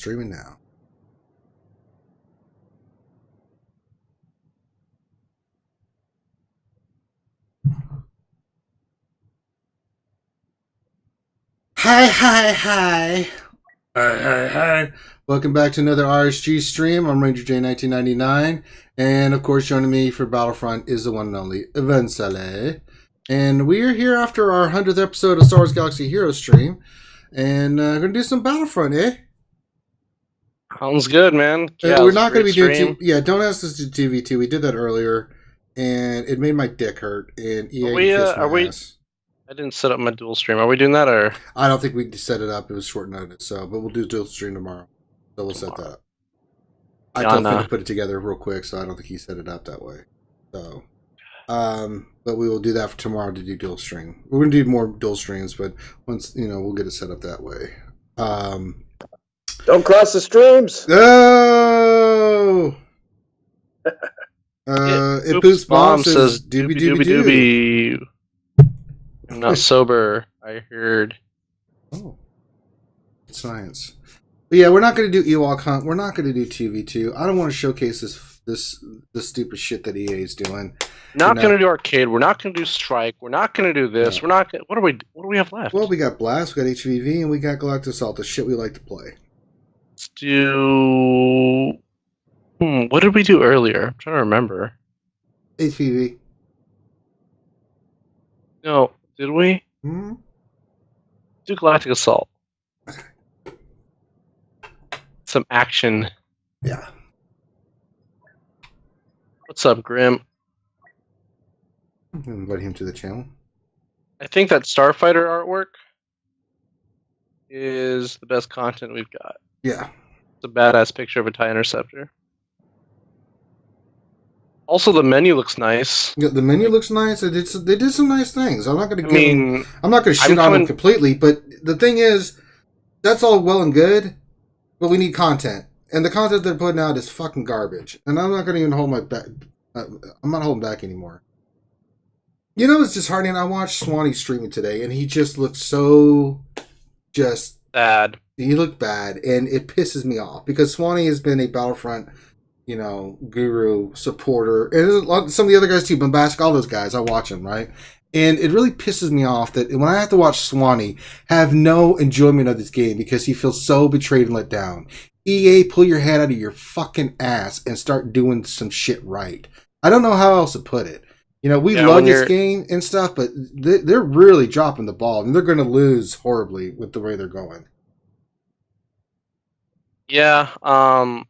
Streaming now. Hi. Hi. Welcome back to another RSG stream. I'm Ranger J1999. And of course, joining me for Battlefront is the one and only Evansale. And we are here after our 100th episode of Star Wars Galaxy Heroes stream. And we're going to do some Battlefront, eh? Sounds good, man. Yeah, we're not going to be doing... don't ask us to do TV2. We did that earlier. And it made my dick hurt. And EA kissed my ass. I didn't set up my dual stream. Are we doing that, or? I don't think we set it up. It was short notice, but we'll do dual stream tomorrow. So we'll set that up. I told him to put it together real quick, so I don't think he set it up that way. So, but we will do that for tomorrow to do dual stream. We're going to do more dual streams, but once, we'll get it set up that way. Don't cross the streams. No! It Boost Bomb says doobie. I'm not sober, I heard. Oh. Science. But yeah, we're not going to do Ewok Hunt. We're not going to do TV2. I don't want to showcase this stupid shit that EA is doing. Not going to do arcade. We're not going to do strike. We're not going to do this. No. We're not. What do we have left? Well, we got Blast, we got HVV, and we got Galactic Assault. The shit we like to play. Let's do. What did we do earlier? I'm trying to remember. HVV. No, did we? Do Galactic Assault. Some action. Yeah. What's up, Grim? Invite him to the channel. I think that Starfighter artwork is the best content we've got. Yeah. It's a badass picture of a TIE Interceptor. Also, the menu looks nice. Yeah, the menu looks nice. They did some nice things. I'm not going to shit on them completely, but the thing is, that's all well and good, but we need content. And the content they're putting out is fucking garbage. And I'm not going to even hold my back. I'm not holding back anymore. It's disheartening. I watched Swanee streaming today, and he just looked so bad. He looked bad, and it pisses me off because Swanee has been a Battlefront guru, supporter, and some of the other guys too, Bombastic, all those guys, I watch them, right? And it really pisses me off that when I have to watch Swanee have no enjoyment of this game because he feels so betrayed and let down. EA, pull your head out of your fucking ass and start doing some shit right. I don't know how else to put it. We love this game and stuff, but they're really dropping the ball, and they're going to lose horribly with the way they're going. Yeah, I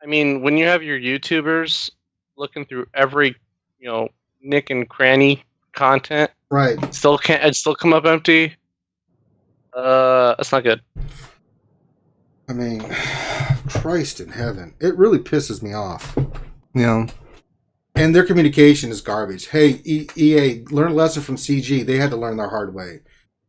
mean, when you have your YouTubers looking through every, nick and cranny content, right? It still come up empty. That's not good. I mean, Christ in heaven, it really pisses me off. And their communication is garbage. Hey, EA, learn a lesson from CG. They had to learn their hard way.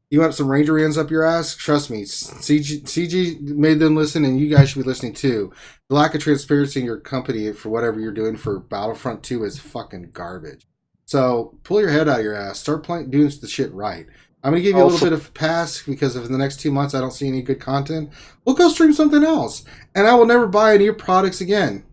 You want some Ranger hands up your ass? Trust me, CG made them listen, and you guys should be listening too. The lack of transparency in your company for whatever you're doing for Battlefront 2 is fucking garbage. So pull your head out of your ass. Start doing the shit right. I'm going to give you a little bit of a pass because if in the next 2 months I don't see any good content, we'll go stream something else. And I will never buy any of your products again.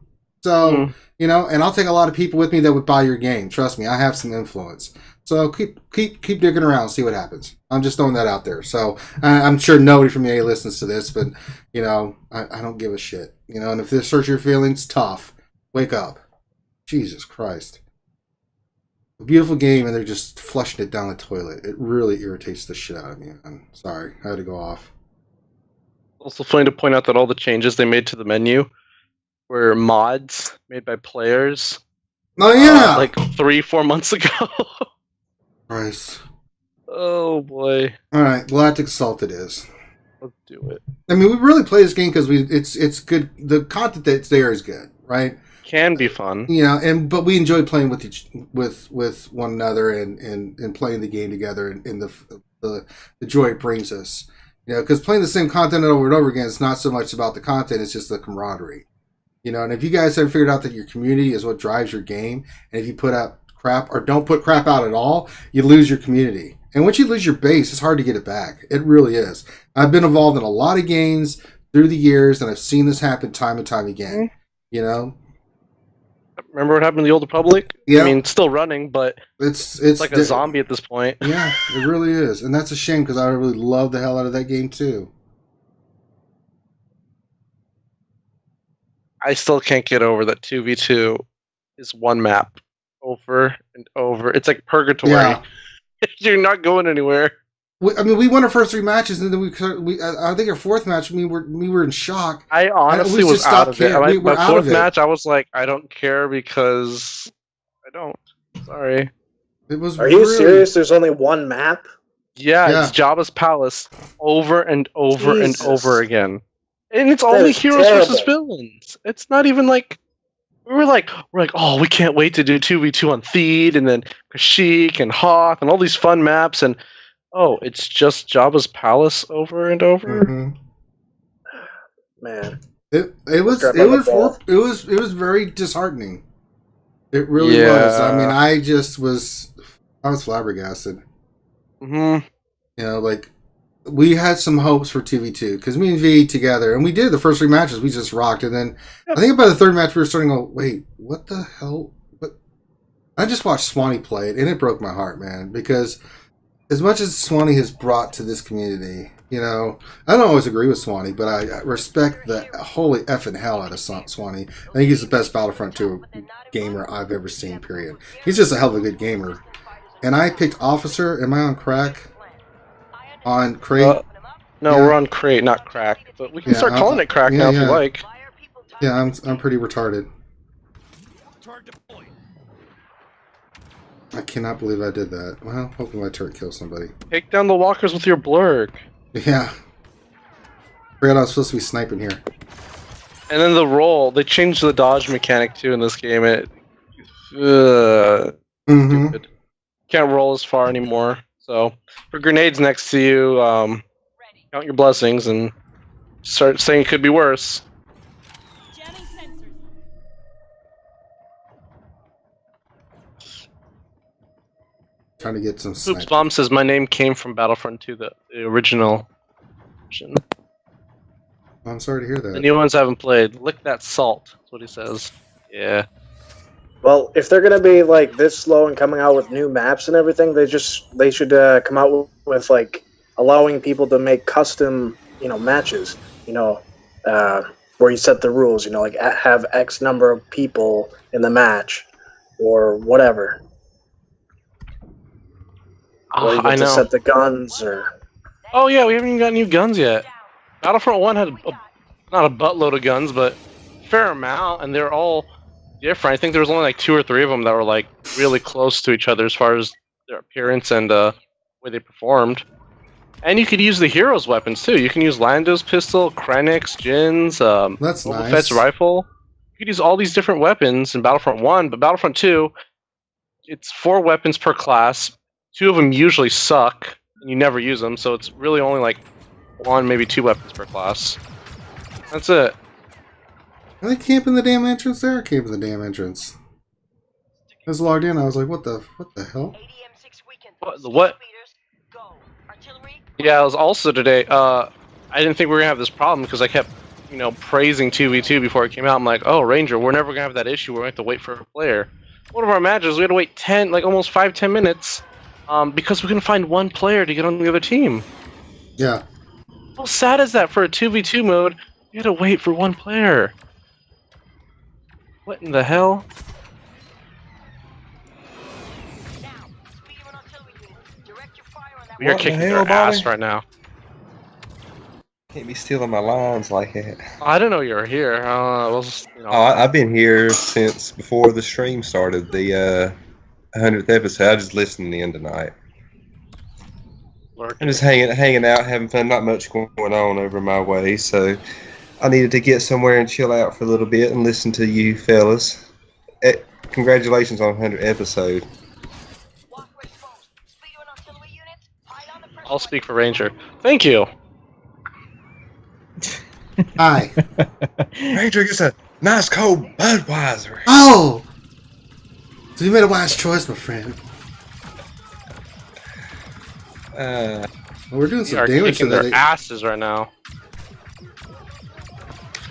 So, and I'll take a lot of people with me that would buy your game. Trust me, I have some influence. So keep digging around, see what happens. I'm just throwing that out there. So I'm sure nobody from EA listens to this, but I don't give a shit. And if this hurts your feelings, tough. Wake up. Jesus Christ. A beautiful game, and they're just flushing it down the toilet. It really irritates the shit out of me. I'm sorry, I had to go off. Also funny to point out that all the changes they made to the menu were mods made by players. Oh yeah, like 3-4 months ago. Christ. Oh boy. All right, Galactic Assault it is. Let's do it. I mean, we really play this game because it's good. The content that's there is good, right? Can be fun. But we enjoy playing with one another and playing the game together and the joy it brings us. Because playing the same content over and over again, it's not so much about the content; it's just the camaraderie. And if you guys have figured out that your community is what drives your game, and if you put out crap or don't put crap out at all, you lose your community. And once you lose your base, it's hard to get it back. It really is. I've been involved in a lot of games through the years, and I've seen this happen time and time again. You know. Remember what happened to the Old Republic? Yeah. I mean, it's still running, but it's like a zombie at this point. Yeah, it really is, and that's a shame because I really love the hell out of that game too. I still can't get over that 2v2 is one map over and over. It's like purgatory. Yeah. You're not going anywhere. We won our first 3 matches, and then I think our 4th match, we were in shock. I honestly was out of it. My 4th match, I was like, I don't care because I don't. Sorry. It was. Are you serious? There's only one map? Yeah, it's Jabba's palace over and over and over again, and it's only heroes versus villains. It's not even like we're like, oh, we can't wait to do 2v2 on Theed and then Kashyyyk and Hoth and all these fun maps and. Oh, it's just Jabba's palace over and over. Mm-hmm. Man, it was very disheartening. It really was. I mean, I was flabbergasted. Mm-hmm. You know, like we had some hopes for 2v2 because me and V together, and we did the first 3 matches. We just rocked, and then I think by the 3rd match we were starting to go, wait, what the hell? But I just watched Swanee play it, and it broke my heart, man, because. As much as Swanee has brought to this community, you know, I don't always agree with Swanee, but I respect the holy effing hell out of Swanee. I think he's the best Battlefront II gamer I've ever seen, period. He's just a hell of a good gamer. And I picked Officer. Am I on crack? On Crate? No, we're on Crate, not Crack. But we can start calling it Crack now if you like. Yeah, I'm pretty retarded. I cannot believe I did that. Well, hopefully my turret kills somebody. Take down the walkers with your blurg. Yeah. Forgot I was supposed to be sniping here. And then the roll. They changed the dodge mechanic too in this game. Stupid. Can't roll as far anymore. So, for grenades next to you, count your blessings and start saying it could be worse. Trying to get some Oops, Bomb says my name came from Battlefront 2, the original version. I'm sorry to hear that. The new ones I haven't played. Lick that salt. That's what he says. Yeah. Well, if they're gonna be like this slow and coming out with new maps and everything, they should come out with like allowing people to make custom, matches. Where you set the rules. Like have X number of people in the match, or whatever. Or you get to set the guns, or... Oh yeah, we haven't even got new guns yet. Battlefront 1 had not a buttload of guns, but a fair amount, and they're all different. I think there was only like 2 or 3 of them that were like really close to each other as far as their appearance and way they performed. And you could use the heroes' weapons too. You can use Lando's pistol, Krennic's, Jin's, Boba Fett's rifle. You could use all these different weapons in Battlefront 1, but Battlefront 2, it's 4 weapons per class. 2 of them usually suck, and you never use them, so it's really only like 1, maybe 2 weapons per class. That's it. Are they camping the damn entrance there? Camping the damn entrance. I was logged in, I was like, what the hell? What? Yeah, it was also today, I didn't think we were gonna have this problem, because I kept, praising 2v2 before it came out. I'm like, oh, Ranger, we're never gonna have that issue, we're gonna have to wait for a player. One of our matches, we had to wait almost 5-10 minutes. Because we couldn't find one player to get on the other team. Yeah. How sad is that for a 2v2 mode? You had to wait for one player. What in the hell? We are kicking their ass right now. Can't be stealing my lines like that. I didn't know you were here. I've been here since before the stream started. The 100th episode. I just listened in tonight. I'm just hanging out, having fun. Not much going on over my way, so I needed to get somewhere and chill out for a little bit and listen to you fellas. Congratulations on 100th episode. I'll speak for Ranger. Thank you. Hi. Ranger gets a nice cold Budweiser. Oh! So you made a wise choice, my friend. Well, we're doing some damage to their asses right now.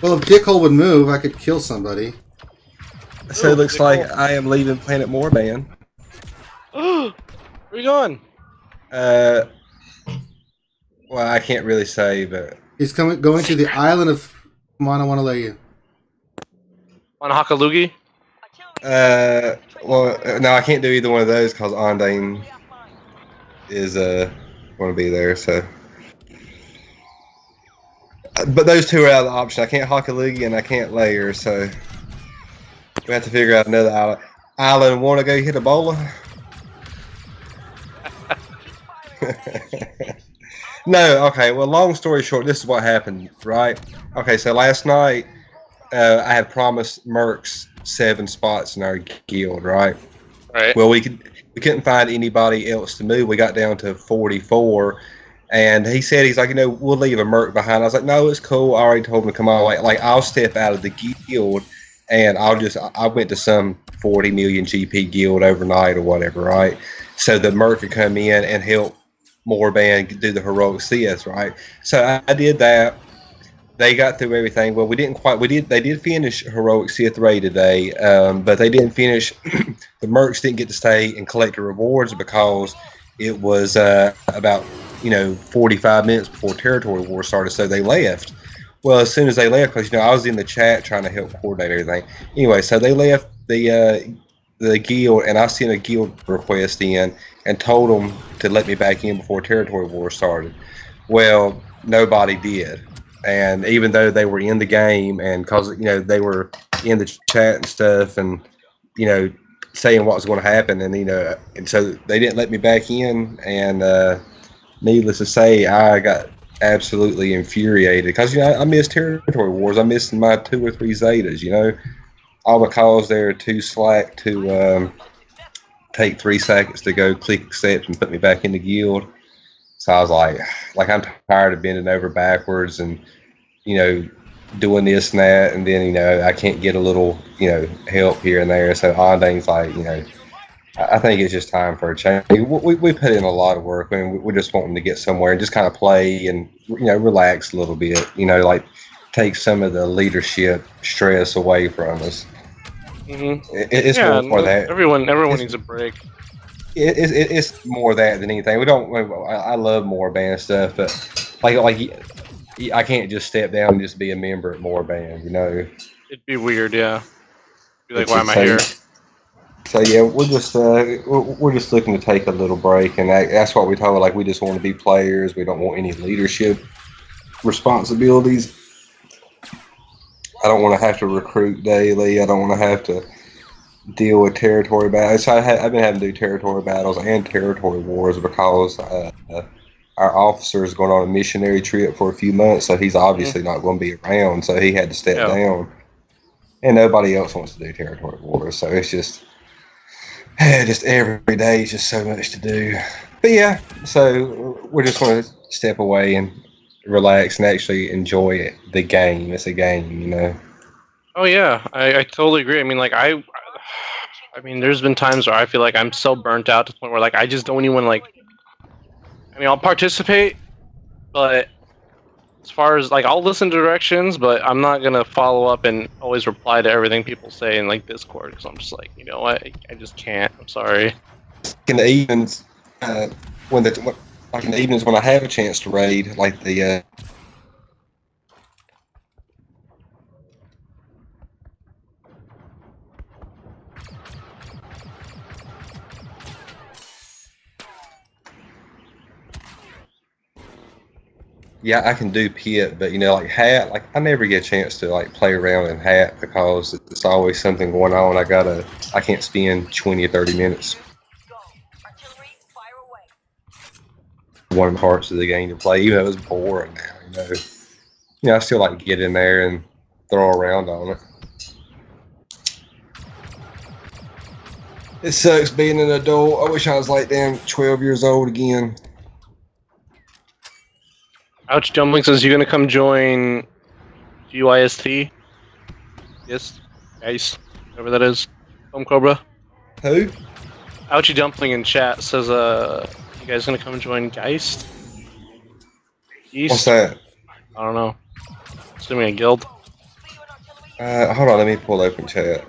Well, if Dickhole would move, I could kill somebody. So it looks like I am leaving Planet Moorband. Where are you going? Well, I can't really say, but He's going to the island of Manawanaleu. On Hakalugi? well, no, I can't do either one of those because Ondane is going to be there. So, but those two are out of the option. I can't Hakalugi and I can't Layer, so we have to figure out another island. Island, want to go hit Ebola? No, okay. Well, long story short, this is what happened, right? Okay, so last night I had promised Mercs 7 spots in our guild, right? Right. Well, we couldn't find anybody else to move. We got down to 44, and he said he's like, we'll leave a Merc behind. I was like, no, it's cool. I already told him to come on. Like I'll step out of the guild, and I went to some 40 million GP guild overnight or whatever, right? So the Merc could come in and help Moorband do the heroic CS, right? So I did that. They got through everything. Well, they did finish heroic CS3 today, but they didn't finish. The Mercs didn't get to stay and collect the rewards because it was about 45 minutes before territory war started, so they left. Well, as soon as they left, because I was in the chat trying to help coordinate everything. Anyway, so they left the guild, and I sent a guild request in and told them to let me back in before territory war started. Well, nobody did. And even though they were in the game, and because they were in the chat and stuff, and saying what was going to happen, and so they didn't let me back in. And needless to say, I got absolutely infuriated because I missed territory wars. I missed my 2 or 3 Zetas. All because they're too slack to take 3 seconds to go click accept and put me back in the guild. So I was like I'm tired of bending over backwards and doing this and that, and then I can't get a little help here and there. So Ondane's like, I think it's just time for a change. We put in a lot of work. I mean, we're just wanting to get somewhere and just kind of play and relax a little bit. Like take some of the leadership stress away from us. Mm-hmm. It's more that everyone needs a break. It's more that than anything. We don't. I love Moorband stuff, but like I can't just step down and just be a member at Moorband. It'd be weird, yeah. Be like, why am I here? So yeah, we're just looking to take a little break, and that's what we told. Like we just want to be players. We don't want any leadership responsibilities. I don't want to have to recruit daily. I don't want to have to deal with territory battles. So I've been having to do territory battles and territory wars because our officer is going on a missionary trip for a few months, so he's obviously not going to be around. So he had to step down, and nobody else wants to do territory wars. So it's just every day is just so much to do. But yeah, so we're just going to step away and relax and actually enjoy the game. It's a game, Oh yeah, I totally agree. I mean, I there's been times where I feel like I'm so burnt out to the point where I just don't even I'll participate, but as far as I'll listen to directions, but I'm not gonna follow up and always reply to everything people say in Discord because I'm just you know what, I just can't. I'm sorry. In the evenings, in the evenings when I have a chance to raid, yeah, I can do pit, but hat, I never get a chance to play around in hat because it's always something going on. I can't spend 20 or 30 minutes. One of the parts of the game to play, even though it's boring now, I still like to get in there and throw around on it. It sucks being an adult. I wish I was damn 12 years old again. Ouch Dumpling says, you gonna come join GYST? Yes, guys, whatever that is. Home Cobra. Who? Ouchie Dumpling in chat says, you guys gonna come join Geist? What's that? I don't know. Assuming a guild. Hold on, let me pull open chat.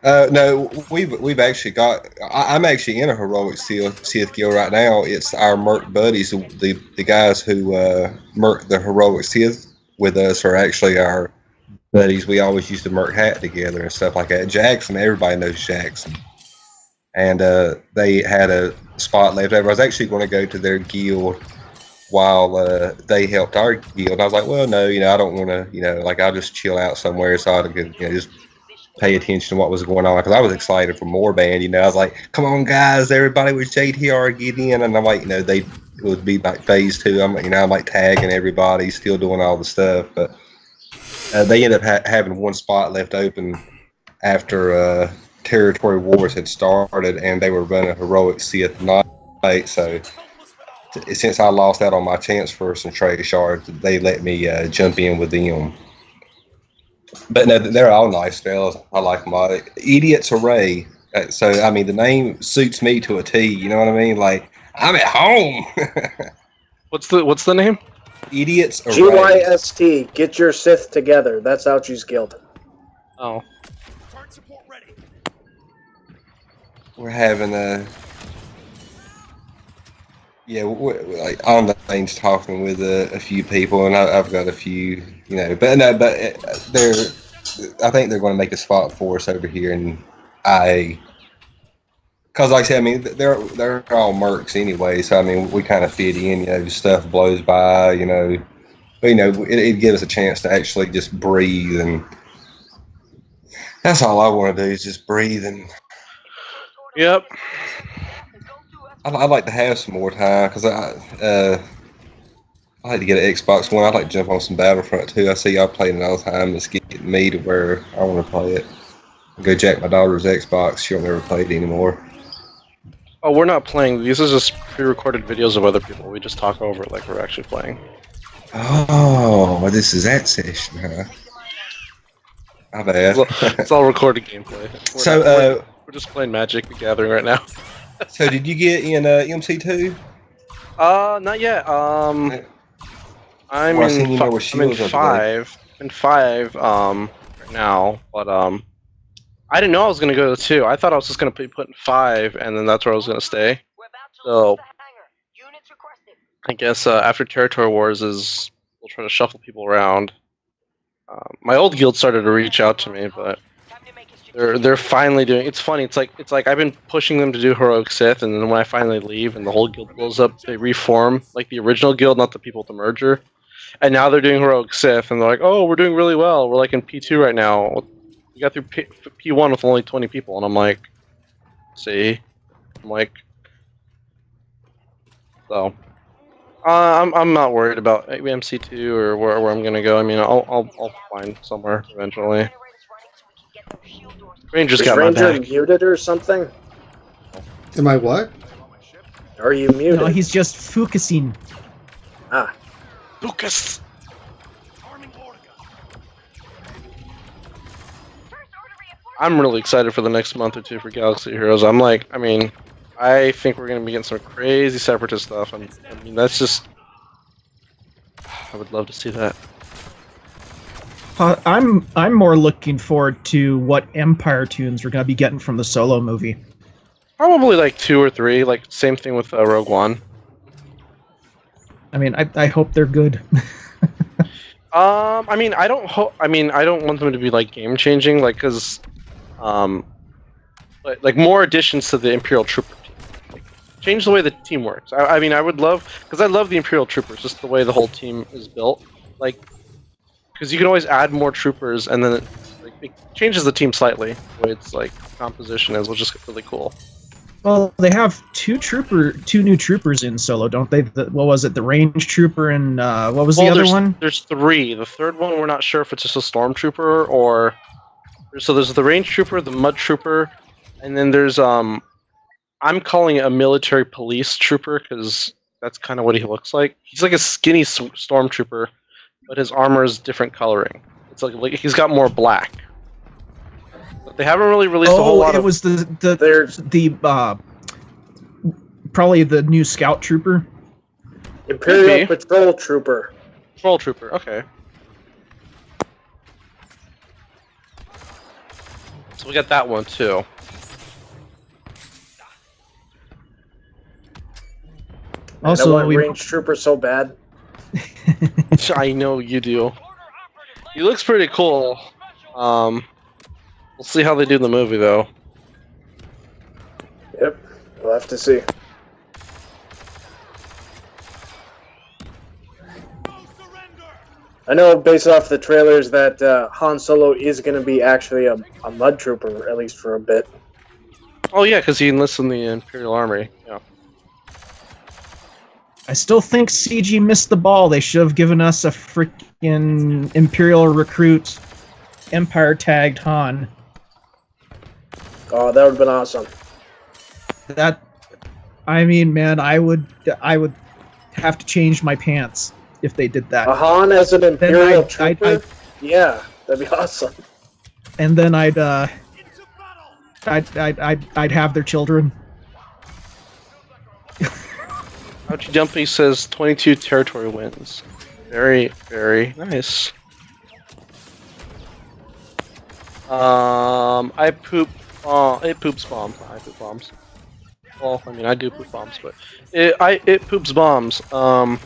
No, we've actually got. I'm actually in a heroic Sith guild right now. It's our merc buddies, the guys who merc the heroic Sith with us are actually our buddies. We always used to merc hat together and stuff like that. Jackson, everybody knows Jackson, and they had a spot left over. I was actually going to go to their guild while they helped our guild. I was like, well, no, I don't want to, like I'll just chill out somewhere so I could, just pay attention to what was going on because I was excited for more band. I was like, come on, guys, everybody with JTR get in, and I'm like, they would be like phase 2. I'm like tagging everybody, still doing all the stuff, but they ended up having one spot left open after territory wars had started, and they were running heroic Sith night, so. Since I lost out on my chance for some trade shards, they let me jump in with them. But no, they're all nice fellas. I like them all. Idiot's Array. So, the name suits me to a T. You know what I mean? Like, I'm at home. What's the name? Idiot's Array. GYST. Get your Sith together. That's Ouchie's guild. Oh. We're having a... Yeah, like on the lanes talking with a few people, and I've got a few, but no, they're. I think they're going to make a spot for us over here in IA. Because, like I said, they're all mercs anyway, so we kind of fit in. Stuff blows by, but it'd give us a chance to actually just breathe, and that's all I want to do is just breathe and. Yep. I'd like to have some more time because I like to get an Xbox One. I'd like to jump on some Battlefront II. I see y'all playing it all the time. It's getting me to where I want to play it. I'll go jack my daughter's Xbox. She'll never play it anymore. Oh, we're not playing. These are just pre-recorded videos of other people. We just talk over it like we're actually playing. Oh, this is that session, huh? My bad. It's all recorded gameplay. We're just playing Magic the Gathering right now. So did you get in MC2? Not yet. I'm in 5. In 5 right now, but I didn't know I was gonna go to 2. I thought I was just gonna be put in 5, and then that's where I was gonna stay. So I guess after Territory Wars we'll try to shuffle people around. My old guild started to reach out to me, but. They're finally doing. It's funny. It's like I've been pushing them to do heroic Sith, and then when I finally leave and the whole guild blows up, they reform like the original guild, not the people with the merger. And now they're doing heroic Sith, and they're like, "Oh, we're doing really well. We're like in P2 right now. We got through P1 with only 20 people." And I'm like, "See," so. I'm not worried about MC2 or where I'm gonna go. I'll find somewhere eventually. Ranger's got my back. Muted or something? Am I what? Are you muted? No, he's just focusing. Ah. Lucas! I'm really excited for the next month or two for Galaxy Heroes. I think we're going to be getting some crazy Separatist stuff, and that's just... I would love to see that. I'm more looking forward to what Empire tunes we're going to be getting from the Solo movie. Probably like 2 or 3, like same thing with Rogue One. I hope they're good. I don't want them to be like game changing, like because, but like more additions to the Imperial Trooper team. Like, change the way the team works. I would love, because I love the Imperial Troopers, just the way the whole team is built. Like. Because you can always add more troopers, and then it changes the team slightly. The way its composition is, which is really cool. Well, they have two new troopers in Solo, don't they? What was it? The range trooper and what was the other one? There's 3. The third one, we're not sure if it's just a stormtrooper or. So there's the range trooper, the mud trooper, and then there's I'm calling it a military police trooper because that's kind of what he looks like. He's like a skinny stormtrooper. But his armor is different coloring. It's like he's got more black. But they haven't really released a whole lot of... it was the probably the new Scout Trooper. Imperial Patrol Trooper. Patrol Trooper, okay. So we got that one too. Also, I want range trooper so bad. I know you do. He looks pretty cool. We'll see how they do in the movie though. Yep, we'll have to see. I know based off the trailers that Han Solo is going to be actually a mud trooper, at least for a bit. Oh yeah, because he enlists in the Imperial Army. Yeah. I still think CG missed the ball. They should have given us a freaking Imperial recruit, Empire tagged Han. Oh, that would have been awesome. That, I mean, man, I would have to change my pants if they did that. A Han as an Imperial I'd- trooper? Yeah, that'd be awesome. And then I'd have their children. Ouchie Dumpy says 22 territory wins. Very, very nice. I poop. It poops bombs. I poop bombs. Well, I mean, I do poop bombs, but it poops bombs.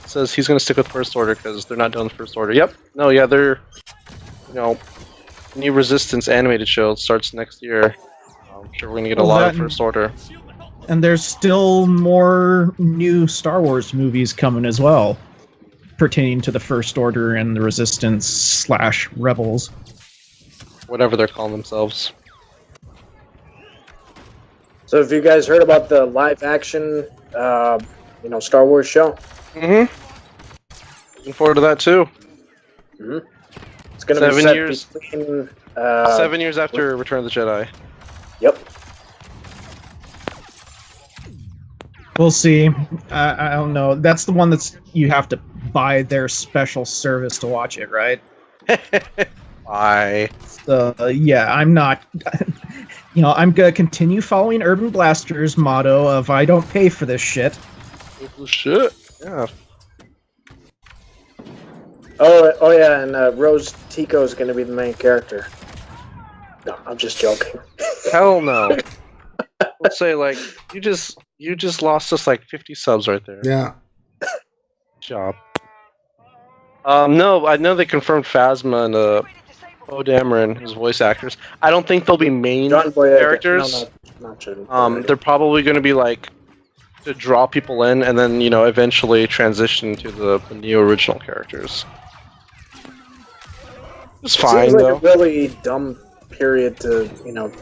Says he's gonna stick with First Order because they're not doing the First Order. Yep. No, yeah, they're, new Resistance animated show starts next year. I'm sure we're gonna get a lot of First Order. And there's still more new Star Wars movies coming as well, pertaining to the First Order and the Resistance / Rebels. Whatever they're calling themselves. So have you guys heard about the live action, Star Wars show? Mm-hmm. Looking forward to that too. Mm-hmm. It's going to be 7 set years. between... 7 years after Return of the Jedi. Yep. We'll see. I don't know. That's the one that's you have to buy their special service to watch it, right? Bye. Yeah, I'm not. I'm gonna continue following Urban Blaster's motto of "I don't pay for this shit." Shit. Yeah. Oh yeah, and Rose Tico is going to be the main character. No, I'm just joking. Hell no. Let's say you just lost us 50 subs right there. Yeah. Good job. No, I know they confirmed Phasma and Poe Dameron as voice actors. I don't think they'll be main John Boyega. characters. No, not John. They're probably going to be to draw people in, and then eventually transition to the new original characters. It's fine seems like though. a really dumb period to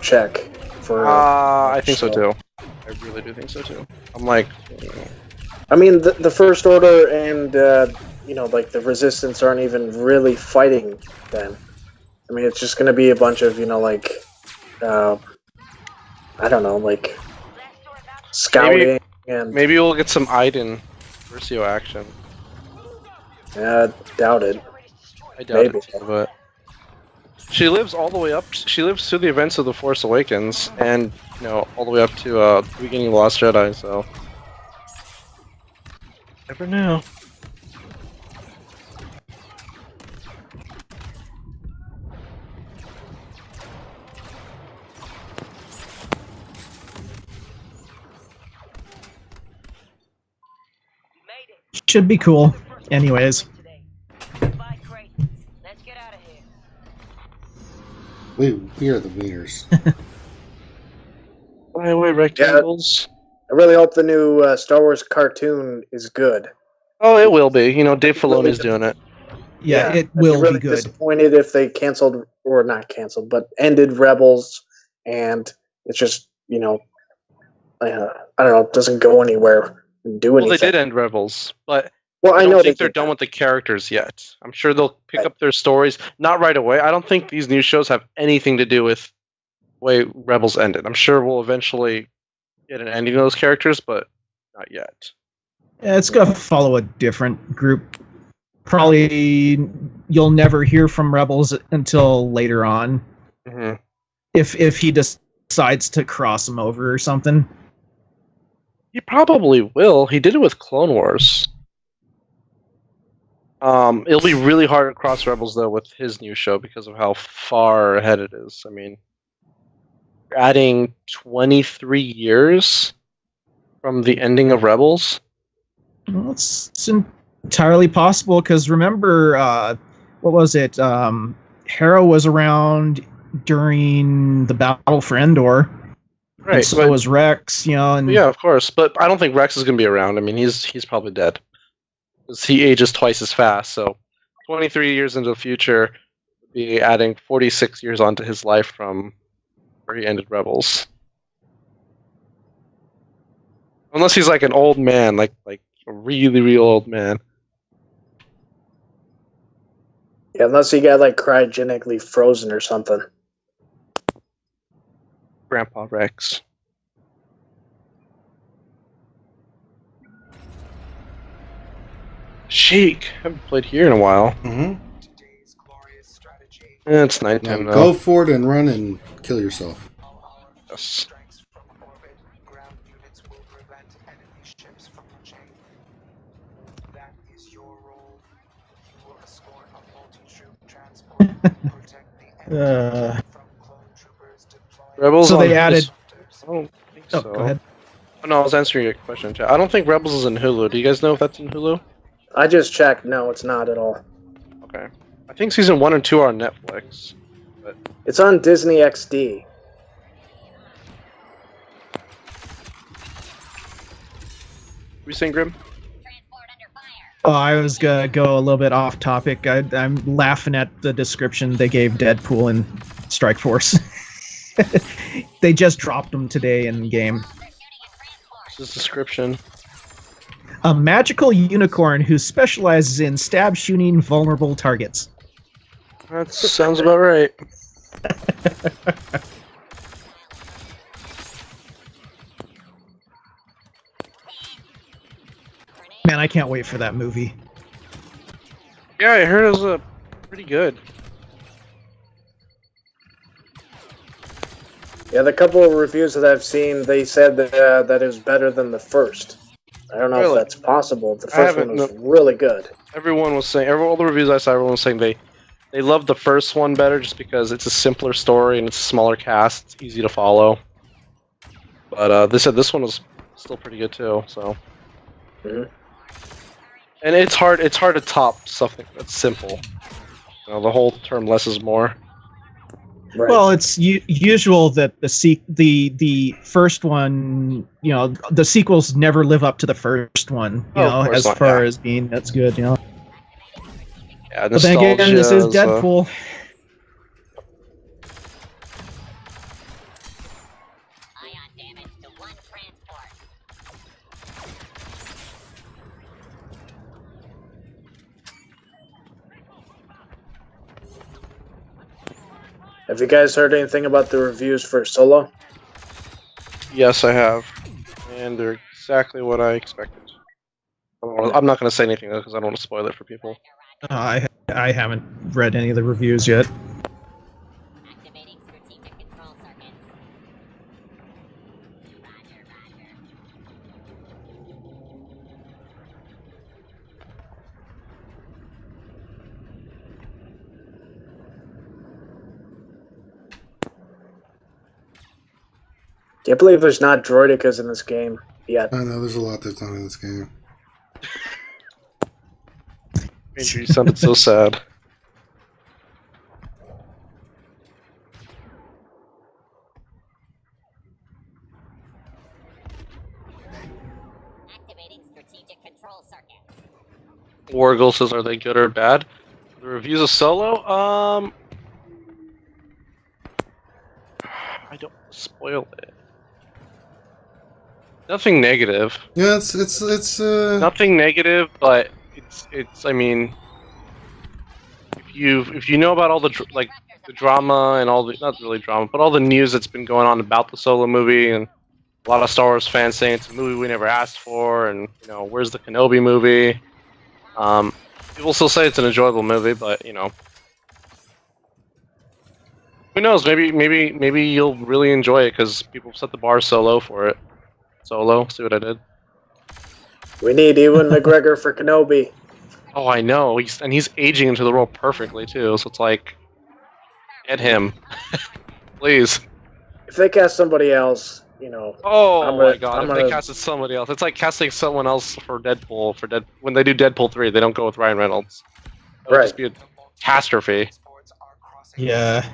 check for. I think so too. I really do think so too. I'm I mean, the First Order and the Resistance aren't even really fighting then. I mean, it's just going to be a bunch of I don't know, scouting and. maybe we'll get some Aiden Versio action. Doubt it. I doubt it too, but she lives all the way up. She lives through the events of The Force Awakens, and all the way up to the beginning of Lost Jedi. So never know. Should be cool. Anyways. We are the wieners. Fly away, rectangles. I really hope the new Star Wars cartoon is good. Oh, it will be. Dave Filoni's doing it. Yeah, it I'd will really be good. Disappointed if they canceled or not canceled, but ended Rebels, and it's just I don't know, it doesn't go anywhere and do anything. Well, they did end Rebels, but I I know don't think they they're did done that. with the characters yet. I'm sure they'll pick up their stories, not right away. I don't think these new shows have anything to do with the way Rebels ended. I'm sure we'll eventually get an ending of those characters, but not yet. Yeah, it's gonna follow a different group. Probably you'll never hear from Rebels until later on, Mm-hmm. if he decides to cross them over or something. He probably will. He did it with Clone Wars. It'll be really hard to cross Rebels though with his new show because of how far ahead it is. I mean, We're adding 23 years from the ending of Rebels. Well, it's entirely possible because remember, what was it? Hera was around during the Battle for Endor. Right. And so was Rex, and yeah, of course. But I don't think Rex is going to be around. I mean, he's probably dead. Because he ages twice as fast. So 23 years into the future, we'll be adding 46 years onto his life from where he ended Rebels. Unless he's like an old man, like a really, real old man. Yeah, unless he got like cryogenically frozen or something. Grandpa Rex. Sheik. Haven't played here in a while. Mm-hmm. It's nighttime Now though. go for it and run and kill yourself. Yes. Rebels. So they on- added. I don't think Oh, so. go ahead. Oh, no, I was answering your question. I don't think Rebels is in Hulu. Do you guys know if that's in Hulu? I just checked. No, it's not at all. Okay. I think season 1 and 2 are on Netflix. It's on Disney XD. We saying Grim? Oh, I was gonna go a little bit off topic. I'm laughing at the description they gave Deadpool and Strike Force. They just dropped them today in the game. What's his description? A magical unicorn who specializes in stab shooting vulnerable targets. That sounds about right. Man, I can't wait for that movie. Yeah, I heard it was pretty good. Yeah, the couple of reviews that I've seen, they said that it was better than the first. I don't know Really? if that's possible. The I first haven't- one was really good. Everyone was saying, all the reviews I saw, everyone was saying they loved the first one better just because it's a simpler story and it's a smaller cast. It's easy to follow. But they said this one was still pretty good too. So, Mhm. and it's hard to top something that's simple. You know, the whole term "less is more." Right. Well, it's usual that the first one, the sequels never live up to the first one. Of course As not, far yeah. as being that's good. Yeah, But then again, this is nostalgia Deadpool. Have you guys heard anything about the reviews for Solo? Yes, I have, and they're exactly what I expected. I'm not going to say anything though because I don't want to spoil it for people. I haven't read any of the reviews yet. Activating strategic control circuits. Roger, roger. Can't believe there's not droidicas in this game yet. I know there's a lot that's not in this game. Andrew, you sounded so sad. Activating strategic control circuits. Wargle says, "Are they good or bad?" The reviews of Solo, I don't spoil it. Nothing negative. Yeah, it's Nothing negative, but it's. I mean, if you know about all the the drama and all the not really drama, but all the news that's been going on about the Solo movie and a lot of Star Wars fans saying it's a movie we never asked for, and where's the Kenobi movie? People still say it's an enjoyable movie, but who knows? Maybe you'll really enjoy it because people set the bar so low for it. Solo, see what I did? We need Ewan McGregor for Kenobi. Oh, I know. He's aging into the role perfectly too. So it's like, get him, please. if they cast somebody else, you know. Oh I'm my gonna- god! I'm If they gonna- casted somebody else, it's like casting someone else for Deadpool. When they do Deadpool 3, they don't go with Ryan Reynolds. That would just be a catastrophe. Yeah.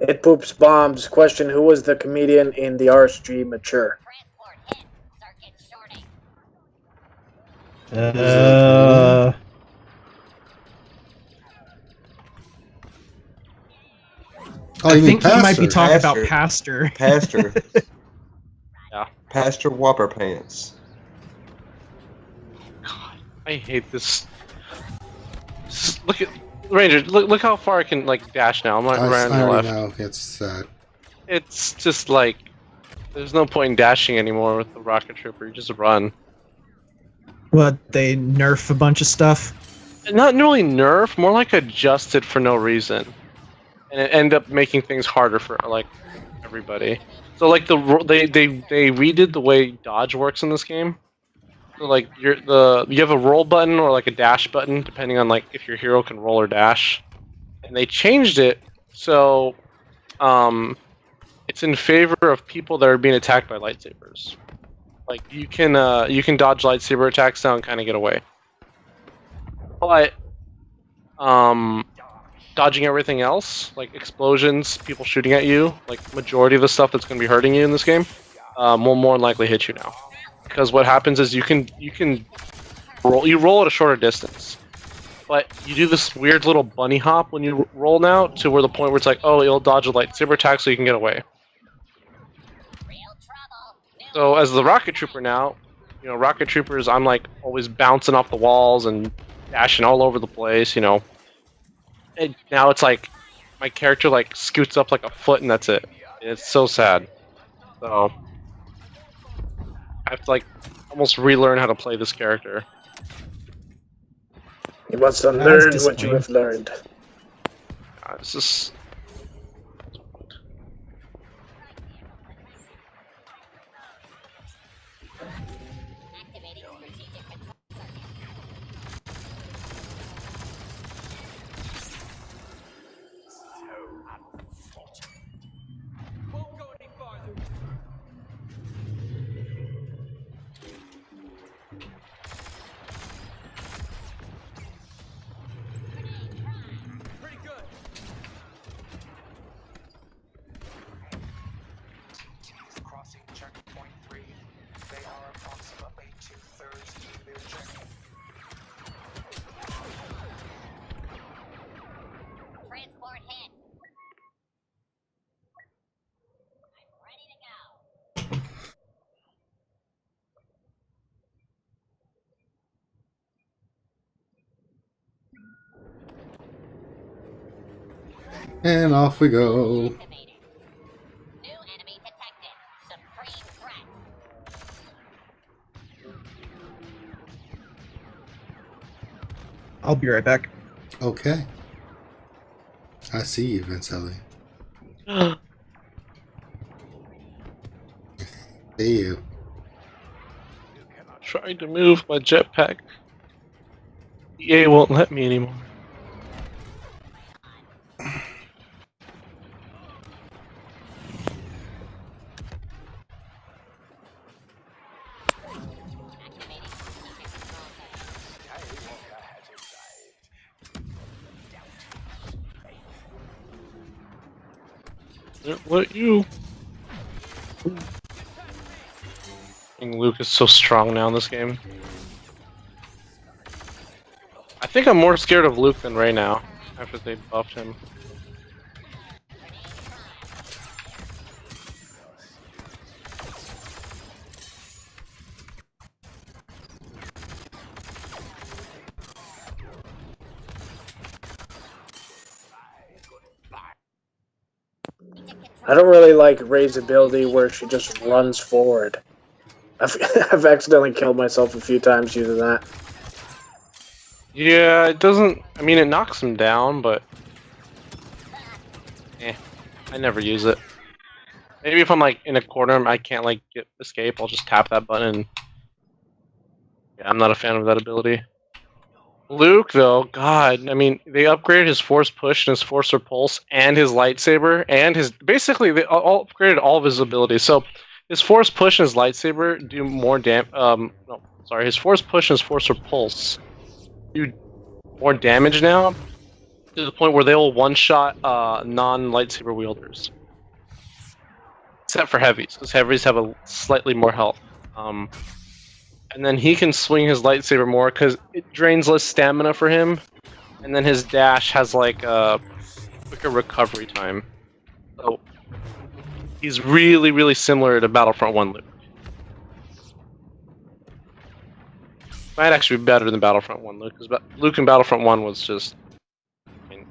It poops bombs. Question: Who was the comedian in the RSG Mature? Transport hit. Circuit shorting. Oh, I you mean think he might be Pastor? talking about Pastor. Pastor. Yeah. Pastor Whopper Pants. I hate this. Look at Ranger. Look how far I can like dash now. I'm like right on I the already left. know. It's sad. It's just like there's no point in dashing anymore with the rocket trooper. You just run. What, they nerf a bunch of stuff? Not really nerf, more like adjusted for no reason, and it ended up making things harder for like everybody. So like they redid the way dodge works in this game. So like you have a roll button or like a dash button depending on like if your hero can roll or dash, and they changed it so it's in favor of people that are being attacked by lightsabers. Like you can dodge lightsaber attacks now and kind of get away, but dodging everything else like explosions, people shooting at you, like majority of the stuff that's going to be hurting you in this game, will more than likely hit you now. Because what happens is you can roll at a shorter distance, but you do this weird little bunny hop when you roll now to where the point where it's like, oh, you'll dodge a lightsaber attack so you can get away. Real trouble. So as the rocket trooper now, you know, rocket troopers, I'm like always bouncing off the walls and dashing all over the place, you know. And now it's like my character like scoots up like a foot and that's it. It's so sad. So I have to like almost relearn how to play this character. You must unlearn That's what you have learned. It's just Activating strategic control circuit. Crossing checkpoint 3. They are approximately 2/3 through their journey. Transport hit. I'm ready to go. And off we go. Activated. New enemy detected. Supreme threat. I'll be right back. Okay. I see you, Vincelli. See you. trying to move my jetpack. EA won't let me anymore. Activating strategic control circuit. What you? Luke is so strong now in this game. I think I'm more scared of Luke than Rey now, after they buffed him. I don't really like Rey's ability where she just runs forward. I've accidentally killed myself a few times using that. Yeah, it doesn't... I mean, it knocks him down, but... I never use it. Maybe if I'm, like, in a corner and I can't, like, escape, I'll just tap that button and... Yeah, I'm not a fan of that ability. Luke, though, God, I mean, they upgraded his force push and his force repulse and his lightsaber and his basically they all upgraded all of his abilities. So his force push and his lightsaber do more no, sorry, his force push and his force repulse do more damage now to the point where they will one-shot non-lightsaber wielders, except for heavies, because heavies have a slightly more health. And then he can swing his lightsaber more because it drains less stamina for him. And then his dash has like a quicker recovery time. So he's really, really similar to Battlefront 1 Luke. Might actually be better than Battlefront 1 Luke, because Luke in Battlefront 1 was just, I mean,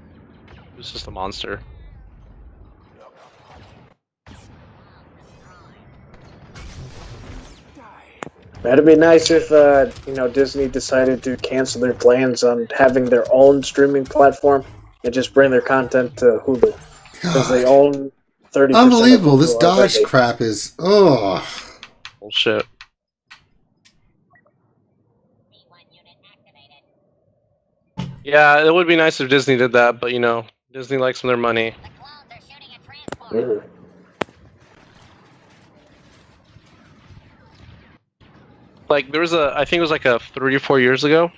he was just a monster. It'd be nice if Disney decided to cancel their plans on having their own streaming platform and just bring their content to Hulu because they own 30%. Unbelievable! Of This Hulu Dodge already. crap is Bullshit. C1 unit activated. Yeah, it would be nice if Disney did that, but Disney likes their money. The clones are shooting a transport. Mhm. Like there was I think it was like 3 or 4 years ago,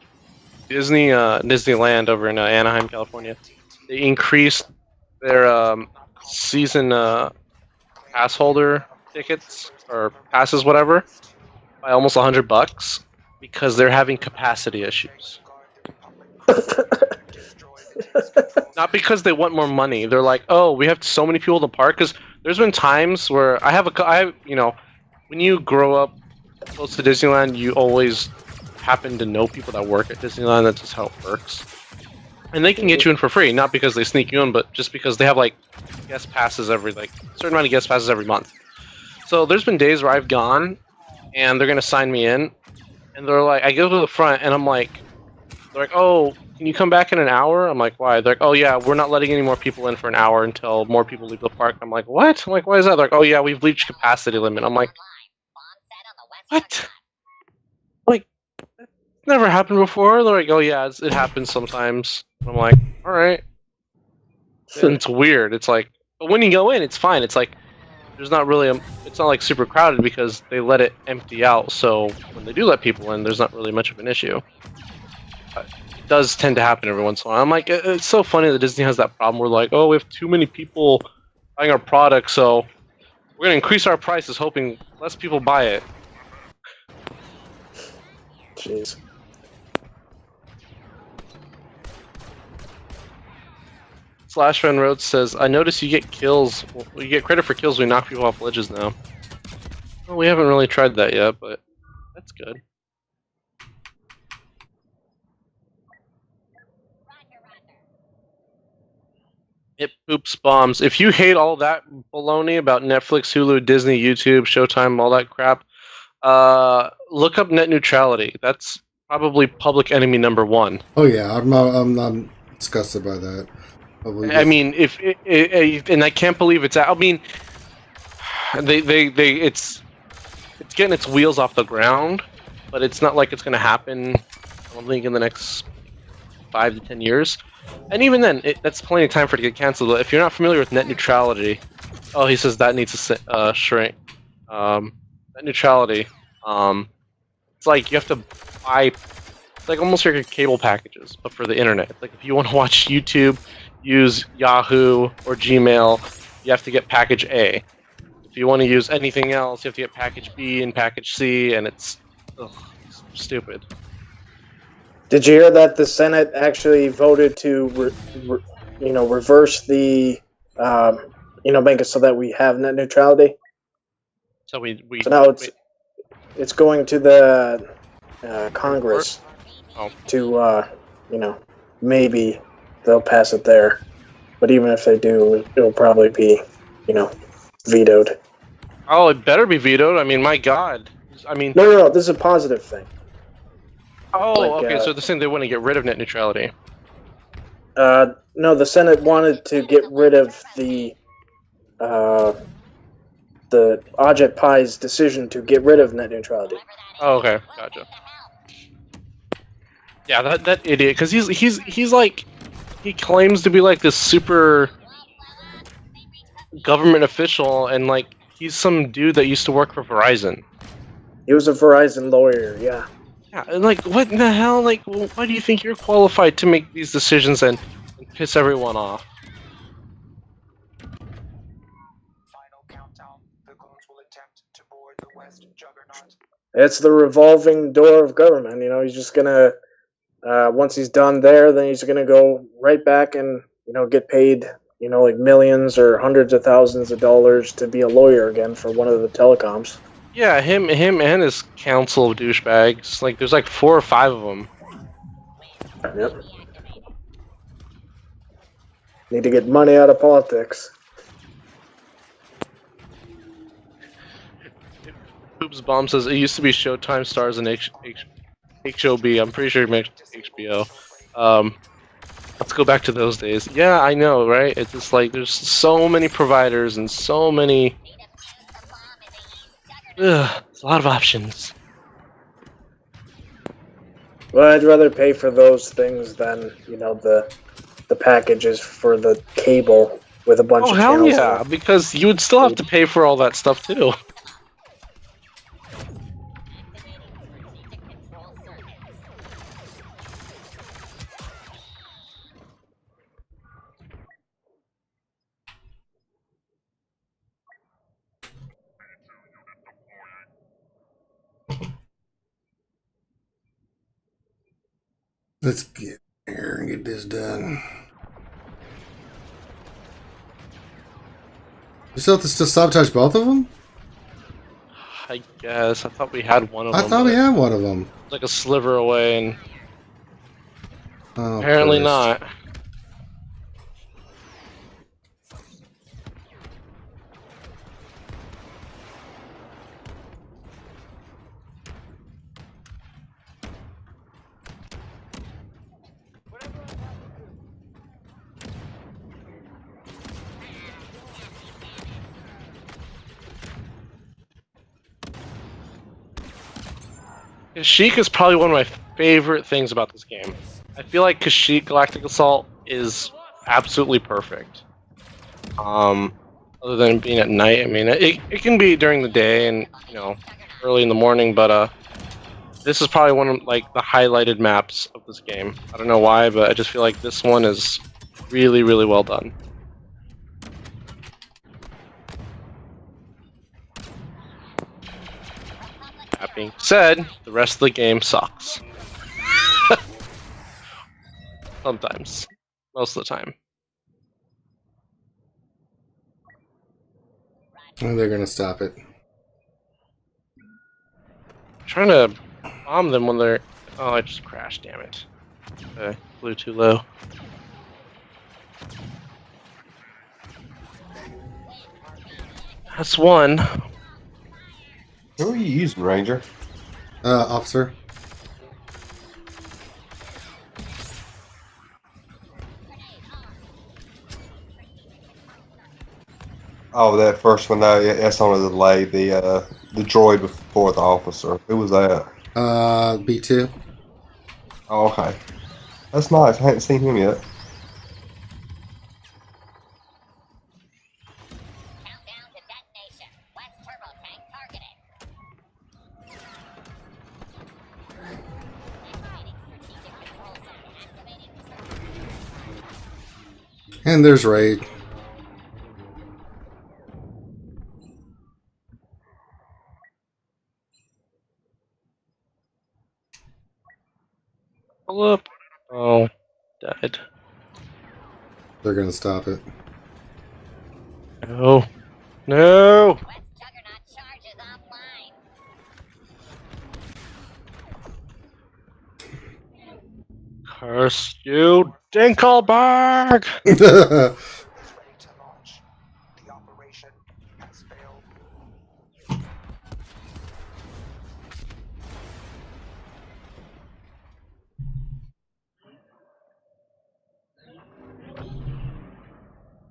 Disneyland over in Anaheim, California. They increased their season pass holder tickets or passes, whatever, by almost $100 because they're having capacity issues. Not because they want more money. They're like, oh, we have so many people in the park. Because there's been times where when you grow up close to Disneyland, you always happen to know people that work at Disneyland. That's just how it works. And they can get you in for free, not because they sneak you in, but just because they have like guest passes a certain amount of guest passes every month. So there's been days where I've gone, and they're gonna sign me in, and they're like, I go to the front, and I'm like, they're like, oh, can you come back in an hour? I'm like, why? They're like, oh yeah, we're not letting any more people in for an hour until more people leave the park. I'm like, what? I'm like, why is that? They're like, oh yeah, we've reached capacity limit. I'm like, what? Like, that never happened before. They're like, oh yeah, it happens sometimes. I'm like, all right. And it's weird. It's like, but when you go in, it's fine. It's like, there's not really it's not like super crowded because they let it empty out. So when they do let people in, there's not really much of an issue. But it does tend to happen every once in a while. I'm like, it's so funny that Disney has that problem. We're like, oh, we have too many people buying our product, so we're gonna increase our prices, hoping less people buy it. Jeez. Slashman Road says, I notice you get kills. You get credit for kills when we knock people off ledges now. Well, we haven't really tried that yet, but that's good. It poops bombs. If you hate all that baloney about Netflix, Hulu, Disney, YouTube, Showtime, all that crap, look up net neutrality. That's probably public enemy number one. oh yeah, I'm not disgusted by that. I mean, and I can't believe it's. I mean, it's getting its wheels off the ground, but it's not like it's going to happen. I don't think in the next 5 to 10 years. And even then, that's plenty of time for it to get canceled. But if you're not familiar with net neutrality, oh, he says that needs to shrink. Net neutrality, it's like you have to buy. It's like almost like your cable packages, but for the internet. It's like if you want to watch YouTube, use Yahoo or Gmail, you have to get package A. If you want to use anything else, you have to get package B and package C, and it's stupid. Did you hear that the Senate actually voted to, reverse the, make it so that we have net neutrality? So So now it's going to the Congress Oh. to, maybe they'll pass it there. But even if they do, it'll probably be, vetoed. Oh, it better be vetoed. I mean, my God. I mean, No, this is a positive thing. oh, like, okay. So they're saying they want to get rid of net neutrality. No, the Senate wanted to get rid of the Ajit Pai's decision to get rid of net neutrality. Oh, okay, gotcha. Yeah, that idiot, because he's like, he claims to be like this super government official, and like he's some dude that used to work for Verizon. He was a Verizon lawyer, yeah. Yeah, and like what in the hell? Like, why do you think you're qualified to make these decisions and piss everyone off? Final countdown. The goons will attempt to board the West Juggernaut. It's the revolving door of government. You know, he's just gonna once he's done there, then he's gonna go right back and get paid like millions or hundreds of thousands of dollars to be a lawyer again for one of the telecoms. Yeah, him and his council of douchebags. Like, there's like 4 or 5 of them. Yep. Need to get money out of politics. Poops Bomb says it used to be Showtime Stars and HOB. I'm pretty sure he meant HBO. Let's go back to those days. Yeah, I know, right? It's just like there's so many providers and so many. Ugh, it's a lot of options. Well, I'd rather pay for those things than the packages for the cable with a bunch Oh of hell channels. yeah! Because you would still have to pay for all that stuff too. Let's get here and get this done. You still have to sabotage both of them? I guess I thought we had one of I them. thought we had one of them. It's like a sliver away, and Oh, apparently Christ. not. Kashyyyk is probably one of my favorite things about this game. I feel like Kashyyyk Galactic Assault is absolutely perfect. Other than being at night, I mean, it can be during the day and early in the morning, but this is probably one of like the highlighted maps of this game. I don't know why, but I just feel like this one is really, really well done. That being said, the rest of the game sucks. Sometimes. Most of the time. Oh, they're gonna stop it. I'm trying to bomb them when they're... Oh, I just crashed, damn it. Okay, flew too low. That's one. Who are you using, Ranger? Officer. Oh, that first one, no, yeah, that's on a delay. The droid before the officer. Who was that? B2. Oh, okay. That's nice. I hadn't seen him yet. Countdown to detonation. West turbo tank targeted. Activating strategic control zone. Activating. And there's Raid. Pull up. Oh, died. They're gonna stop it. No. No! West Juggernaut charge is offline. Curse you, Dinkelberg! Is ready to launch. The operation has failed.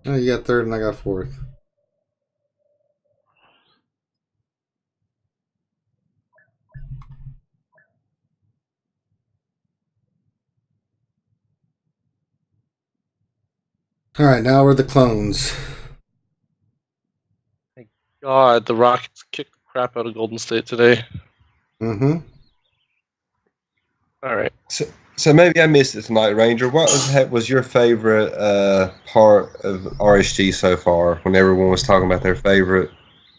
Oh, you got third and I got fourth. All right, now we're the clones. God, the Rockets kicked the crap out of Golden State today. Mm-hmm. All right. So maybe I missed it tonight, Ranger. What was your favorite part of RSG so far? When everyone was talking about their favorite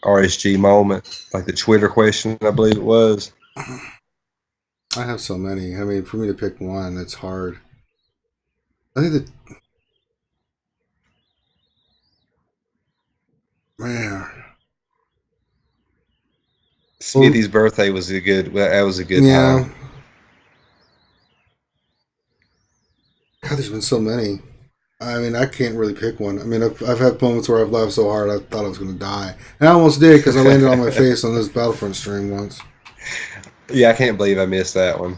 RSG moment, like the Twitter question, I believe it was. I have so many. I mean, for me to pick one, it's hard. I think that, man, Smithy's birthday was a good. That was a good yeah. time. God, there's been so many. I mean, I can't really pick one. I mean, I've had moments where I've laughed so hard I thought I was going to die. And I almost did because I landed on my face on this Battlefront stream once. Yeah, I can't believe I missed that one.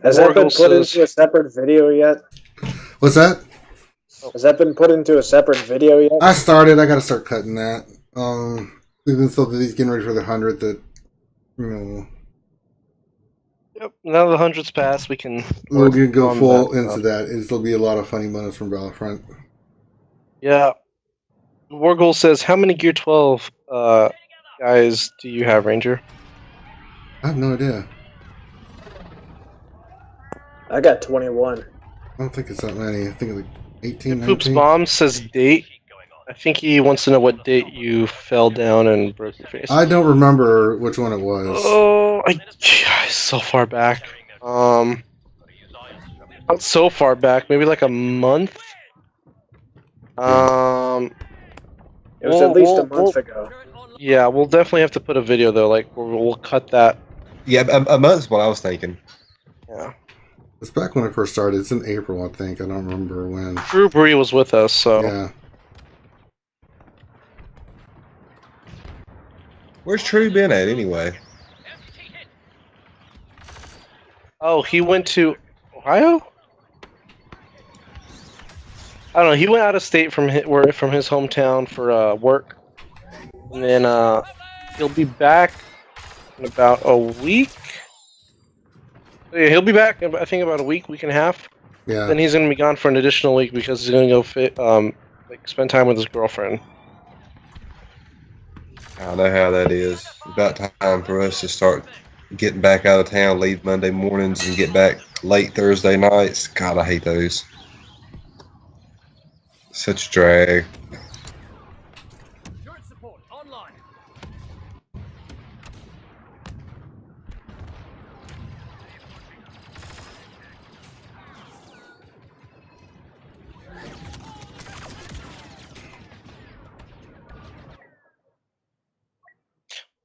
Has that been put into a separate video yet? What's that? Has that been put into a separate video yet? I started. I got to start cutting that. We've been so busy getting ready for the 100th that, you know. Yep. Now the 100's passed, we can. We'll go full that into that. It'll be a lot of funny moments from Battlefront. Yeah. Wargoal says, "How many Gear 12 guys do you have, Ranger?" I have no idea. I got 21. I don't think it's that many. I think it's like 18, Poops 19. Bomb says date. I think he wants to know what date you fell down and broke your face. I don't remember which one it was. Oh, so far back. Not so far back. Maybe like a month. It was at least a month ago. Yeah, we'll definitely have to put a video though. Like we'll cut that. Yeah, a month's what I was thinking. Yeah. It's back when I first started. It's in April, I think. I don't remember when. Drew Bree was with us, so. Yeah. Where's True been at anyway? Oh, he went to Ohio? I don't know. He went out of state from his hometown for work, and then he'll be back in about a week. Yeah, he'll be back. I think about a week and a half. Yeah. Then he's gonna be gone for an additional week because he's gonna go spend time with his girlfriend. I know how that is. About time for us to start getting back out of town, leave Monday mornings, and get back late Thursday nights. God, I hate those. Such a drag.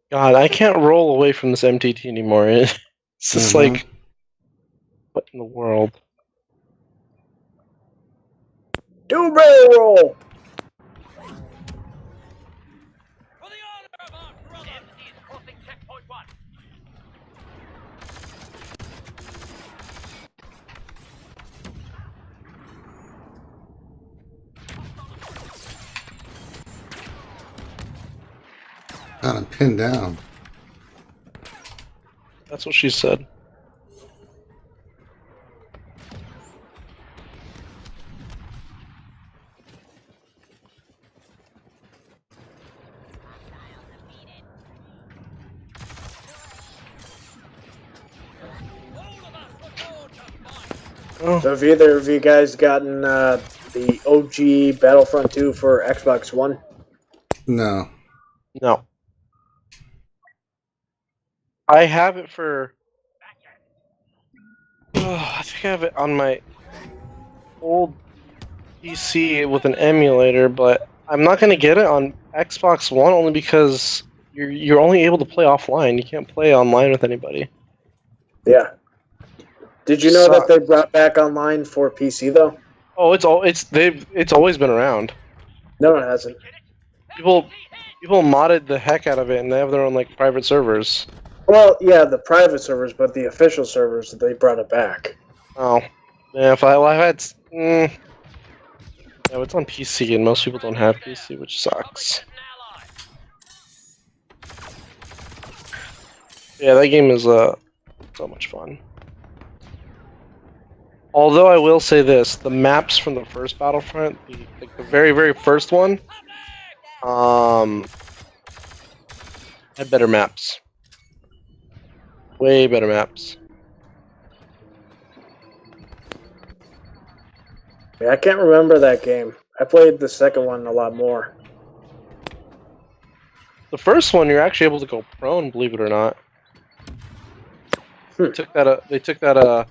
God, I can't roll away from this MTT anymore. It's just like, what in the world? Do barrel roll! God, I'm pinned down. That's what she said. Oh. So have either of you guys gotten the OG Battlefront 2 for Xbox One? No. No. I have it for. I think I have it on my old PC with an emulator, but I'm not gonna get it on Xbox One only because you're only able to play offline. You can't play online with anybody. Yeah. Did you know that they brought back online for PC though? Oh, it's always been around. No, it hasn't. People modded the heck out of it, and they have their own like private servers. Well, yeah, the private servers, but the official servers, they brought it back. Oh, yeah. If I had, yeah, it's on PC, and most people don't have PC, which sucks. Yeah, that game is so much fun. Although I will say this, the maps from the first Battlefront, the very, very first one, had better maps. Way better maps. Yeah, I can't remember that game. I played the second one a lot more. The first one, you're actually able to go prone, believe it or not. Hmm. They took that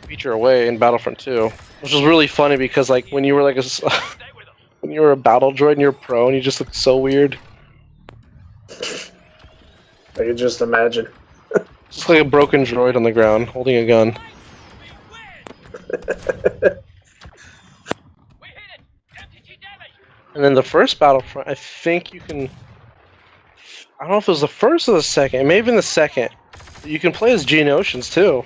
feature away in Battlefront 2, which was really funny because like when you were like when you were a battle droid and you're prone, you just looked so weird. I can just imagine. Just like a broken droid on the ground holding a gun. And then the first Battlefront, I think you can. I don't know if it was the first or the second. It may have been the second. You can play as Geonosians too.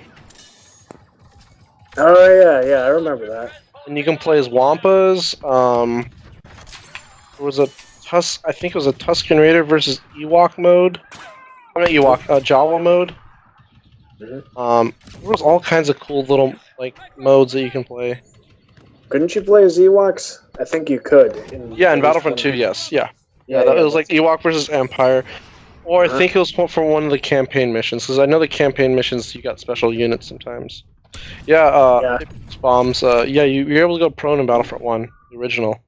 Oh yeah, I remember that. And you can play as Wampas. There was a I think it was a Tusken Raider versus Ewok mode. Not Ewok, Jawa mode. Mhm. There was all kinds of cool little like modes that you can play. Couldn't you play as Ewoks? I think you could. Yeah, in Battlefront 2, yes, yeah. Yeah, It was like Ewok versus Empire, or I Uh-huh. think it was for one of the campaign missions. Because I know the campaign missions you got special units sometimes. Yeah, Yeah. bombs. Yeah, you're able to go prone in Battlefront 1, the original.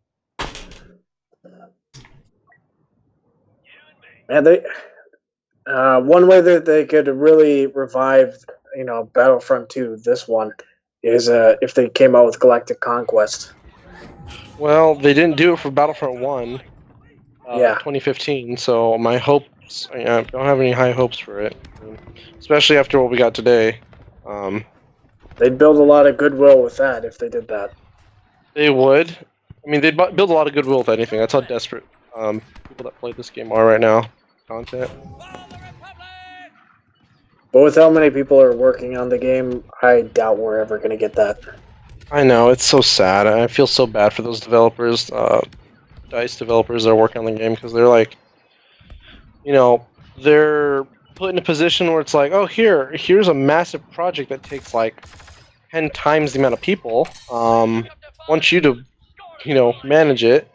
And they, one way that they could really revive, Battlefront 2, this one, is if they came out with Galactic Conquest. Well, they didn't do it for Battlefront 1. Yeah. 2015. So my hopes, I don't have any high hopes for it, especially after what we got today. They'd build a lot of goodwill with that if they did that. They would. I mean, they'd build a lot of goodwill with anything. That's how desperate people that play this game are right now. Content. But with how many people are working on the game, I doubt we're ever going to get that. I know, it's so sad. I feel so bad for those developers, DICE developers that are working on the game, because they're like, they're put in a position where it's like, oh, here's a massive project that takes like 10 times the amount of people. Want you to, manage it.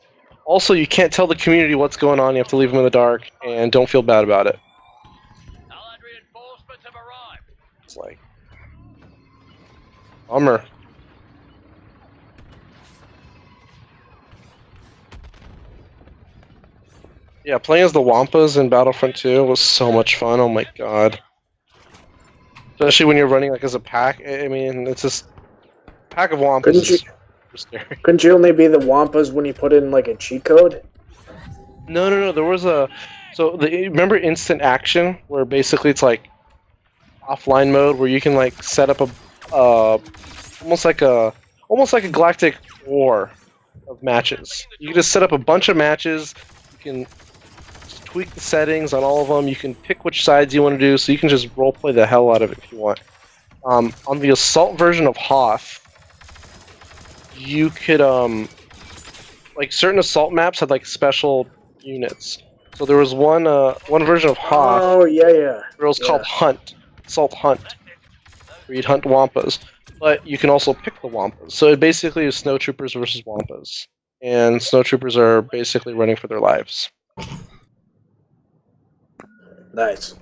Also, you can't tell the community what's going on. You have to leave them in the dark, and don't feel bad about it. It's like, bummer. Yeah, playing as the Wampas in Battlefront 2 was so much fun. Oh my god. Especially when you're running like as a pack. I mean, it's just pack of Wampas. Couldn't you- is super scary. Couldn't you only be the Wampas when you put in like a cheat code? No. There was remember instant action, where basically it's like offline mode where you can like set up a almost like a galactic war of matches. You can just set up a bunch of matches. You can just tweak the settings on all of them. You can pick which sides you want to do, so you can just roleplay the hell out of it if you want. On the assault version of Hoth, you could like certain assault maps had like special units. So there was one version of Hoth Oh yeah. where it was called Hunt, Assault Hunt, where you'd hunt Wampas. But you can also pick the Wampas. So it basically is snowtroopers versus Wampas. And snowtroopers are basically running for their lives. Nice.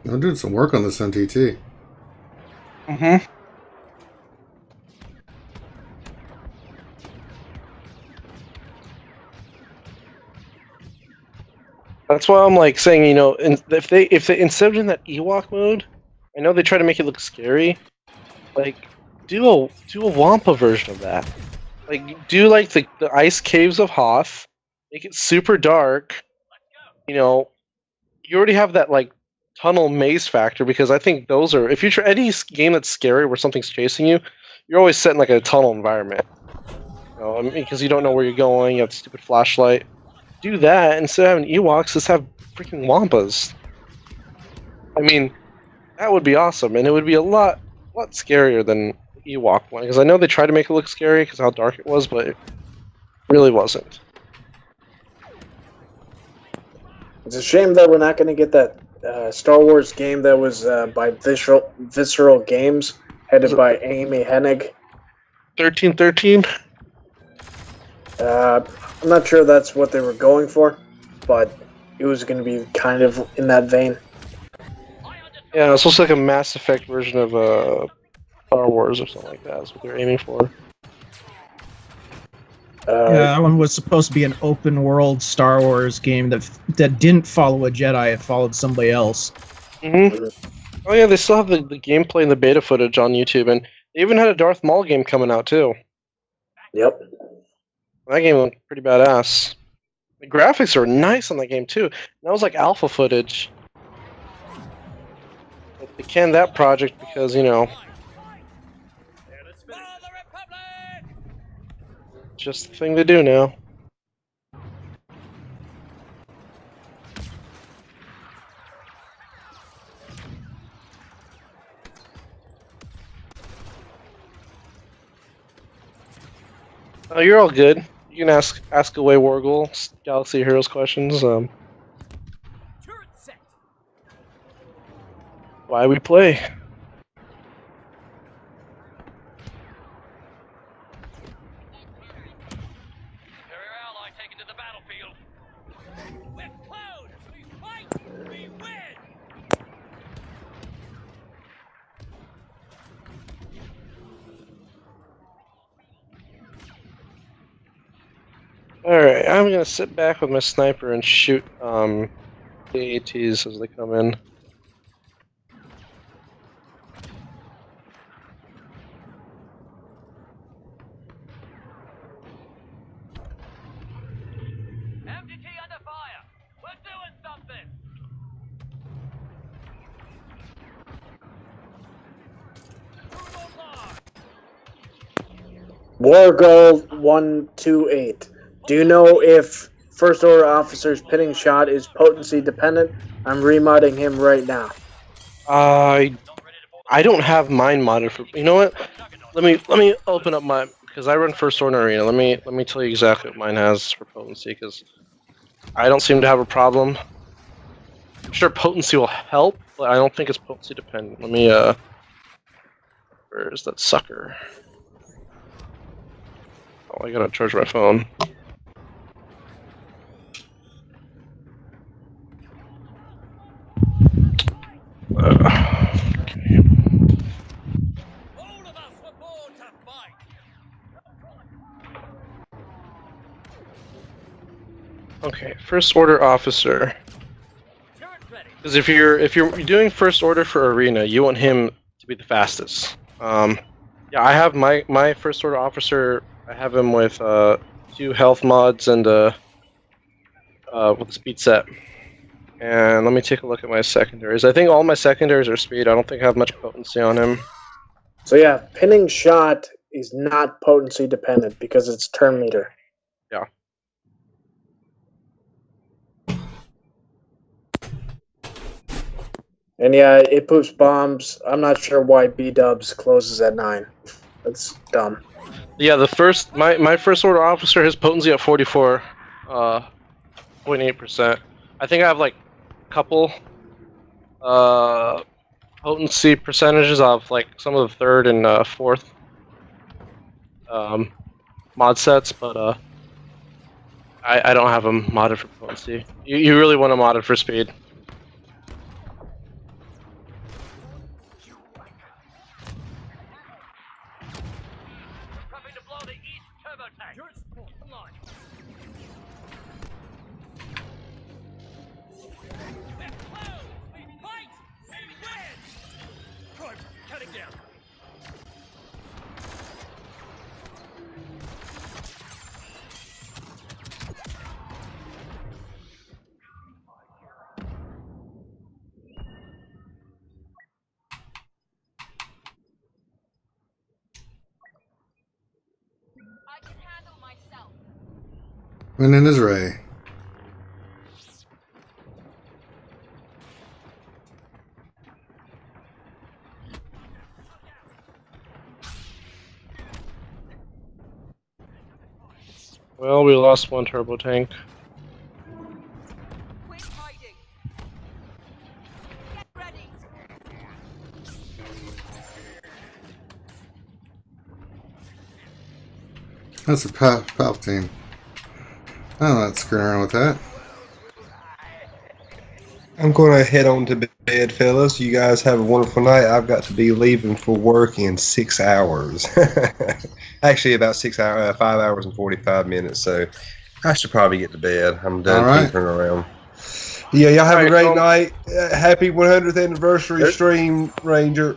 I'm doing some work on this NTT. Mm-hmm. That's why I'm like saying, if they instead of doing that Ewok mode, I know they try to make it look scary. Like, do a Wampa version of that. Like, do like the ice caves of Hoth, make it super dark. You already have that like tunnel maze factor, because I think those are, if you try any game that's scary where something's chasing you, you're always set in like a tunnel environment. I mean, because you don't know where you're going. You have a stupid flashlight. Do that instead of having Ewoks. Just have freaking Wampas. I mean, that would be awesome, and it would be a lot scarier than the Ewok one. Because I know they tried to make it look scary because how dark it was, but Really wasn't. It's a shame that we're not going to get that Star Wars game that was by Visceral Games, headed by Amy Hennig. 1313. I'm not sure that's what they were going for, but it was going to be kind of in that vein. Yeah, it's also like a Mass Effect version of Star Wars or something like that. That's what they're aiming for. Yeah, that one was supposed to be an open world Star Wars game that didn't follow a Jedi, it followed somebody else. Mm-hmm. Oh yeah, they still have the gameplay and the beta footage on YouTube, and they even had a Darth Maul game coming out too. Yep. That game looked pretty badass. The graphics are nice on that game too. That was like alpha footage. But they canned that project because, you know, just the thing to do now. Oh, you're all good. You can ask away Wargle, Galaxy Heroes questions. Why we play? Alright, I'm gonna sit back with my sniper and shoot the ATs as they come in. MDT under fire! We're doing something! Wargold 128. Do you know if First Order Officer's pinning shot is potency dependent? I'm remodding him right now. I don't have mine modded for. You know what? Let me open up my, because I run First Order Arena. Let me tell you exactly what mine has for potency, because I don't seem to have a problem. I'm sure potency will help, but I don't think it's potency dependent. Let me where's that sucker? Oh, I gotta charge my phone. Okay. All of us were born to fight! Okay, First Order Officer. Because if you're doing First Order for Arena, you want him to be the fastest. Yeah, I have my First Order Officer. I have him with 2 health mods and with a speed set. And let me take a look at my secondaries. I think all my secondaries are speed. I don't think I have much potency on him. So yeah, pinning shot is not potency dependent because it's turn meter. Yeah. And yeah, it poops bombs. I'm not sure why B-dubs closes at 9. That's dumb. Yeah, the first my First Order Officer, his potency at 44.8%. I think I have like a couple potency percentages of like some of the 3rd and 4th mod sets, but I don't have them modded for potency. You really want to mod it for speed. Prepping to blow the east turbo tank! You're line. We're close! We fight! We win! Crime, cutting down! I can handle myself. And then is Ray. Well, we lost one turbo tank. Quit hiding. Get ready. That's a Palpatine. I'm not screwing around with that. I'm going to head on to bed, fellas. You guys have a wonderful night. I've got to be leaving for work in 6 hours. Actually, about 5 hours and 45 minutes. So I should probably get to bed. I'm done All right. tinkering around. Yeah, y'all have a All right, great well- night. Happy 100th anniversary Yep. stream, Ranger.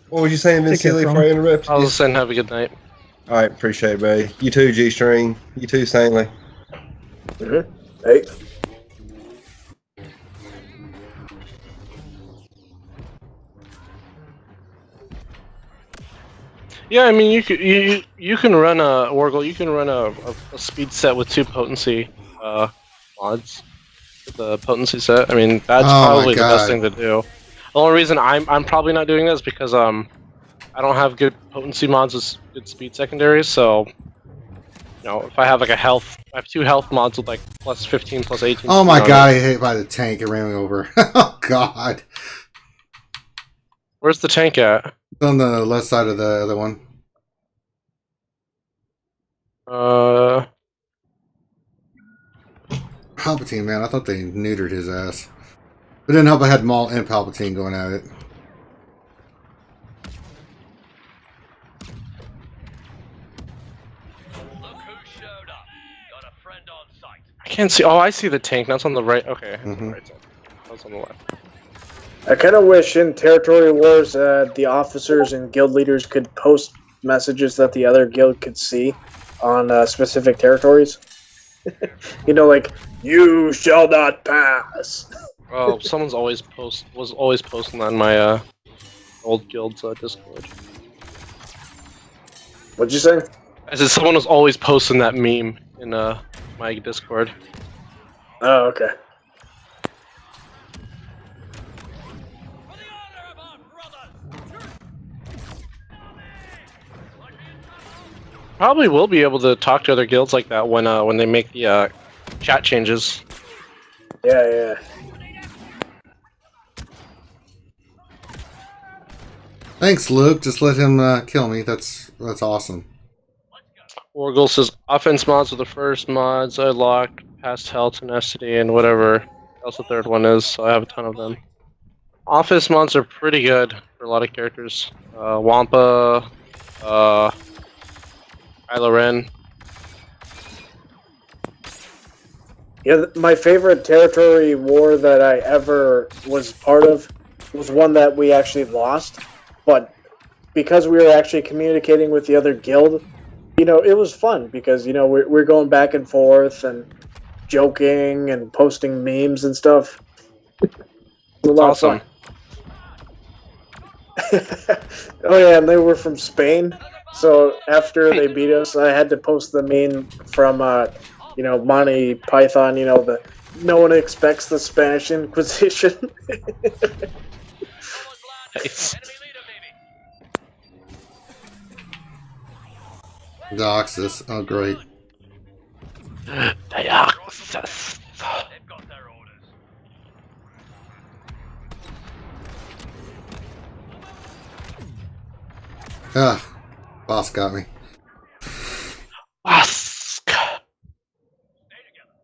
What was you saying, Vince Take care, Sealy, Tron. before I interrupted I you? was just saying, have a good night. All right, appreciate it, buddy. You too, G-String. You too, Saintly. Hey, Yeah, I mean, you can run a Wargle. You can run a speed set with 2 potency mods. With the potency set. I mean, that's Oh my probably the best God. thing to do. The only reason I'm probably not doing this is because I don't have good potency mods with good speed secondaries. So, if I have like I have 2 health mods with like plus 15, plus 18. Oh my speed on god, it. I hit by the tank. It ran me over. Oh god. Where's the tank at? It's on the left side of the other one. Palpatine, man. I thought they neutered his ass. It didn't help I had Maul and Palpatine going at it. Look who showed up. Got a friend on site. I can't see. Oh, I see the tank. That's on the right. Okay, it's on the Mhm. right side. That's on the left. I kind of wish in Territory Wars the officers and guild leaders could post messages that the other guild could see on specific territories. Like, you shall not pass. Oh, someone's was always posting that in my old guild's Discord. What'd you say? I said someone was always posting that meme in my Discord. Oh, okay. For the honor of our brothers. Probably will be able to talk to other guilds like that when they make the chat changes. Yeah. Thanks, Luke. Just let him kill me. That's awesome. Orgel says offense mods are the first mods I locked, past hell, tenacity, and whatever else the third one is. So I have a ton of them. Office mods are pretty good for a lot of characters. Wampa, Kylo Ren. Yeah, my favorite territory war that I ever was part of was one that we actually lost, but because we were actually communicating with the other guild, it was fun because we're going back and forth and joking and posting memes and stuff. It was a lot of Awesome. fun. Oh yeah, and they were from Spain, so after they beat us, I had to post the meme from Monty Python. The no one expects the Spanish Inquisition. Nice. Enemy leader, maybe. Doxus. Oh, great. Deoxys. They've got their orders. Ah, boss got me. Ask. Stay together.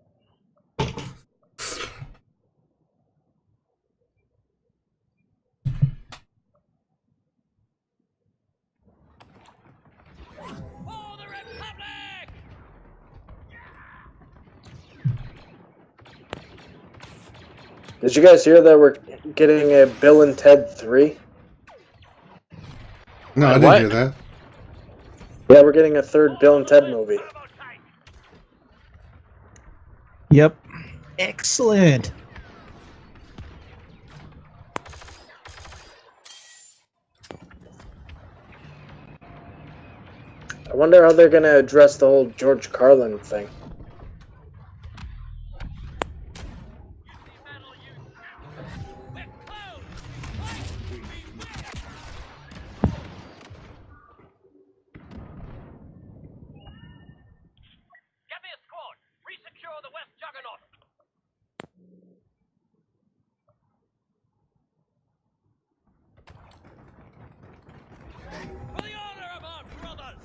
For the Republic! Did you guys hear that we're getting a Bill and Ted 3? No, I What? didn't hear that. Yeah, we're getting a third Bill and Ted movie. Yep. Excellent. I wonder how they're going to address the whole George Carlin thing. We're close! For the honor of our brothers!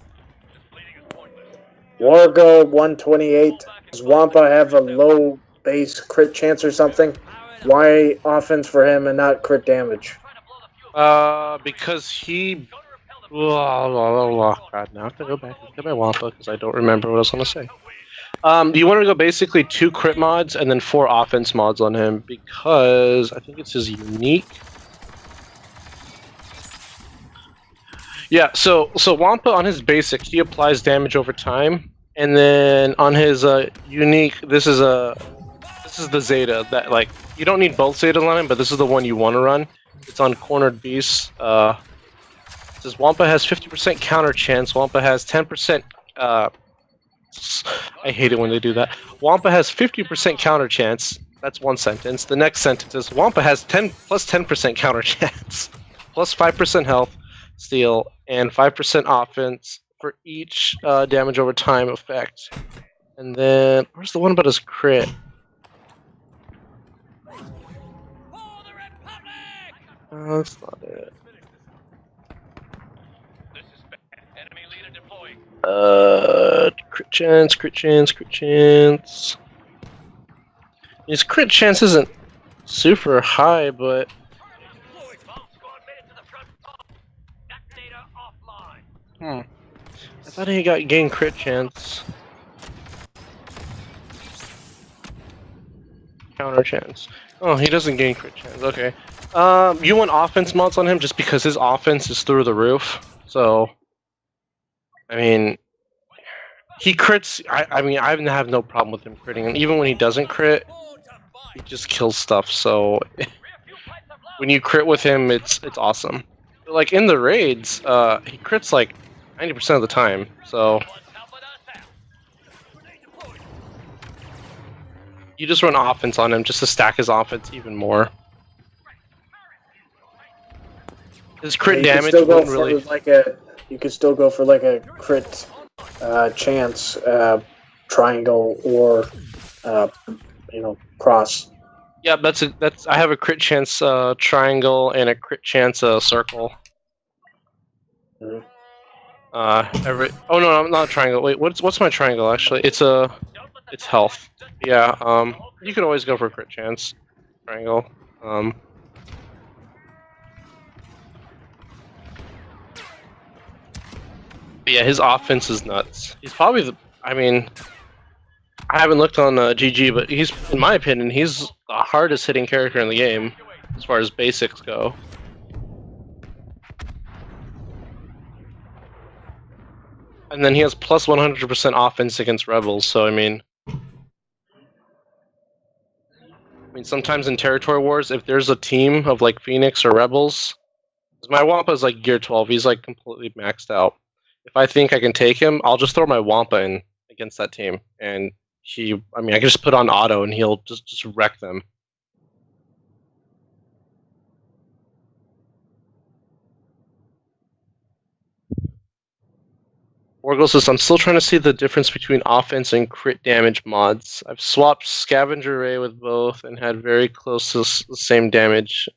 This bleeding is pointless. Wargo 128. Does Wampa have a low base crit chance or something? Why offense for him and not crit damage? Because he. God, now I have to go back and look at my Wampa because I don't remember what I was going to say. You want to go basically 2 crit mods and then 4 offense mods on him because I think it's his unique. Yeah, so Wampa on his basic he applies damage over time, and then on his unique this is the Zeta that like you don't need both Zetas on him, but this is the one you want to run. It's on Cornered Beast. It says Wampa has 50% counter chance. Wampa has 10%. I hate it when they do that. Wampa has 50% counter chance. That's one sentence. The next sentence is Wampa has 10% counter chance, plus 5% health, steal, and 5% offense for each damage over time effect. And then where's the one about his crit? For the Republic! That's not it. This is enemy leader deploying. Crit chance, crit chance, crit chance. His crit chance isn't super high, but Deployed. Bomb squad made it to the front line. Detonator offline. I thought he got gain crit chance. Counter chance. Oh, he doesn't gain crit chance. Okay. You want offense mods on him just because his offense is through the roof. So, I mean, he crits. I mean, I have no problem with him critting, and even when he doesn't crit, he just kills stuff. So, when you crit with him, it's awesome. But, like in the raids, he crits like 90% of the time. So. You just run offense on him just to stack his offense even more. His crit damage wouldn't really. You could still go for like a crit chance triangle or cross. Yeah, that's. I have a crit chance triangle and a crit chance circle. Mhm. Oh no, I'm not a triangle. Wait, what's my triangle actually? It's health. Yeah. You could always go for a crit chance triangle. But yeah, his offense is nuts. He's probably the. I mean, I haven't looked on GG, but he's, in my opinion, he's the hardest hitting character in the game as far as basics go. And then he has plus 100% offense against rebels. So I mean, sometimes in territory wars, if there's a team of like Phoenix or rebels, 'cause my Wampa is like gear 12. He's like completely maxed out. If I think I can take him, I'll just throw my Wampa in against that team, and I can just put on auto, and he'll just wreck them. Orgel says, I'm still trying to see the difference between offense and crit damage mods. I've swapped Scavenger Ray with both and had very close to the same damage.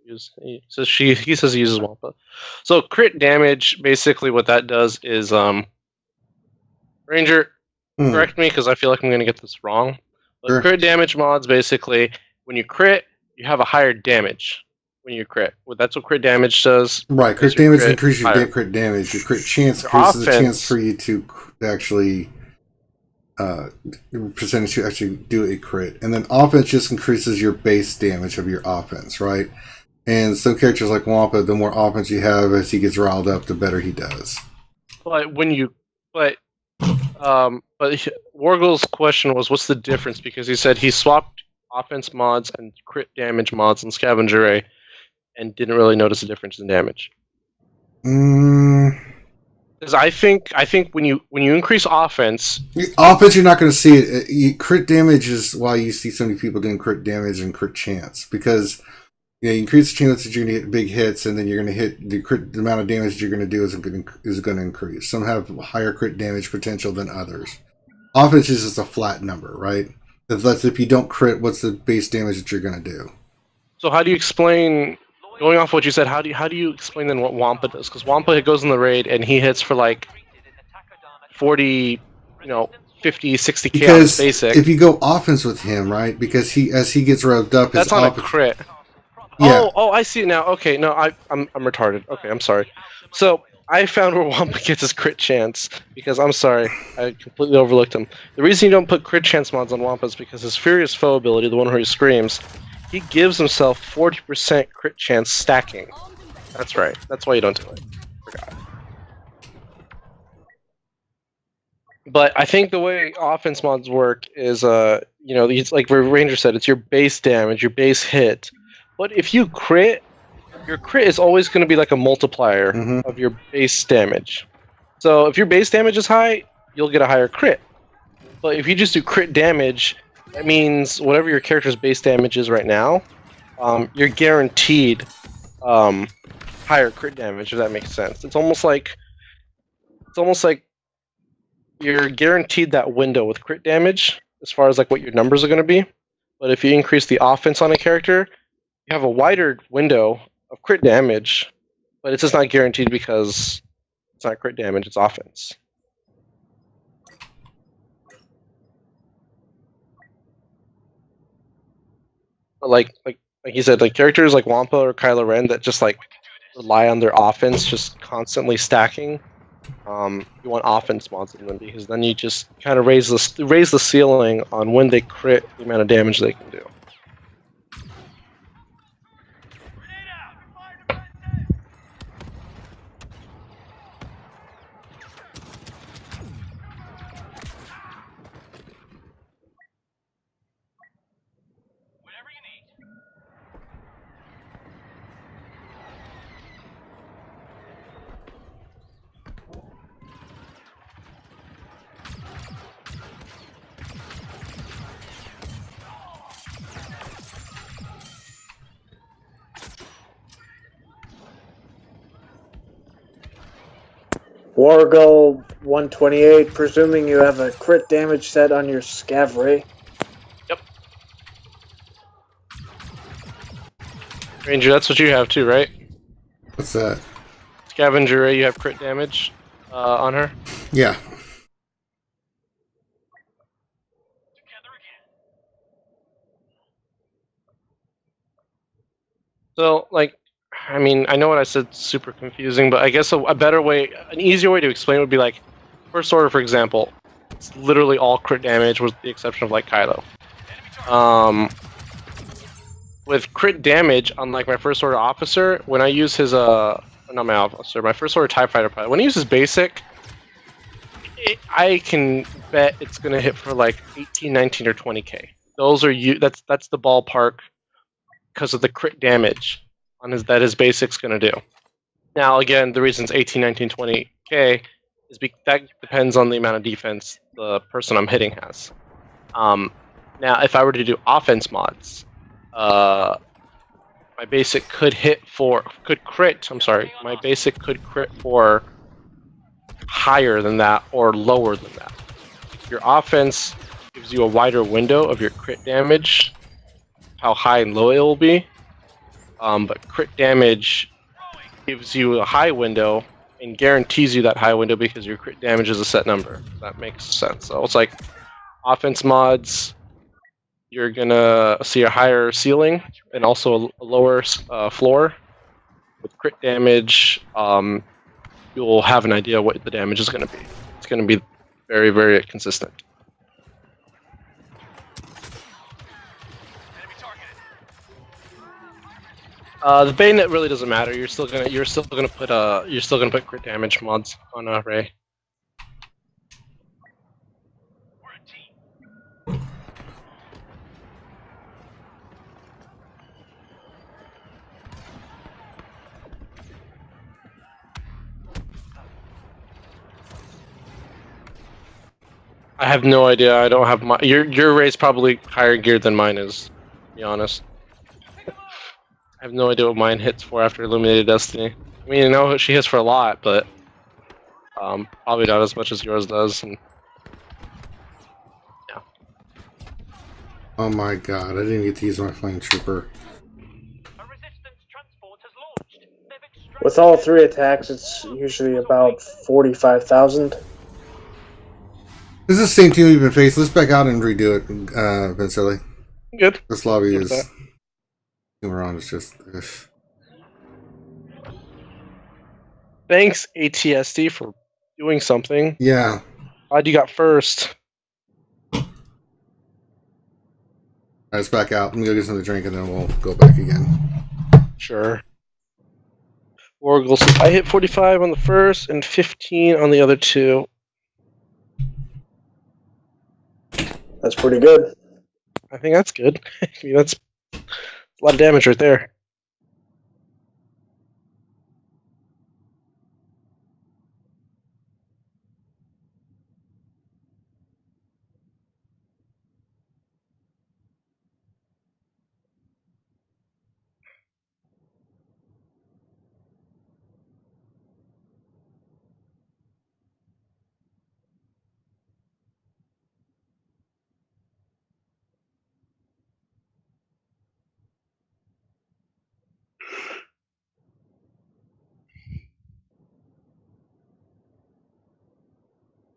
He says he uses Wampa. So crit damage, basically what that does is, Ranger, correct me because I feel like I'm going to get this wrong. But Sure. Crit damage mods, basically, when you crit, you have a higher damage when you crit. Well, that's what crit damage does. Right, crit Your damage crit increases your higher. crit damage. Your crit chance Your increases the offense- chance for you to actually percentage to actually do a crit. And then offense just increases your base damage of your offense, right? And some characters like Wampa, the more offense you have as he gets riled up, the better he does. But Wargel's question was, what's the difference? Because he said he swapped offense mods and crit damage mods in Scavenger Ray, and didn't really notice a difference in damage. Because I think when you increase offense, Offense, you're not going to see it. Crit damage is why you see so many people doing crit damage and crit chance, because you increase the chance that you're going to get big hits, and then you're going to hit the amount of damage that you're going to do is going to increase. Some have higher crit damage potential than others. Offense is just a flat number, right? If you don't crit, what's the base damage that you're going to do? so how do you explain going off what you said, how do you explain then what Wampa does? Because Wampa goes in the raid and he hits for like 40, 50, 60k on his Because basic. if you go offense with him, right? Because as he gets revved up, his That's on a offense. crit. Yeah. Oh, I see it now. Okay, no, I'm retarded. Okay, I'm sorry. So I found where Wampa gets his crit chance because I'm sorry, I completely overlooked him. The reason you don't put crit chance mods on Wampa is because his Furious Foe ability, the one where he screams, he gives himself 40% crit chance stacking. That's right. That's why you don't do it. Forgot. But I think the way offense mods work is, it's like Ranger said, it's your base damage, your base hit. But if you crit, your crit is always going to be like a multiplier of your base damage. So if your base damage is high, you'll get a higher crit. But if you just do crit damage, that means whatever your character's base damage is right now, you're guaranteed higher crit damage, if that makes sense. It's almost like you're guaranteed that window with crit damage as far as like what your numbers are going to be. But if you increase the offense on a character, you have a wider window of crit damage, but it's just not guaranteed because it's not crit damage, it's offense. But like you said, like characters like Wampa or Kylo Ren that just like rely on their offense just constantly stacking. You want offense mods in them because then you just kind of raise the ceiling on when they crit the amount of damage they can do. Whatever you need. Wargo 128, presuming you have a crit damage set on your Scavray. Yep. Ranger, that's what you have too, right? What's that? Scavenger Ray, you have crit damage on her. Yeah. Together again. So, I mean, I know what I said, super confusing, but I guess a better way, an easier way to explain would be like, First Order, for example, it's literally all crit damage with the exception of like Kylo. With crit damage on like my First Order officer, when I use his, not my officer, my First Order TIE Fighter pilot, when I use his basic, I can bet it's going to hit for like 18, 19, or 20k. Those are that's the ballpark because of the crit damage on his basic's going to do. Now, again, the reason it's 18, 19, 20k is that depends on the amount of defense the person I'm hitting has. Now, if I were to do offense mods, my basic could crit. I'm sorry, my basic could crit for higher than that or lower than that. Your offense gives you a wider window of your crit damage, how high and low it will be. But crit damage gives you a high window and guarantees you that high window because your crit damage is a set number. That makes sense. So it's like offense mods, you're gonna see a higher ceiling and also a lower floor. With crit damage, you'll have an idea what the damage is going to be. It's going to be very, very consistent. The bayonet really doesn't matter. You're still gonna put crit damage mods on Ray. We're a team. I have no idea. I don't have my your Ray's probably higher geared than mine is, to be honest. I have no idea what mine hits for after Illuminated Destiny. I mean, I know she hits for a lot, but probably not as much as yours does. And yeah. Oh my god, I didn't get to use my flame trooper. A resistance transport has With all 3 attacks, it's usually about 45,000. This is the same team we've been facing. Let's back out and redo it, Vincelli. Good. This lobby Good is... with We're on, it's just... ugh. Thanks, ATSD, for doing something. Yeah. Glad you got first. All right, let's back out. Let me go get something to drink, and then we'll go back again. Sure. Oracle says, I hit 45 on the first and 15 on the other 2. That's pretty good. I think that's good. I mean, that's a lot of damage right there.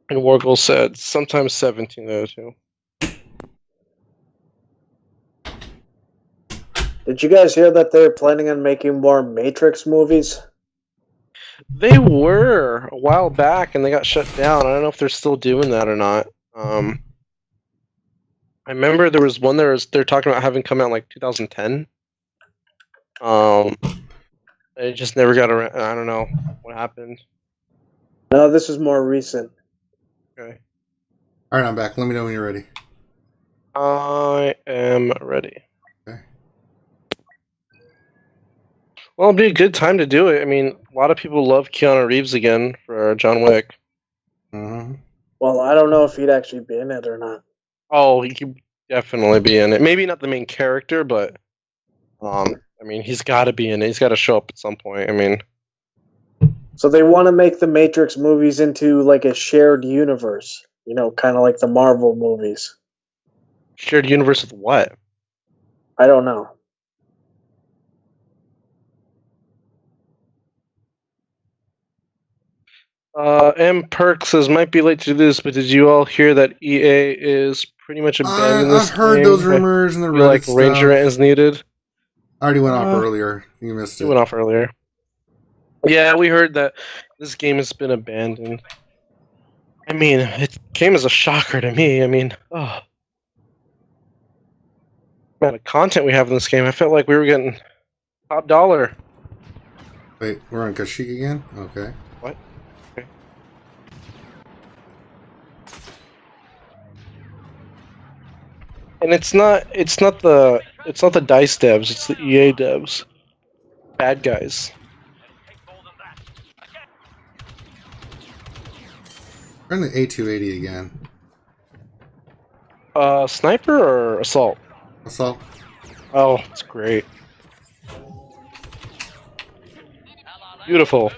And Wargle said, sometimes 17 the other 2. Did you guys hear that they're planning on making more Matrix movies? They were a while back, and they got shut down. I don't know if they're still doing that or not. I remember there was one they're talking about having come out in like 2010. It just never got around. I don't know what happened. No, this is more recent. Okay. All right, I'm back. Let me know when you're ready. I am ready. Okay. Well, it'll be a good time to do it. I mean, a lot of people love Keanu Reeves again for John Wick. Mm-hmm. Well, I don't know if he'd actually be in it or not. Oh, he could definitely be in it. Maybe not the main character, but I mean, he's got to be in it. He's got to show up at some point. I mean, So they want to make the Matrix movies into like a shared universe, you know, kind of like the Marvel movies. shared universe with what? I don't know. M Perk says, might be late to do this, but did you all hear that EA is pretty much abandoning this I've heard game? those rumors and the I feel like Reddit Ranger stuff. is needed. I already went off earlier. You missed It it. went off earlier. Yeah, we heard that this game has been abandoned. I mean, it came as a shocker to me. I mean, oh. The amount of content we have in this game, I felt like we were getting top dollar. Wait, we're on Kashyyyk again? Okay. What? Okay. And it's not the DICE devs, it's the EA devs. Bad guys. Turn the A280 again. Sniper or assault? Assault. Oh, it's great. Beautiful.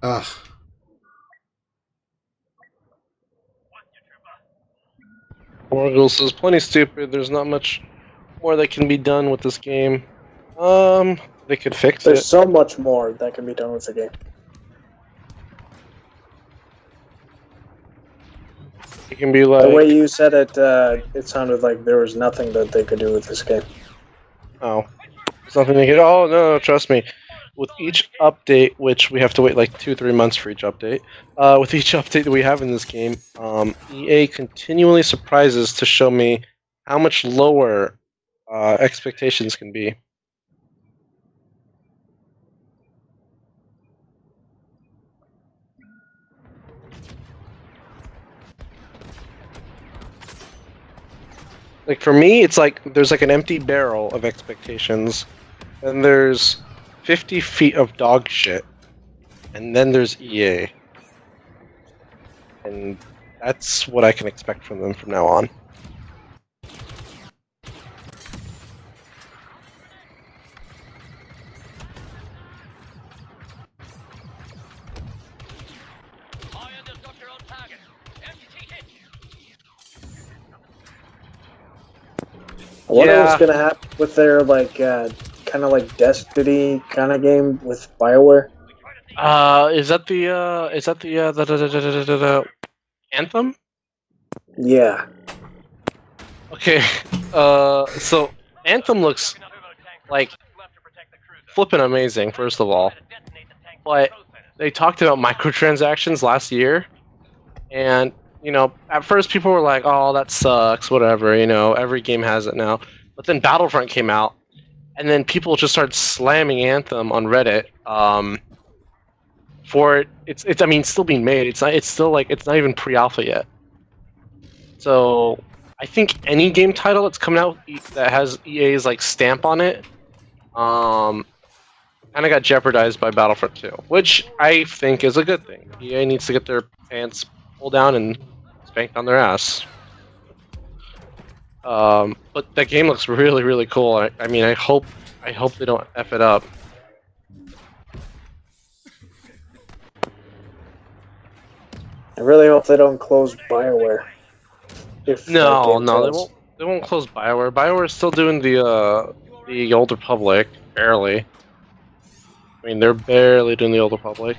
Ugh. Morgul says, plenty stupid. There's not much more that can be done with this game. They could fix There's it. so much more that can be done with the game. It can be like, The way you said it, it sounded like there was nothing that they could do with this game. oh, something they could. Oh no, trust me. With each update, which we have to wait like 2-3 months for each update. With each update that we have in this game, EA continually surprises to show me how much lower expectations can be. Like for me, it's like there's like an empty barrel of expectations, and there's 50 feet of dog shit, and then there's EA, and that's what I can expect from them from now on. High end structure on target. MT hit. I wonder Yeah. what's gonna happen with their like kind of like Destiny kind of game with BioWare. Is that the Anthem? Yeah, Okay. So Anthem looks like flippin' amazing, first of all. But they talked about microtransactions last year, and you know, at first people were like, "Oh, that sucks," whatever. You know, every game has it now. But then Battlefront came out, and then people just started slamming Anthem on Reddit. For it, it's I mean, it's still being made. It's not even pre-alpha yet. So I think any game title that's coming out that has EA's like stamp on it, kind of got jeopardized by Battlefront 2, which I think is a good thing. EA needs to get their pants pulled down and spanked on their ass. But that game looks really, really cool. I mean, I hope they don't F it up. I really hope they don't close BioWare. If that No, game no, they fails. won't. They won't close BioWare. BioWare is still doing the Old Republic, barely. I mean, they're barely doing the Old Republic.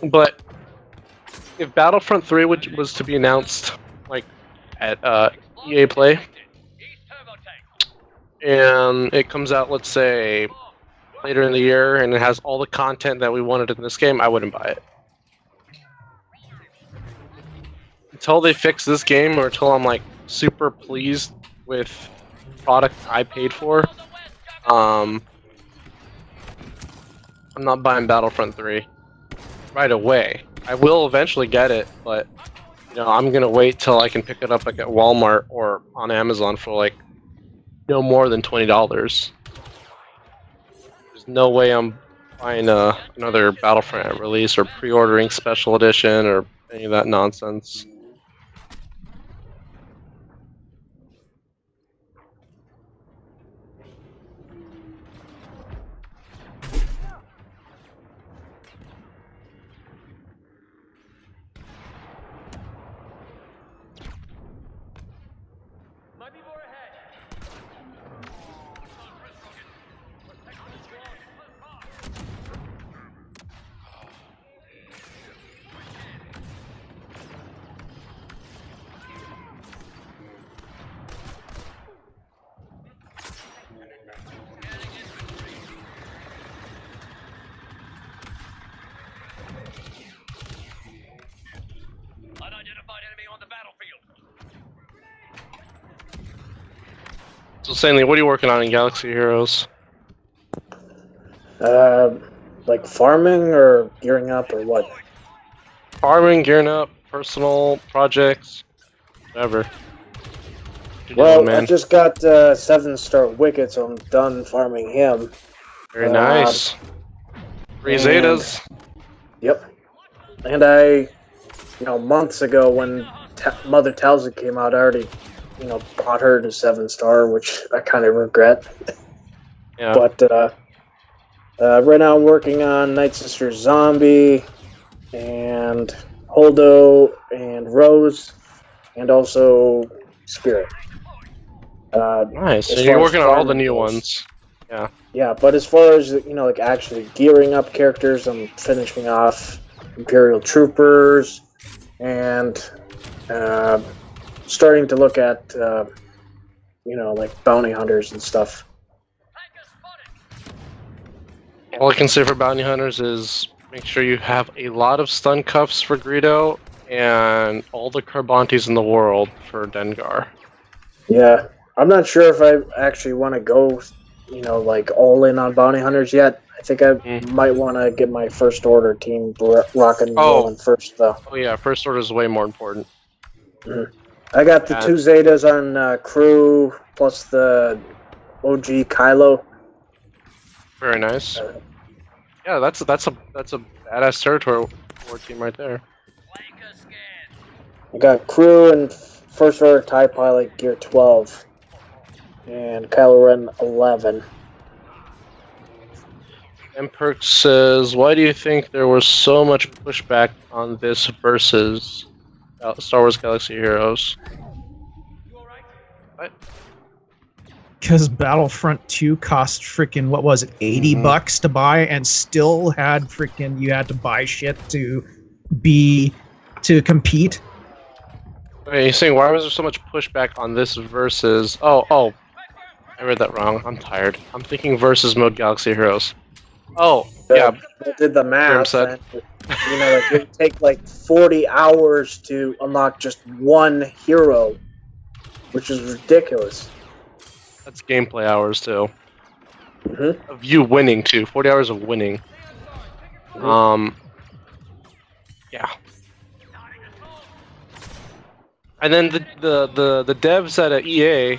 But if Battlefront 3 was to be announced, like at EA Play, and it comes out, let's say, later in the year, and it has all the content that we wanted in this game, I wouldn't buy it. Until they fix this game, or until I'm like super pleased with the product I paid for, I'm not buying Battlefront 3 right away. I will eventually get it, but you know, I'm gonna wait till I can pick it up like at Walmart or on Amazon for like no more than $20. There's no way I'm buying another Battlefront release or pre-ordering special edition or any of that nonsense. Might be more ahead. Unidentified enemy on the battlefield. So Stanley, what are you working on in Galaxy Heroes? Like farming or gearing up or what? Farming, gearing up, personal projects, whatever. What you Well, doing, man? I just got 7-star Wicket, so I'm done farming him. Very nice. Free and- Zetas. Yep. And months ago when Mother Talzin came out, I already, brought her to 7-star, which I kind of regret. Yeah. But right now I'm working on Night Sister Zombie and Holdo and Rose and also Spirit. Nice. So as you're far as working on all the farming new goes. ones. Yeah, but as far as like actually gearing up characters, I'm finishing off Imperial Troopers and starting to look at like bounty hunters and stuff. All I can say for bounty hunters is make sure you have a lot of stun cuffs for Greedo and all the Carbantes in the world for Dengar. Yeah, I'm not sure if I actually want to go, like all in on bounty hunters yet. I think I Mm. might want to get my First Order team rocking and Oh. rolling first, though. Oh yeah, first order is way more important. I got the 2 Zetas on crew plus the OG Kylo. Very nice. Yeah, that's a badass territory war team right there. Flanker scan. I got crew and First Order TIE Pilot Gear 12. And Kylo Ren 11. M Perk says, "Why do you think there was so much pushback on this versus Star Wars Galaxy Heroes?" You alright? What? Because Battlefront 2 cost freaking, what was it, $80 to buy, and still had freaking, you had to buy shit to compete. Wait, you're saying why was there so much pushback on this versus? Oh, I read that wrong. I'm tired. I'm thinking versus mode Galaxy Heroes. Oh, yeah. I did the math. said. And, like, it would take like 40 hours to unlock just one hero, which is ridiculous. That's gameplay hours too. Mhm. Of you winning too. 40 hours of winning. Yeah. And then the devs at EA,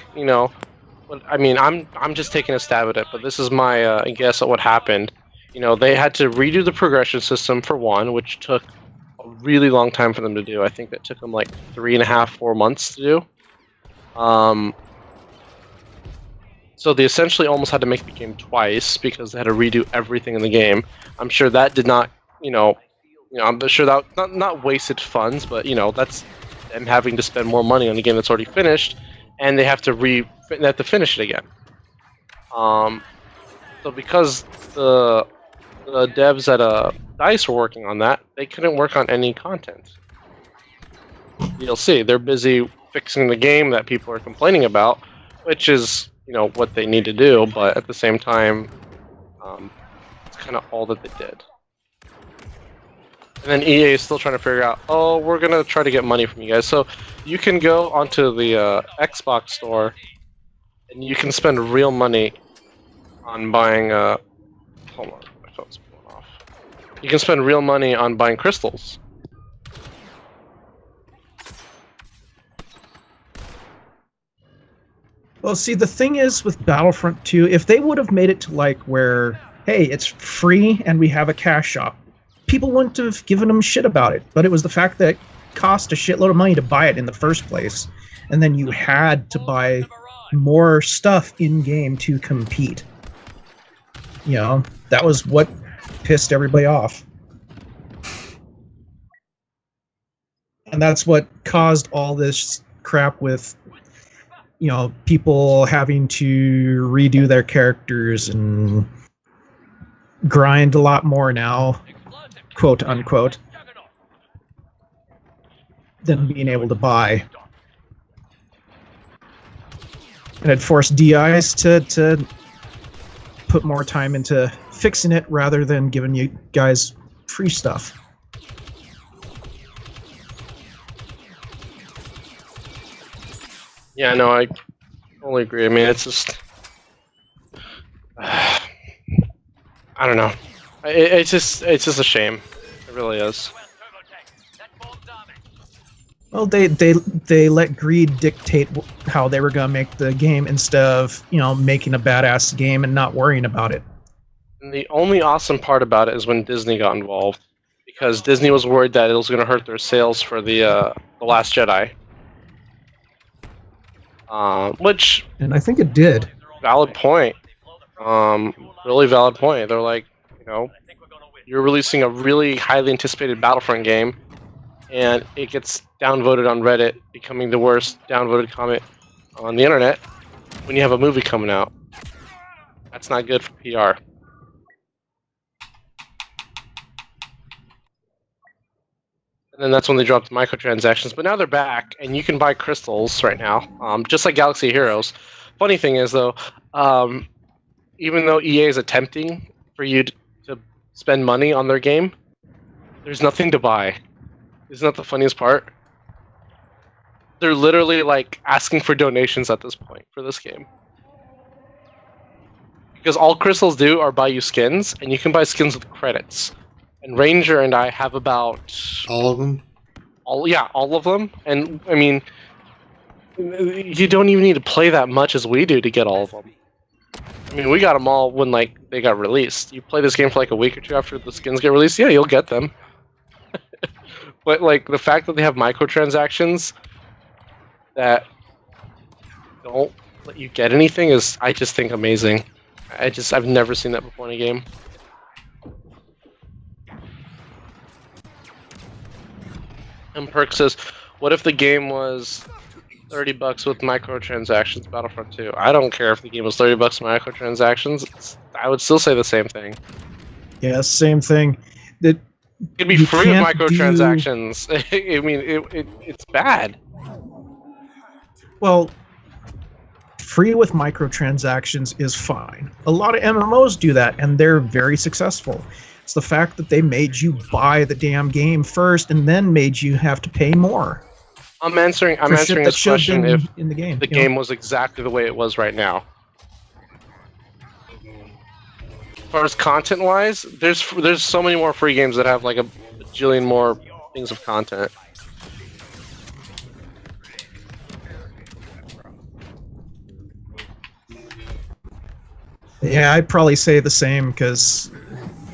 I mean, I'm just taking a stab at it, but this is my guess at what happened. They had to redo the progression system for one, which took a really long time for them to do. I think that took them like 3.5, 4 months to do. So they essentially almost had to make the game twice because they had to redo everything in the game. I'm sure that did not, I'm sure that not wasted funds, but that's them having to spend more money on a game that's already finished, and they have to finish it again. So because the devs at DICE were working on that, they couldn't work on any content. You'll see they're busy fixing the game that people are complaining about, which is what they need to do, but at the same time, it's kind of all that they did. And then EA is still trying to figure out, we're gonna try to get money from you guys. So you can go onto the Xbox store, and you can spend real money on buying. Hold on, my phone's going off. You can spend real money on buying crystals. Well, see, the thing is with Battlefront 2, if they would have made it to like where, hey, it's free and we have a cash shop, people wouldn't have given them shit about it. But it was the fact that it cost a shitload of money to buy it in the first place, and then you had to buy more stuff in-game to compete. That was what pissed everybody off. And that's what caused all this crap with people having to redo their characters and grind a lot more now, quote unquote, than being able to buy. And it forced DIs to put more time into fixing it rather than giving you guys free stuff. Yeah, no, I totally agree. I mean, it's just, I don't know. It's just a shame. It really is. Well, they let greed dictate how they were gonna make the game instead of making a badass game and not worrying about it. And the only awesome part about it is when Disney got involved, because Disney was worried that it was going to hurt their sales for the Last Jedi. Which, And I think it did. valid point. Really valid point. They're like, you're releasing a really highly anticipated Battlefront game, and it gets downvoted on Reddit, becoming the worst downvoted comment on the internet when you have a movie coming out. That's not good for PR. And then that's when they dropped microtransactions. But now they're back, and you can buy crystals right now, just like Galaxy Heroes. Funny thing is, though, even though EA is attempting for you to spend money on their game, there's nothing to buy. Isn't that the funniest part? They're literally like asking for donations at this point for this game. Because all crystals do are buy you skins, and you can buy skins with credits. And Ranger and I have about All of them? all of them. And I mean, you don't even need to play that much as we do to get all of them. I mean, we got them all when like they got released. You play this game for like a week or two after the skins get released, yeah, you'll get them. But like the fact that they have microtransactions that don't let you get anything is, I just think, amazing. I've never seen that before in a game. And Perk says, what if the game was $30 with microtransactions, Battlefront 2? I don't care if the game was $30 with microtransactions. I would still say the same thing. Yeah, same thing. That It'd be free with microtransactions. I mean, it's bad. Well, free with microtransactions is fine. A lot of MMOs do that, and they're very successful. It's the fact that they made you buy the damn game first, and then made you have to pay more. I'm answering this question if in the game, the game was exactly the way it was right now. As far as content-wise, there's so many more free games that have like a bajillion more things of content. Yeah, I'd probably say the same because,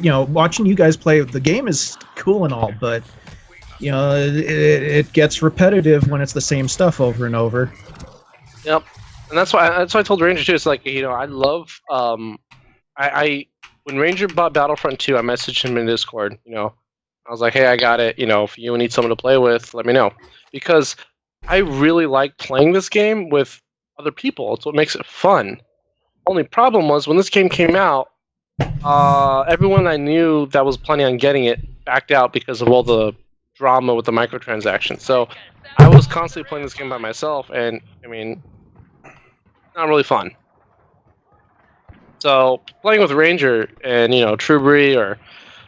watching you guys play, the game is cool and all, but it gets repetitive when it's the same stuff over and over. Yep, and that's why I told Ranger too. It's like, I love when Ranger bought Battlefront 2, I messaged him in Discord. I was like, hey, I got it. If you need someone to play with, let me know, because I really like playing this game with other people. It's what makes it fun. Only problem was when this game came out, everyone I knew that was planning on getting it backed out because of all the drama with the microtransactions. So I was constantly playing this game by myself, and I mean, not really fun. So playing with Ranger and Trueberry or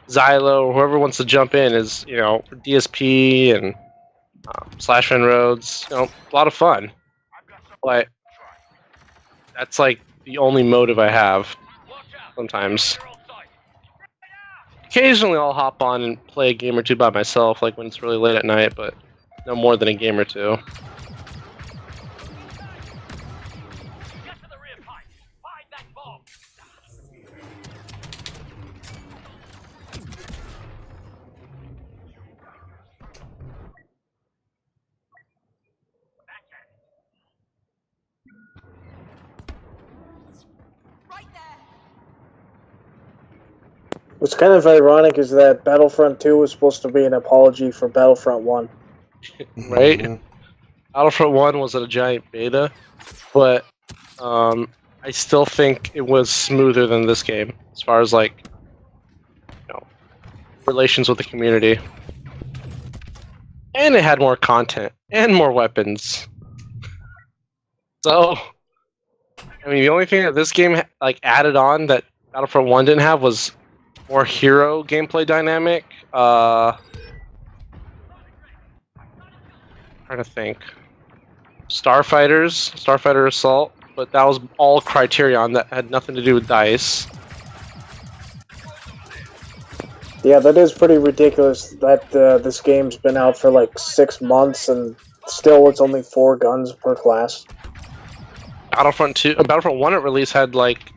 Xylo or whoever wants to jump in is DSP and Slash Van Roads, a lot of fun. But that's like the only motive I have sometimes. Occasionally I'll hop on and play a game or two by myself, like when it's really late at night, but no more than a game or two. Get to the rear pipe. Find that bomb. Right there. What's kind of ironic is that Battlefront 2 was supposed to be an apology for Battlefront 1. Right? Mhm. Battlefront 1 was a giant beta, but I still think it was smoother than this game as far as like relations with the community. And it had more content and more weapons. So I mean, the only thing that this game like added on that Battlefront 1 didn't have was more hero gameplay dynamic. Trying to think. Starfighter Assault, but that was all Criterion. That had nothing to do with DICE. Yeah, that is pretty ridiculous that this game's been out for like 6 months and still it's only 4 guns per class. Battlefront 1 at release had like,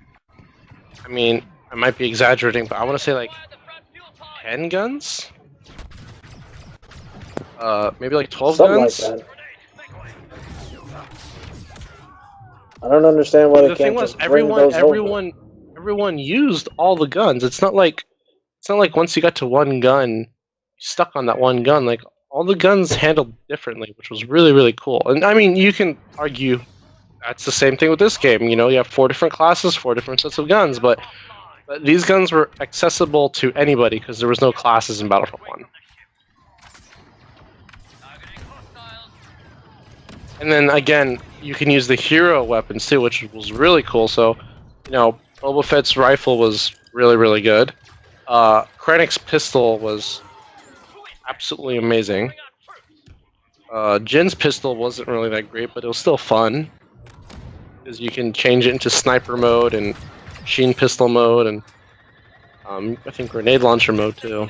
I mean, I might be exaggerating, but I want to say like 10 guns? Maybe like 12 Something guns? like that. I don't understand why The they thing can't was, just bring those over. everyone used all the guns. It's not like once you got to one gun, you stuck on that one gun. Like all the guns handled differently, which was really, really cool. And I mean, you can argue that's the same thing with this game. You have 4 different classes, 4 different sets of guns, but these guns were accessible to anybody because there was no classes in Battlefront 1. And then again, you can use the hero weapons too, which was really cool. So, Boba Fett's rifle was really, really good. Krennic's pistol was absolutely amazing. Jin's pistol wasn't really that great, but it was still fun because you can change it into sniper mode and machine pistol mode, and I think grenade launcher mode too.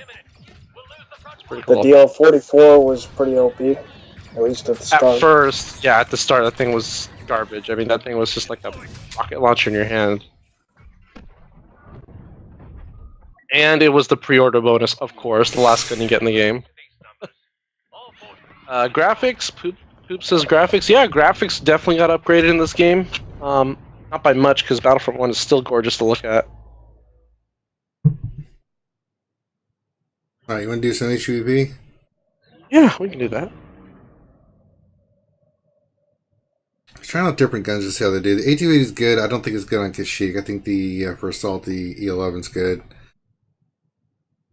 It's pretty The cool. DL-44 was pretty OP, at least at the At start. first, yeah, at the start, that thing was garbage. I mean, that thing was just like a rocket launcher in your hand. And it was the pre-order bonus, of course, the last gun you get in the game. Graphics, Poop says graphics. Yeah, graphics definitely got upgraded in this game. Not by much, because Battlefront 1 is still gorgeous to look at. Alright, you want to do some HVP? Yeah, we can do that. I was trying out different guns to see how they do. The AT-80 is good. I don't think it's good on Kashyyyk. I think the for assault, the E11's good.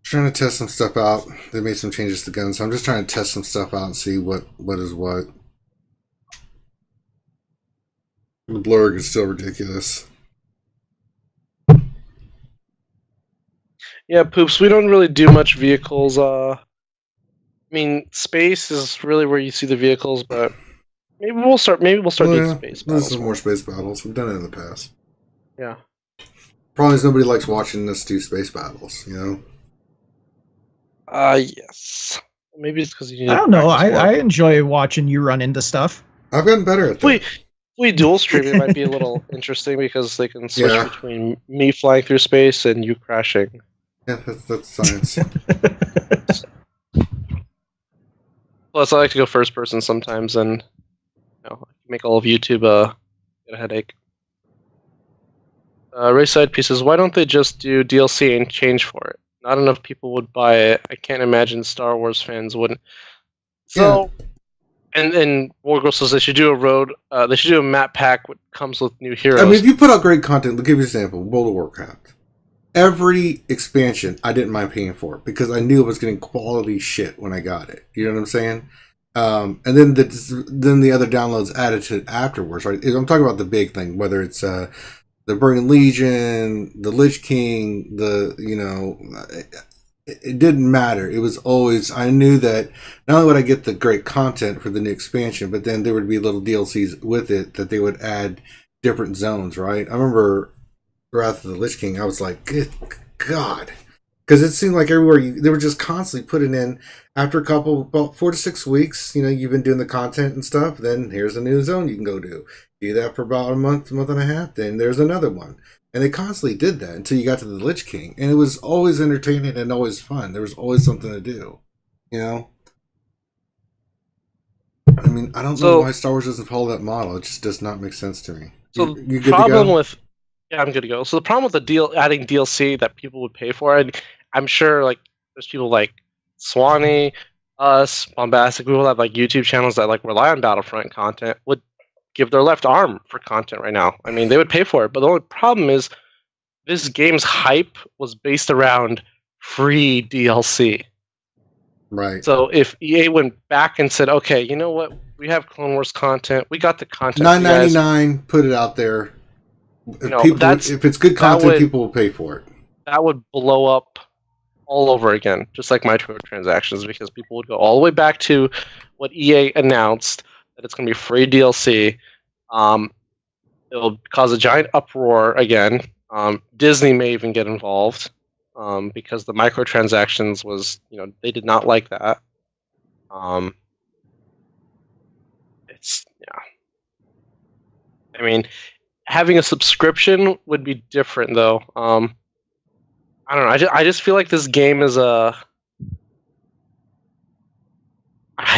Trying to test some stuff out. They made some changes to guns, so I'm just trying to test some stuff out and see what is what. The blurg is still ridiculous. Yeah, Poops, we don't really do much vehicles. I mean, space is really where you see the vehicles, but maybe we'll start doing space battles. This is more space battles. We've done it in the past. Yeah. Problem is nobody likes watching us do space battles, you know? Yes. Maybe it's because you need I don't know. I enjoy watching you run into stuff. I've gotten better at that. If we dual stream, it might be a little interesting because they can switch Yeah. between me flying through space and you crashing. Yeah, that's science. Plus, I like to go first person sometimes, and make all of YouTube get a headache. Rayside pieces. Why don't they just do DLC and change for it? Not enough people would buy it. I can't imagine Star Wars fans wouldn't. So, and Wargirl says they should do they should do a map pack that comes with new heroes. I mean, if you put out great content, I'll give you an example. World of Warcraft. Every expansion, I didn't mind paying for it because I knew I was getting quality shit when I got it. You know what I'm saying? And then the other downloads added to it afterwards. Right? I'm talking about the big thing, whether it's the Burning Legion, the Lich King, it didn't matter. It was always, I knew that not only would I get the great content for the new expansion, but then there would be little DLCs with it that they would add different zones, right? I remember Wrath of the Lich King, I was like, good God. Because it seemed like everywhere, they were just constantly putting in, after about 4 to 6 weeks, you've been doing the content and stuff, then here's a new zone you can go to. Do that for about a month and a half, then there's another one. And they constantly did that until you got to the Lich King. And it was always entertaining and always fun. There was always something to do, I mean, I don't know why Star Wars doesn't follow that model. It just does not make sense to me. So you the problem with... Yeah, I'm good to go. So the problem with adding DLC that people would pay for, and I'm sure there's people like Swanee, us, Bombastic, people that have YouTube channels that rely on Battlefront content would give their left arm for content right now. I mean, they would pay for it, but the only problem is this game's hype was based around free DLC. Right. So if EA went back and said, okay, you know what? We have Clone Wars content. We got the content. $9.99, put it out there. If it's good content, people will pay for it. That would blow up all over again, just like microtransactions, because people would go all the way back to what EA announced, that it's going to be free DLC. It'll cause a giant uproar again. Disney may even get involved because the microtransactions was, they did not like that. I mean, having a subscription would be different, though. I don't know. I just feel like this game is I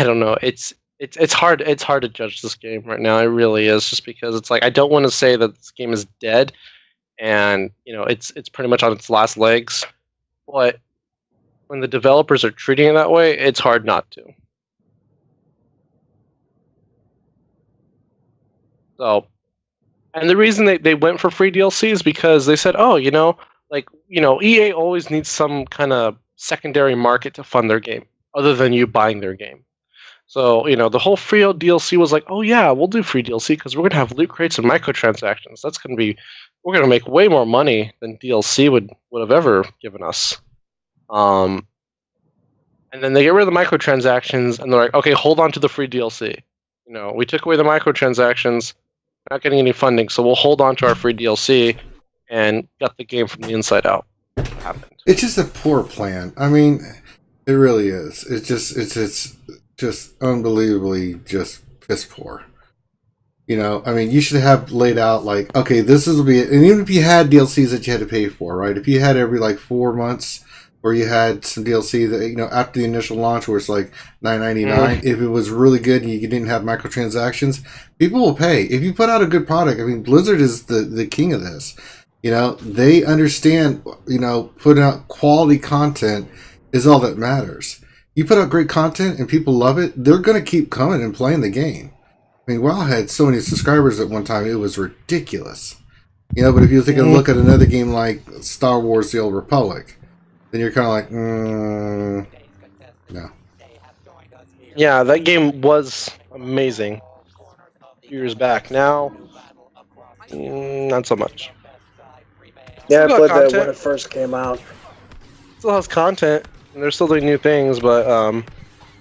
don't know. It's hard. It's hard to judge this game right now. It really is, just because it's I don't want to say that this game is dead, and it's pretty much on its last legs. But when the developers are treating it that way, it's hard not to. So. And the reason they went for free DLC is because they said, EA always needs some kind of secondary market to fund their game, other than you buying their game. So, the whole free DLC was oh yeah, we'll do free DLC because we're going to have loot crates and microtransactions. We're going to make way more money than DLC would have ever given us. And then they get rid of the microtransactions, and they're like, okay, hold on to the free DLC. We took away the microtransactions, not getting any funding, so we'll hold on to our free DLC, and got the game from the inside out. Happened. It's just a poor plan. I mean, it really is. It's just unbelievably just piss poor. You know, I mean, you should have laid out like, okay, this will be it. And even if you had DLCs that you had to pay for, right? If you had every like 4 months, or you had some DLC that, you know, after the initial launch where it's like $9.99, if it was really good and you didn't have microtransactions, people will pay. If you put out a good product, I mean, Blizzard is the king of this. You know, they understand, you know, putting out quality content is all that matters. You put out great content and people love it, they're going to keep coming and playing the game. I mean, WoW had so many subscribers at one time, it was ridiculous. You know, but if you take a look at another game like Star Wars The Old Republic, then you're kind of like, no. Yeah, that game was amazing a few years back. Now, not so much. Yeah, I Still got played that when content. it first came out. Still has content, and they're still doing new things, but as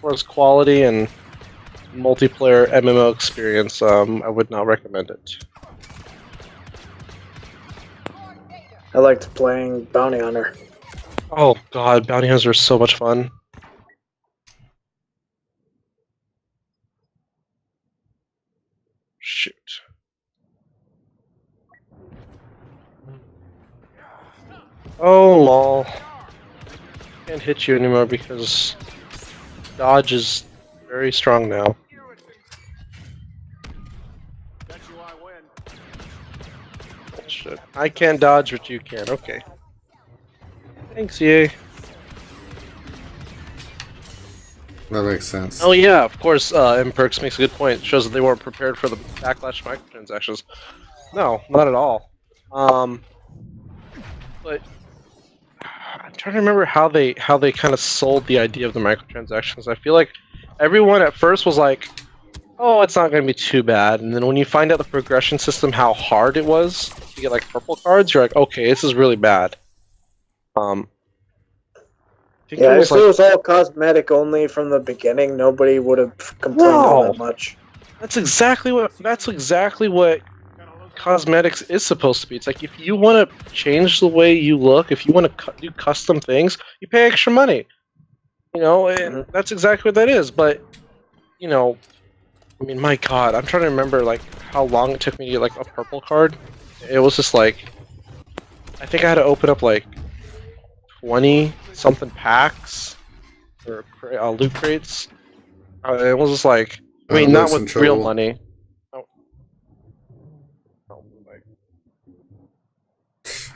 far as quality and multiplayer MMO experience, I would not recommend it. I liked playing Bounty Hunter. Oh god, bounty hunters are so much fun. Shoot. Oh lol. Can't hit you anymore because dodge is very strong now. Shit. I can't dodge, but you can. Okay. Thanks, EA. That makes sense. Oh yeah, of course. Imperks makes a good point. It shows that they weren't prepared for the backlash microtransactions. No, not at all. But I'm trying to remember how they kind of sold the idea of the microtransactions. I feel like everyone at first was like, "Oh, it's not going to be too bad," and then when you find out the progression system, how hard it was to get like purple cards, you're like, "Okay, this is really bad." I think Yeah, it was if it was all cosmetic only from the beginning, nobody would have complained all that much. That's exactly what cosmetics is supposed to be. It's like if you want to change the way you look, if you want to do custom things, you pay extra money. You know, and that's exactly what that is. But you know, I mean, my God, I'm trying to remember like how long it took me to get like a purple card. It was just like, I think I had to open up like 20 something packs or loot crates. It was just like, I mean, not with real money.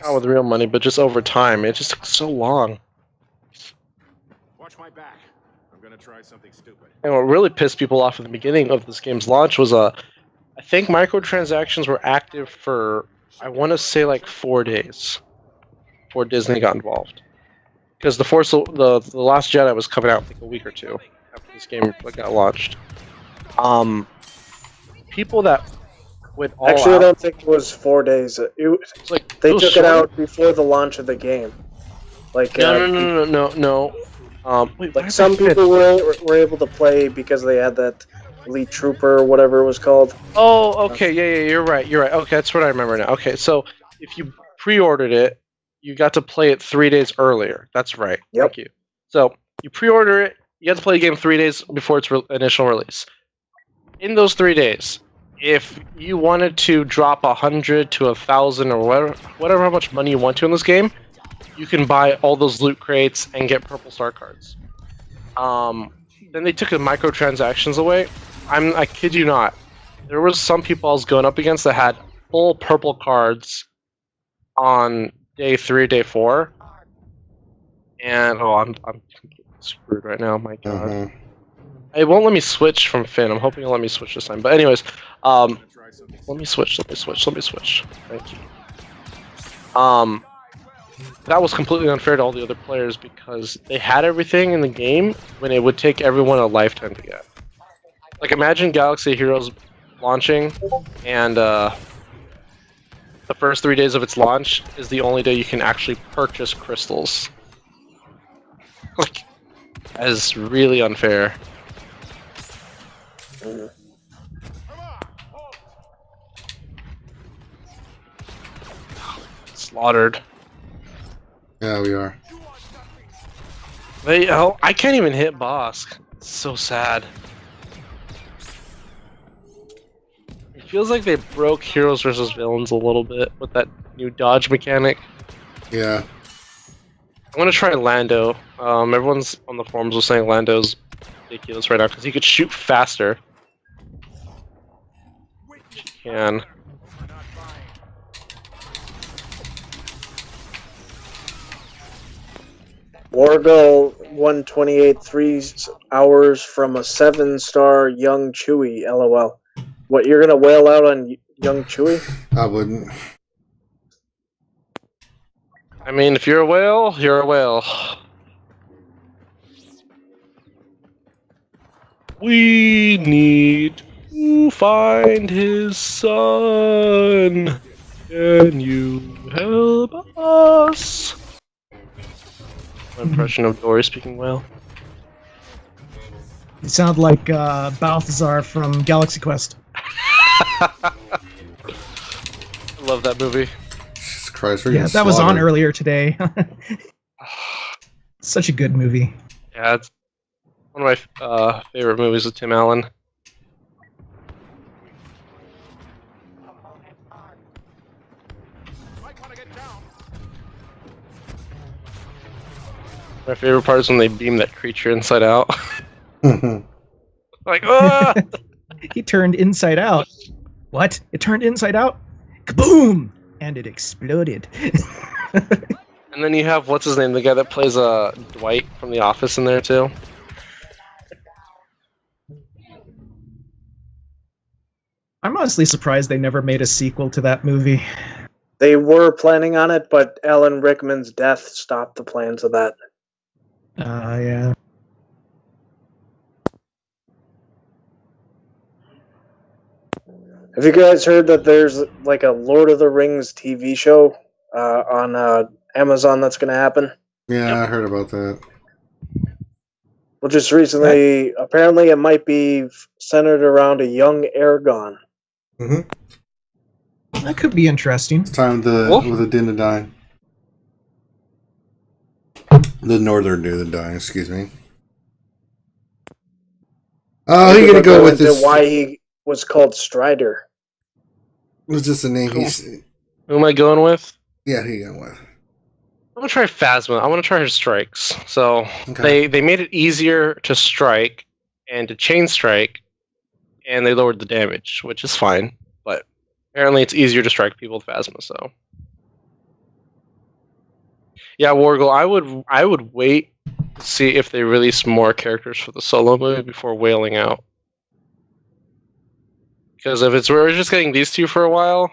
Not with real money, but just over time. It just took so long. Watch my back. I'm gonna try something stupid. And what really pissed people off at the beginning of this game's launch was, I think microtransactions were active for, I want to say like 4 days before Disney got involved. Because the Last Jedi was coming out like a week or two after this game got launched. People that went all Actually, out, I don't think it was 4 days. like, They was took it short. out before the launch of the game. Like No. Wait, Like some people were able to play because they had that Elite Trooper or whatever it was called. Oh, okay, yeah, you're right. Okay, that's what I remember now. Okay, so if you pre-ordered it, you got to play it 3 days earlier. That's right. Yep. Thank you. So you pre-order it, you have to play the game 3 days before its initial release. In those 3 days, if you wanted to drop 100 to 1,000 or whatever how much money you want to in this game, you can buy all those loot crates and get purple star cards. Then they took the microtransactions away. I kid you not. There was some people I was going up against that had full purple cards on day 3, day 4, and I'm completely screwed right now. My God, it won't let me switch from Finn. I'm hoping it'll let me switch this time. But anyways, let me switch. Thank you. That was completely unfair to all the other players because they had everything in the game when it would take everyone a lifetime to get. Like imagine Galaxy Heroes launching and the first 3 days of its launch is the only day you can actually purchase crystals. Like, that is really unfair. slaughtered. Yeah, we are. I can't even hit Bosk. It's so sad. It feels like they broke heroes versus villains a little bit with that new dodge mechanic. Yeah. I'm gonna try Lando. Everyone's on the forums was saying Lando's ridiculous right now because he could shoot faster. He can. Wargo 128 3 hours from a 7-star young Chewy. LOL. What, you're gonna wail out on young Chewy? I wouldn't. I mean, if you're a whale, you're a whale. We need to find his son. Can you help us? My impression of Dory speaking whale. You sound like Balthazar from Galaxy Quest. I love that movie. Jesus Christ, we're Yeah, getting that was on slaughtered. earlier today. Such a good movie. Yeah, it's one of my favorite movies with Tim Allen. My favorite part is when they beam that creature inside out. Like, ah! He turned inside out. What? It turned inside out? Kaboom! And it exploded. And then you have, what's his name, the guy that plays Dwight from The Office in there too. I'm honestly surprised they never made a sequel to that movie. They were planning on it, but Alan Rickman's death stopped the plans of that. Yeah. Have you guys heard that there's like a Lord of the Rings TV show on Amazon that's going to happen? Yeah, I heard about that. Well, just recently, apparently it might be centered around a young Aragorn. Mm-hmm. That could be interesting. It's time with the Dinodyne. The Northern Dinodyne, excuse me. Oh, who you gonna go with this? Why he was called Strider. What's just the name? Cool. He's Who am I going with? yeah. Who you going with? I'm gonna try Phasma. I want to try her strikes. So Okay. they made it easier to strike and to chain strike, and they lowered the damage, which is fine. But apparently, it's easier to strike people with Phasma. So yeah, Wargle. I would wait to see if they release more characters for the solo movie before wailing out. Because if we're just getting these two for a while,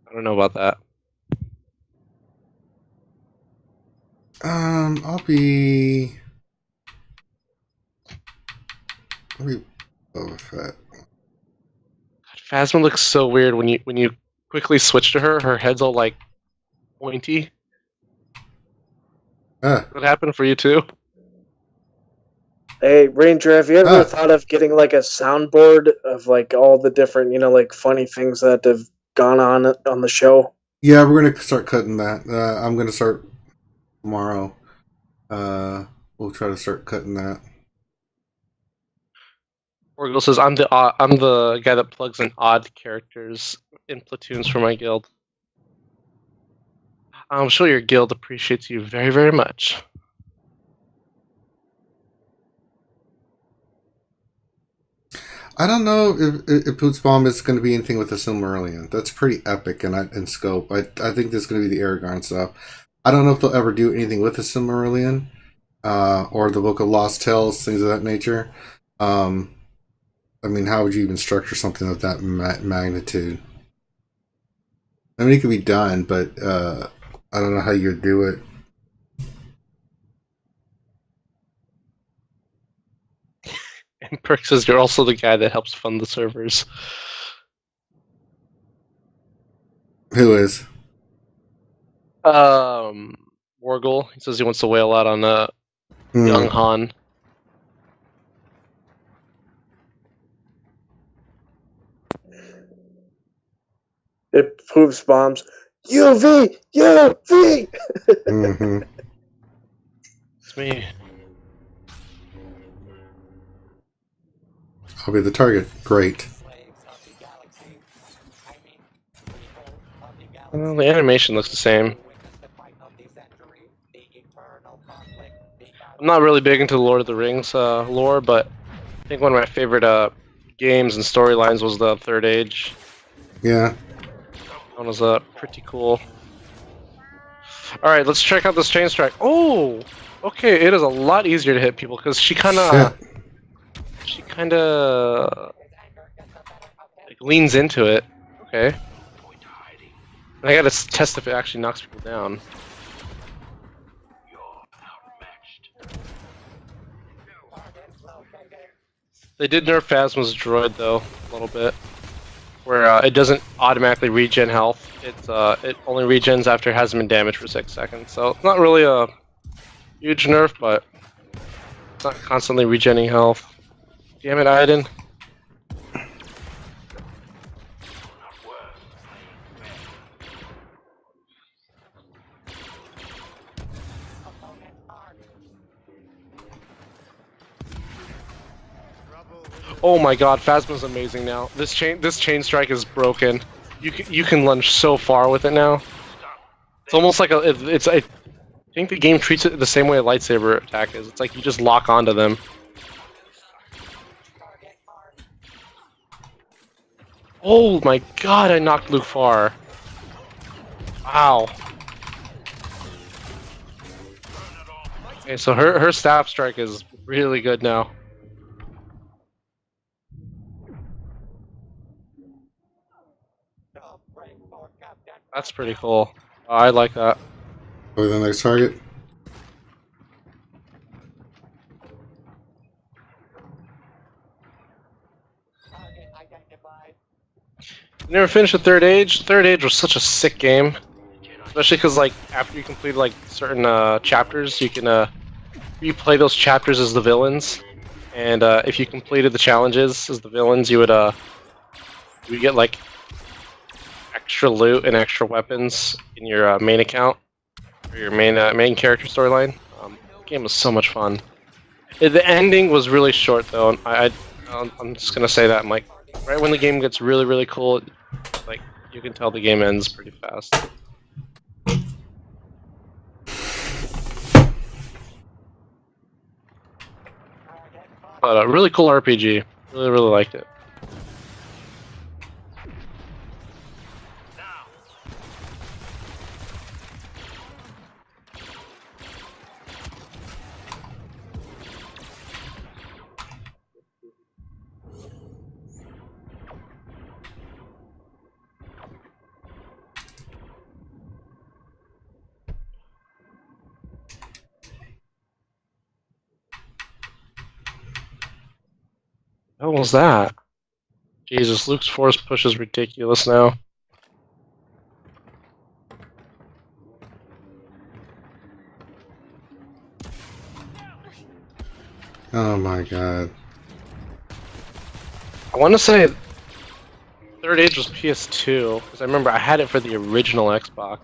I don't know about that. I'll be Boba Fett. Phasma looks so weird when you quickly switch to her. Her head's all like pointy. Ah, What happened for you too? Hey, Ranger, have you ever thought of getting like a soundboard of like all the different, like funny things that have gone on the show? yeah, we're gonna start cutting that. I'm gonna start tomorrow. We'll try to start cutting that. Orgel says I'm the guy that plugs in odd characters in platoons for my guild. I'm sure your guild appreciates you very, very much. I don't know if Boots Bomb is going to be anything with the Silmarillion. That's pretty epic in scope. I think this is going to be the Aragorn stuff. I don't know if they'll ever do anything with the Silmarillion or the Book of Lost Tales, things of that nature. I mean, how would you even structure something of that magnitude? I mean, it could be done, but I don't know how you would do it. And Perk says you're also the guy that helps fund the servers. Who is? Wargle. He says he wants to wail out on Young Han. It proves bombs. UV! UV! Mm-hmm. It's me. I'll be the target. Great. Well, the animation looks the same. I'm not really big into the Lord of the Rings lore, but I think one of my favorite games and storylines was the Third Age. Yeah. That one was pretty cool. Alright, let's check out this chain strike. Oh! Okay, it is a lot easier to hit people because she kind of like, leans into it. Okay. And I gotta test if it actually knocks people down. They did nerf Phasma's droid though a little bit, where it doesn't automatically regen health. It only regens after it hasn't been damaged for 6 seconds. So it's not really a huge nerf, but it's not constantly regenning health. Damn it, Aiden. Oh my god, Phasma's amazing now. This chain strike is broken. You can lunge so far with it now. It's almost like I think the game treats it the same way a lightsaber attack is. It's like you just lock onto them. Oh my god, I knocked Luke far. Wow. Okay, so her staff strike is really good now. That's pretty cool. I like that. Go to the next target. You never finished the Third Age? Third Age was such a sick game. Especially because, like, after you complete, like, certain chapters, you can replay those chapters as the villains. And if you completed the challenges as the villains, you would get, like, extra loot and extra weapons in your main account. Or your main character storyline. The game was so much fun. The ending was really short, though. And I'm just gonna say that. I'm like, right when the game gets really, really cool, like, you can tell the game ends pretty fast. But a really cool RPG. Really, really liked it. What was that? Jesus, Luke's force push is ridiculous now. Oh my god. I want to say Third Age was PS2, because I remember I had it for the original Xbox.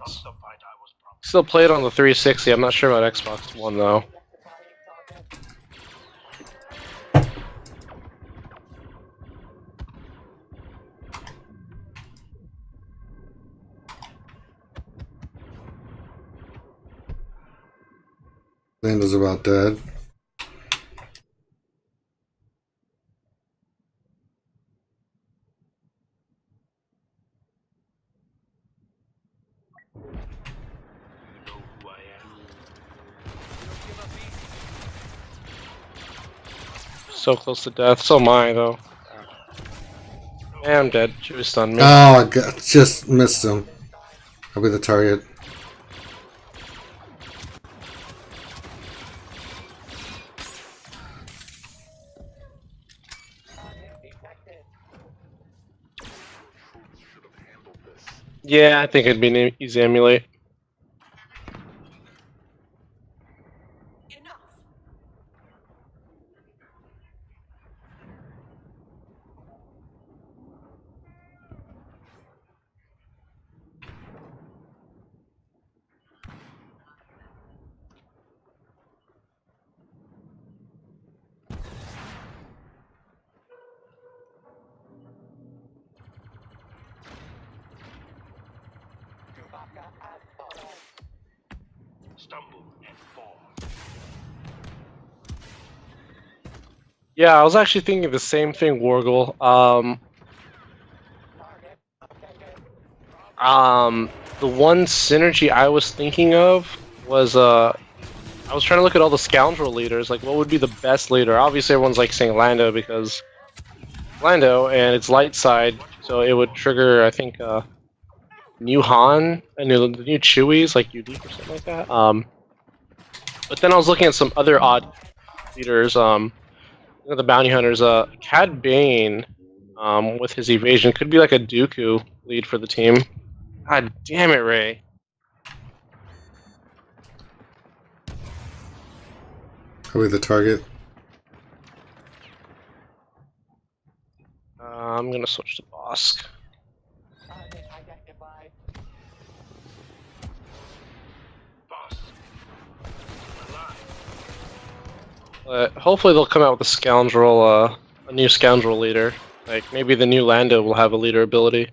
Still play it on the 360, I'm not sure about Xbox One though. Landa's about dead. So close to death, so am I though. Yeah, I'm dead, she was stunned me. Oh, I just missed him. I'll be the target. Yeah, I think it'd be an easy emulate. Yeah, I was actually thinking the same thing, Wargle. The one synergy I was thinking of was I was trying to look at all the scoundrel leaders. Like, what would be the best leader? Obviously, everyone's like saying Lando because Lando and it's light side, so it would trigger, I think, new Han and the new Chewies, like Unique or something like that. But then I was looking at some other odd leaders. The bounty hunters. Cad Bane, with his evasion, could be like a Dooku lead for the team. God damn it, Ray. Are we the target? I'm gonna switch to Bosk. But hopefully they'll come out with a scoundrel, a new scoundrel leader. Like maybe the new Lando will have a leader ability.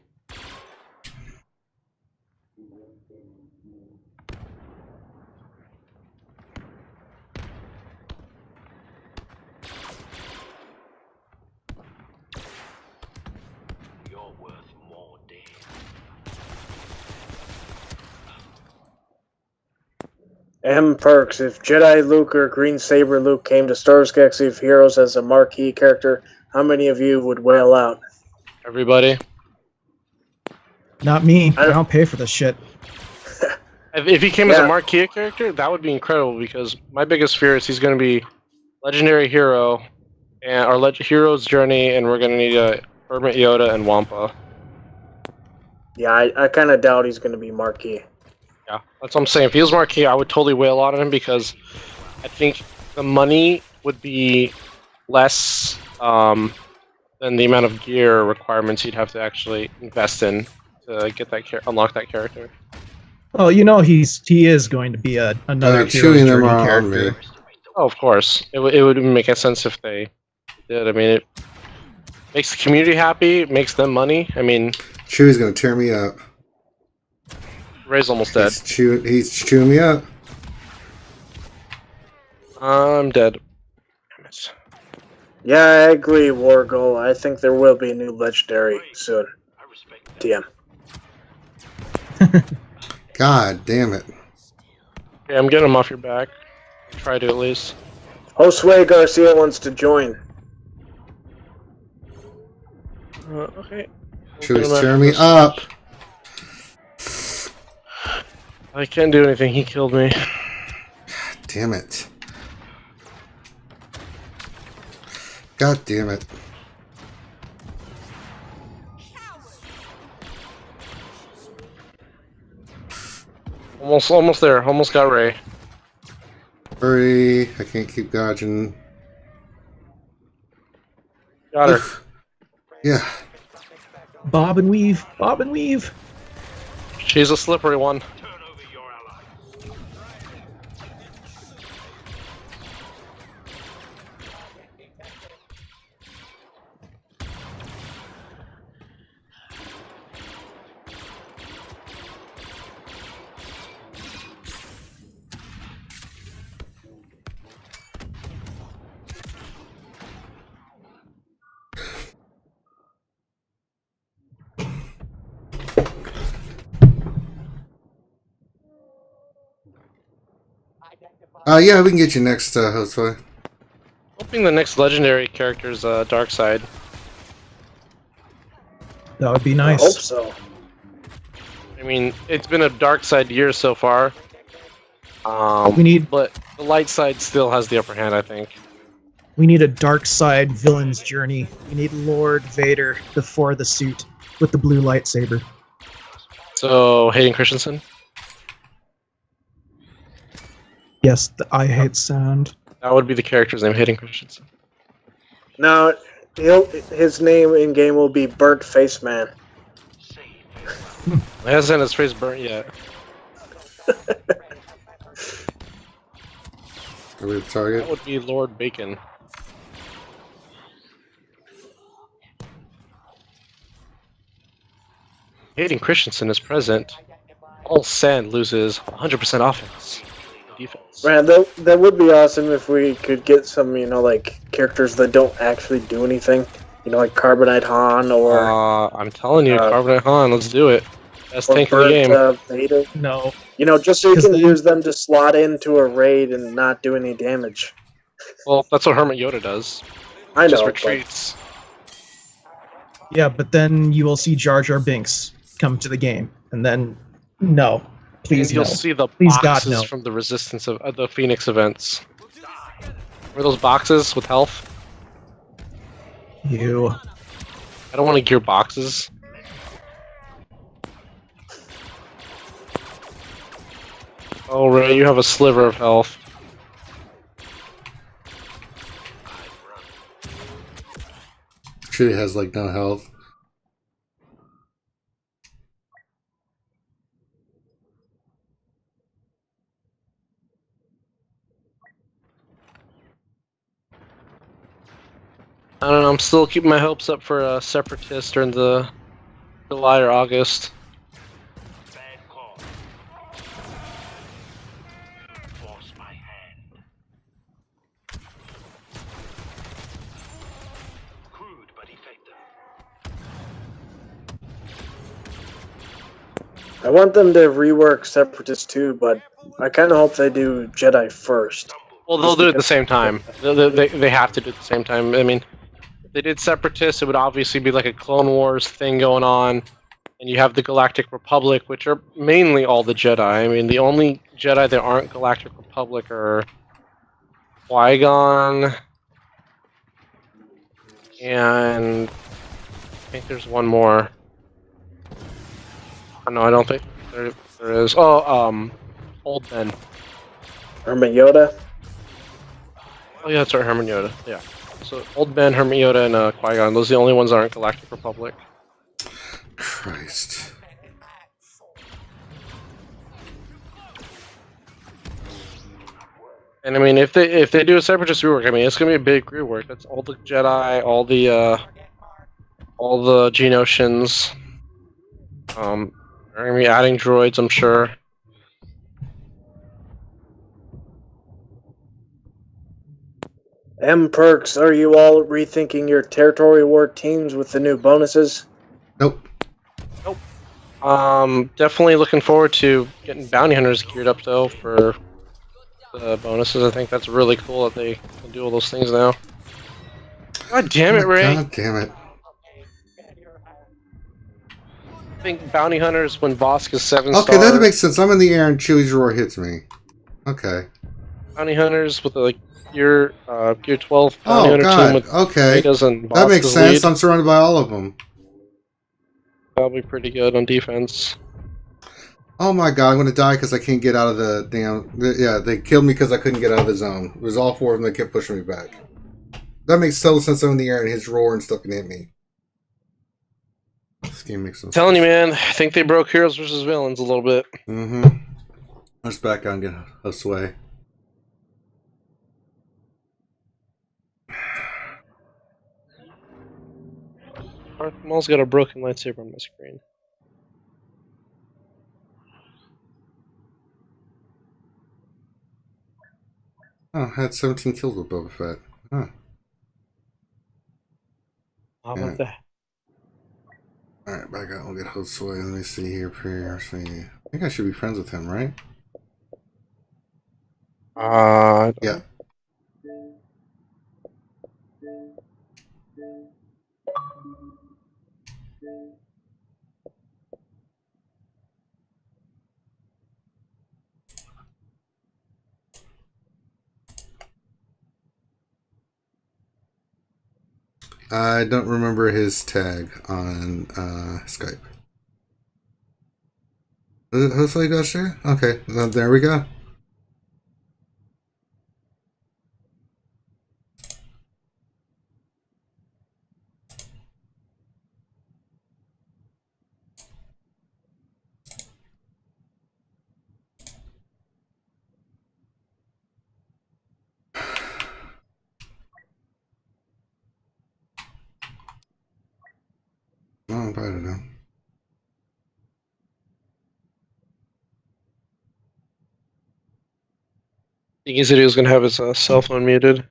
M Perks, if Jedi Luke or Green Saber Luke came to Star Wars Galaxy of Heroes as a marquee character, how many of you would wail out? Everybody. Not me. I don't pay for this shit. If he came as Yeah. a marquee character, that would be incredible because my biggest fear is he's going to be legendary hero and our hero's journey, and we're going to need a Hermit Yoda and Wampa. Yeah, I kind of doubt he's going to be marquee. Yeah, that's what I'm saying. If he was marquee, I would totally wail on him because I think the money would be less than the amount of gear requirements you'd have to actually invest in to get that unlock that character. Well, you know he is going to be another hero's shooting them journey on me. character. Oh, of course. It would make sense if they did. I mean, it makes the community happy, it makes them money. I mean, Chewie's gonna tear me up. Ray's almost dead. He's chewing me up. I'm dead. Damn it. Yeah, I agree, Wargle. I think there will be a new legendary soon. TM. God damn it. Okay, I'm getting him off your back. Try to at least. Josue Garcia wants to join. Okay. Chewie's tearing me up. I can't do anything. He killed me. Damn it. God damn it. Almost there. Almost got Ray. Hurry. I can't keep dodging. Got her. Yeah. Bob and weave. Bob and weave. She's a slippery one. Yeah, we can get you next, Josue. Hoping the next legendary character is Dark Side. That would be I nice. hope so. I mean, it's been a dark side year so far. But the light side still has the upper hand, I think. We need a dark side villain's journey. We need Lord Vader before the suit with the blue lightsaber. So, Hayden Christensen? Yes, the I hate sound. That would be the character's name, Hayden Christensen. Now, his name in game will be Burnt Face Man. He hasn't had his face burnt yet. Are we the target? That would be Lord Bacon. Hayden Christensen is present. All Sand loses 100% offense. defense. Man, that would be awesome if we could get some, like characters that don't actually do anything. Like Carbonite Han or I'm telling you, uh, Carbonite Han, let's do it. Best tank in the Bert game. Vader. No. Just so you 'Cause can then- use them to slot into a raid and not do any damage. Well, that's what Hermit Yoda does. I Just know, but retreats. Yeah, but then you will see Jar Jar Binks come to the game, and then no, please And you'll no. see the Please, God, boxes no. from the Resistance of the Phoenix events. Were those boxes with health? You. I don't want to gear boxes. Oh, Ray, you have a sliver of health. She has like no health. I don't know, I'm still keeping my hopes up for a Separatist during the July or August. Bad call. Force my hand. Crude but effective. I want them to rework Separatist too, but I kind of hope they do Jedi first. Well, they'll do it at the same time. They have to do it at the same time. I mean, if they did Separatists, it would obviously be like a Clone Wars thing going on. And you have the Galactic Republic, which are mainly all the Jedi. I mean, the only Jedi that aren't Galactic Republic are Qui-Gon, and I think there's one more. Oh, no, I don't think there is. Oh, Old Ben. Hermit Yoda. Oh yeah, that's right, Herman Yoda. Yeah. So Old Ben, Herman Yoda, and Qui-Gon. Those are the only ones that aren't Galactic Republic. Christ. And I mean, if they do a Separatist rework, I mean, it's gonna be a big rework. That's all the Jedi, all the Geonosians. They're gonna be adding droids, I'm sure. Perks, are you all rethinking your territory war teams with the new bonuses? Nope. Definitely looking forward to getting bounty hunters geared up though for the bonuses. I think that's really cool that they can do all those things now. God damn it, Ray! God damn it. I think bounty hunters when Bosk is 7 Okay, star. that makes sense. I'm in the air and Chewie's roar hits me. Okay. Bounty hunters with like gear 12 bounty Oh, hunter team God. with Okay. Betas and Bosk That makes as sense. lead. I'm surrounded by all of them. That'll be pretty good on defense. Oh my God, I'm going to die because I can't get out of the damn... Yeah, they killed me because I couldn't get out of the zone. It was all four of them that kept pushing me back. That makes total sense. I'm in the air and his roar and still can hit me. This game makes sense. Telling you, man, I think they broke heroes versus villains a little bit. Mm-hmm. Let's back out and get a sway. Darth Maul's got a broken lightsaber on my screen. Oh, I had 17 kills with Boba Fett. Huh. How Yeah. about that? Alright, back out. We'll get Josue. Let me see here. See. I think I should be friends with him, right? Yeah. I don't remember his tag on Skype. Hopefully you guys share? Okay, there we go. Oh, I don't know. think he said he was gonna have his cell phone muted.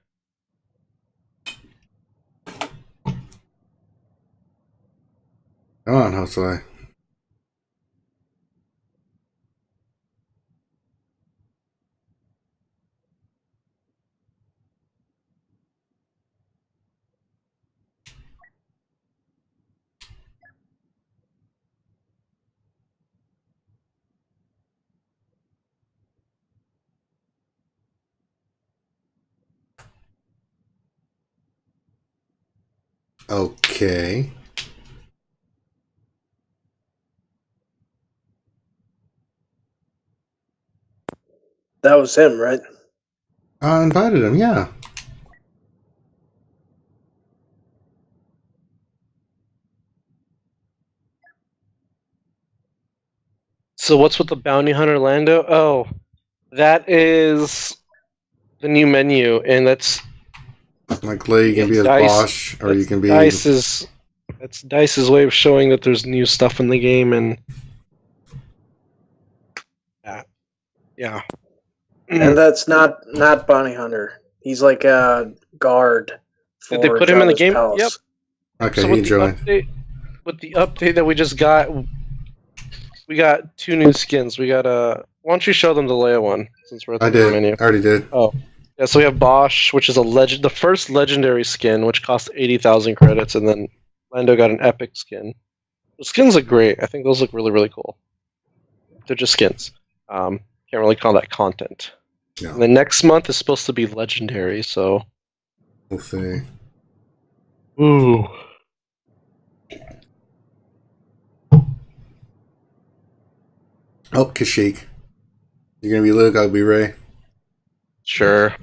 Come on, Jose. Okay. That was him, right? I invited him, yeah. So what's with the bounty hunter Lando? Oh, that is the new menu, and that's Like, Lee, you can be as Dice. Bosch, or you can be... That's Dice's way of showing that there's new stuff in the game, and yeah. And that's not Bounty Hunter. He's like a guard. Did they put him in the Jabba's game? palace. Yep. Okay, So he joined. with the update that we just got, we got 2 new skins. We got why don't you show them the Leia one since we're at the I did. menu? I already did. Oh, yeah. So we have Bosch, which is the first legendary skin, which cost 80,000 credits, and then Lando got an epic skin. The skins look great. I think those look really, really cool. They're just skins. Can't really call that content. No. And the next month is supposed to be legendary, so. We'll see. Ooh. Oh, Kashyyyk. You're gonna be Luke, I'll be Ray. Sure.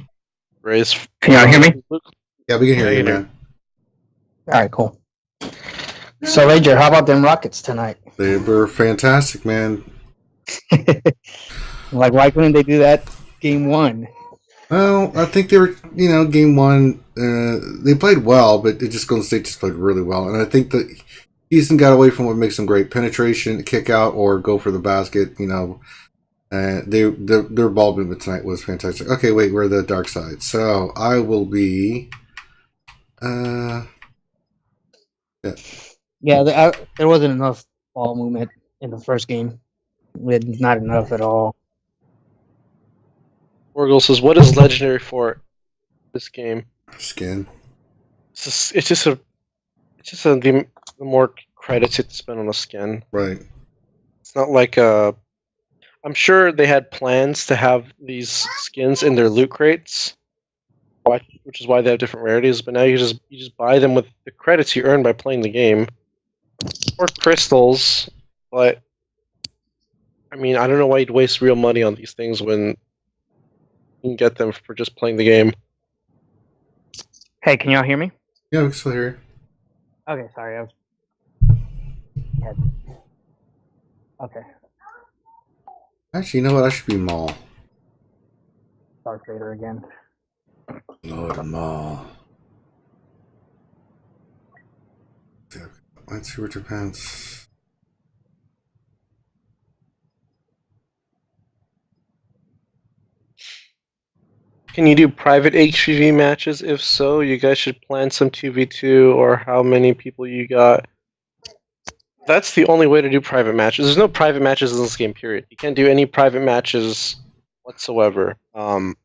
Ray's. Can y'all hear me? Yeah, we can hear Yeah, you, you man. Alright, cool. So, Ranger, how about them Rockets tonight? They were fantastic, man. Like, why couldn't they do that game 1? Well, I think they were, game 1, they played well, but it just Golden State just played really well. And I think that Houston got away from what makes them great: penetration, kick out, or go for the basket. Their ball movement tonight was fantastic. Okay, wait, we're the dark side. So I will be. Yeah. Yeah, there wasn't enough ball movement in the first game. Not enough at all. Orgel says, "What is legendary for this game?" Skin. It's just the more credits you have to spend on a skin. Right. It's not like I'm sure they had plans to have these skins in their loot crates, which is why they have different rarities. But now you just buy them with the credits you earn by playing the game, or crystals. But I mean, I don't know why you'd waste real money on these things when you can get them for just playing the game. Hey, can y'all hear me? Yeah, we can still hear you. Okay, sorry. Okay. Actually, you know what? I should be Maul. Darth Vader again. Lord Maul. Let's see what depends. Can you do private HVV matches? If so, you guys should plan some 2v2 or how many people you got. That's the only way to do private matches. There's no private matches in this game, period. You can't do any private matches whatsoever. You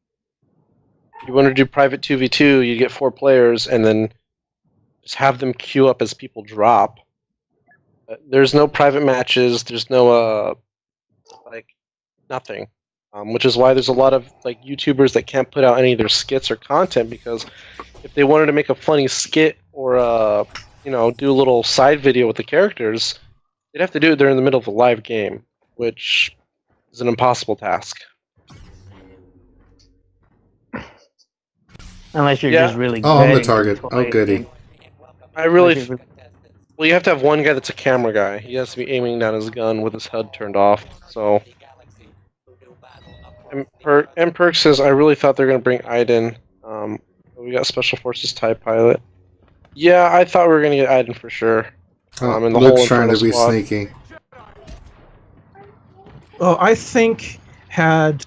want to do private 2v2, you get 4 players, and then just have them queue up as people drop. There's no private matches, there's no, nothing. Which is why there's a lot of YouTubers that can't put out any of their skits or content, because if they wanted to make a funny skit or do a little side video with the characters, they'd have to do it during the middle of a live game, which is an impossible task. Unless you're just really good. Oh, I'm the target. Oh, goody. Well, you have to have one guy that's a camera guy. He has to be aiming down his gun with his HUD turned off, so... And Perk says, I really thought they were going to bring Aiden. We got Special Forces TIE Pilot. Yeah, I thought we were going to get Aiden for sure. And the Luke's whole trying to be squad. sneaky. Oh, I think had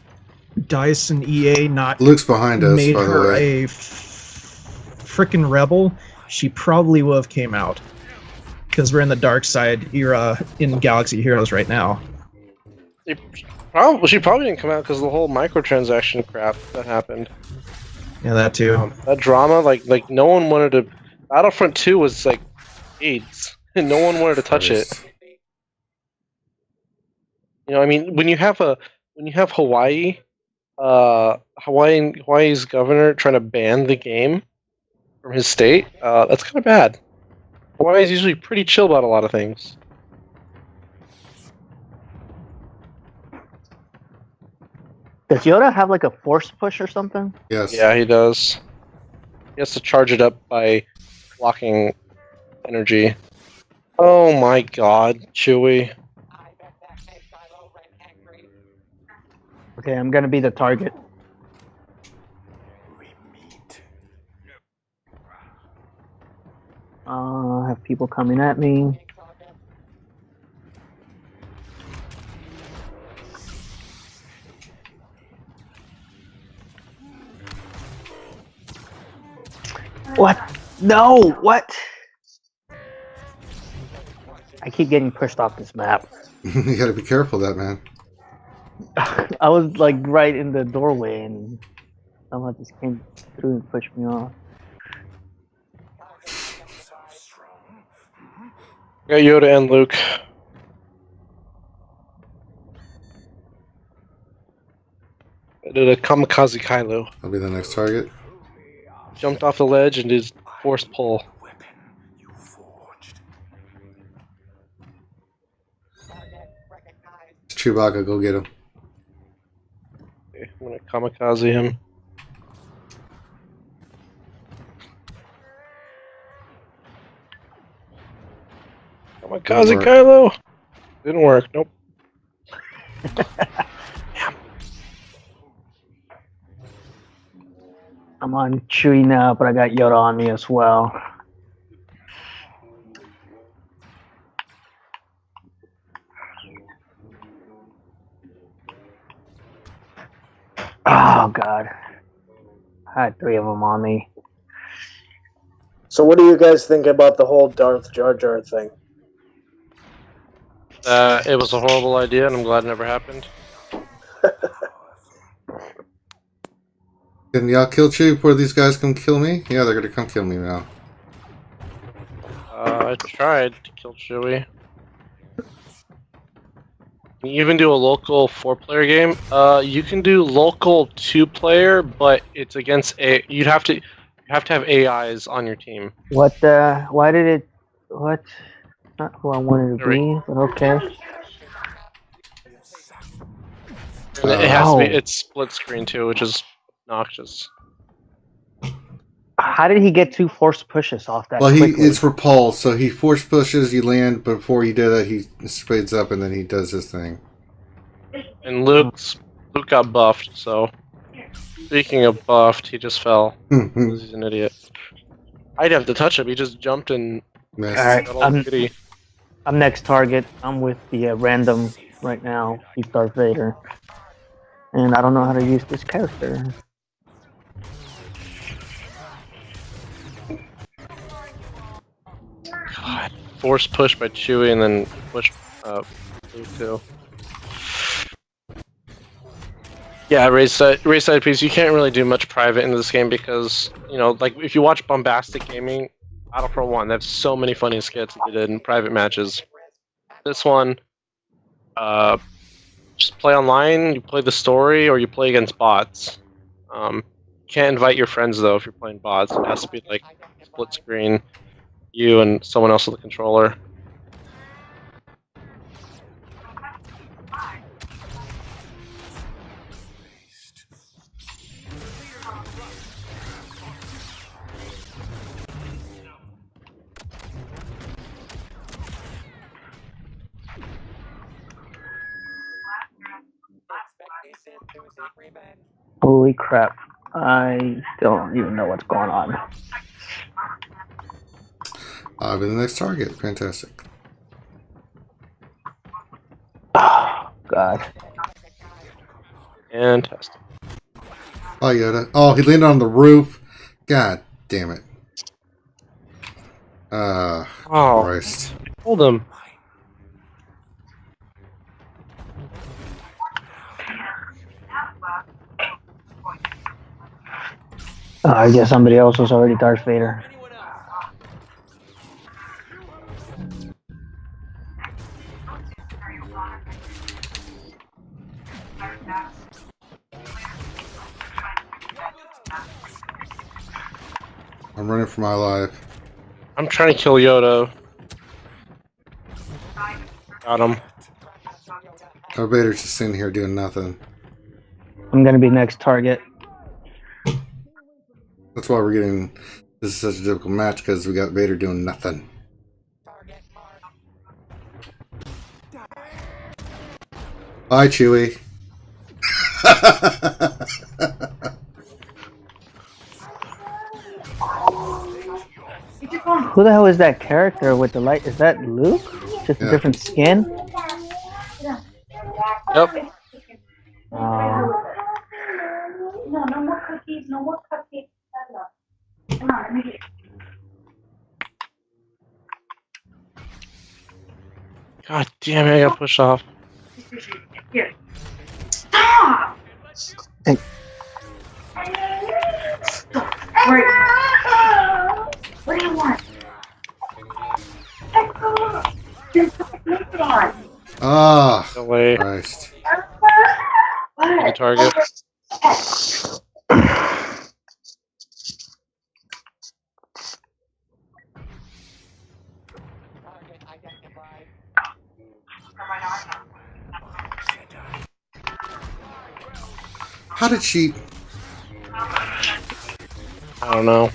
DICE and EA not Luke's behind us, made by the her way. a frickin' rebel, she probably would have came out. Because we're in the dark side era in Galaxy Heroes right now. She probably didn't come out because of the whole microtransaction crap that happened. Yeah, that too. That drama, like no one wanted to. Battlefront 2 was like AIDS, and no one wanted to touch it. You know, I mean, when you have Hawaii, Hawaii's governor trying to ban the game from his state, that's kind of bad. Hawaii is usually pretty chill about a lot of things. Does Yoda have like a force push or something? Yes. Yeah, he does. He has to charge it up by blocking energy. Oh my god, Chewie. Okay, I'm gonna be the target. I have people coming at me. What? No! What? I keep getting pushed off this map. You gotta be careful of that, man. I was like right in the doorway and someone just came through and pushed me off. Got Yoda and Luke. I did a kamikaze Kylo. That'll be the next target. Jumped off the ledge and did force pull. It's Chewbacca, go get him. Okay, I'm gonna kamikaze him. Kamikaze Didn't work. Kylo! Didn't work, nope. I'm on Chewie now, but I got Yoda on me as well. Oh god. I had 3 of them on me. So what do you guys think about the whole Darth Jar Jar thing? It was a horrible idea, and I'm glad it never happened. Can y'all kill Chewie before these guys come kill me? Yeah, they're gonna come kill me now. I tried to kill Chewie. Can you even do a local 4-player game? You can do local 2-player, but it's against you have to have AIs on your team. What why did it what? Not who I wanted to be, but okay. And it has to be. Oh. It's split screen too, which is obnoxious. How did he get 2 force pushes off that Well, quickly? it's repulsed, so he force pushes, you land, but before he did that, he speeds up and then he does his thing. And Luke got buffed. So speaking of buffed, he just fell. Mhm. He's an idiot. I'd have to touch him. He just jumped and Missed. Alright, got all giddy. I'm next target. I'm with the random right now. He's Darth Vader. And I don't know how to use this character. God, force push by Chewie and then push Luke too. Yeah, raise side piece. You can't really do much private in this game because, you know, like if you watch Bombastic Gaming, Battlefront 1, they have so many funny skits that they did in private matches. This one, just play online, you play the story, or you play against bots. Can't invite your friends though if you're playing bots. It has to be like split screen, you and someone else with the controller. Holy crap. I don't even know what's going on. I'll be the next target. Fantastic. Oh, God. Fantastic. Bye, Yoda. Oh, he landed on the roof. God damn it. Oh, Christ. hold him. I guess somebody else was already Darth Vader. Anyone else? I'm running for my life. I'm trying to kill Yoda. Got him. Oh, Vader's just sitting here doing nothing. I'm gonna be next target. That's why we're getting... This is such a difficult match, because we got Vader doing nothing. Bye, Chewie. Who the hell is that character with the light? Is that Luke? Just a Yeah. different skin? Yep. No, no more cookies, no more cupcakes. Come on, let me get. God damn it, I got pushed off. Here. Stop! Hey. Stop. Right. What do you want? Ah, No way. Christ. Get the target. How did she... I don't know.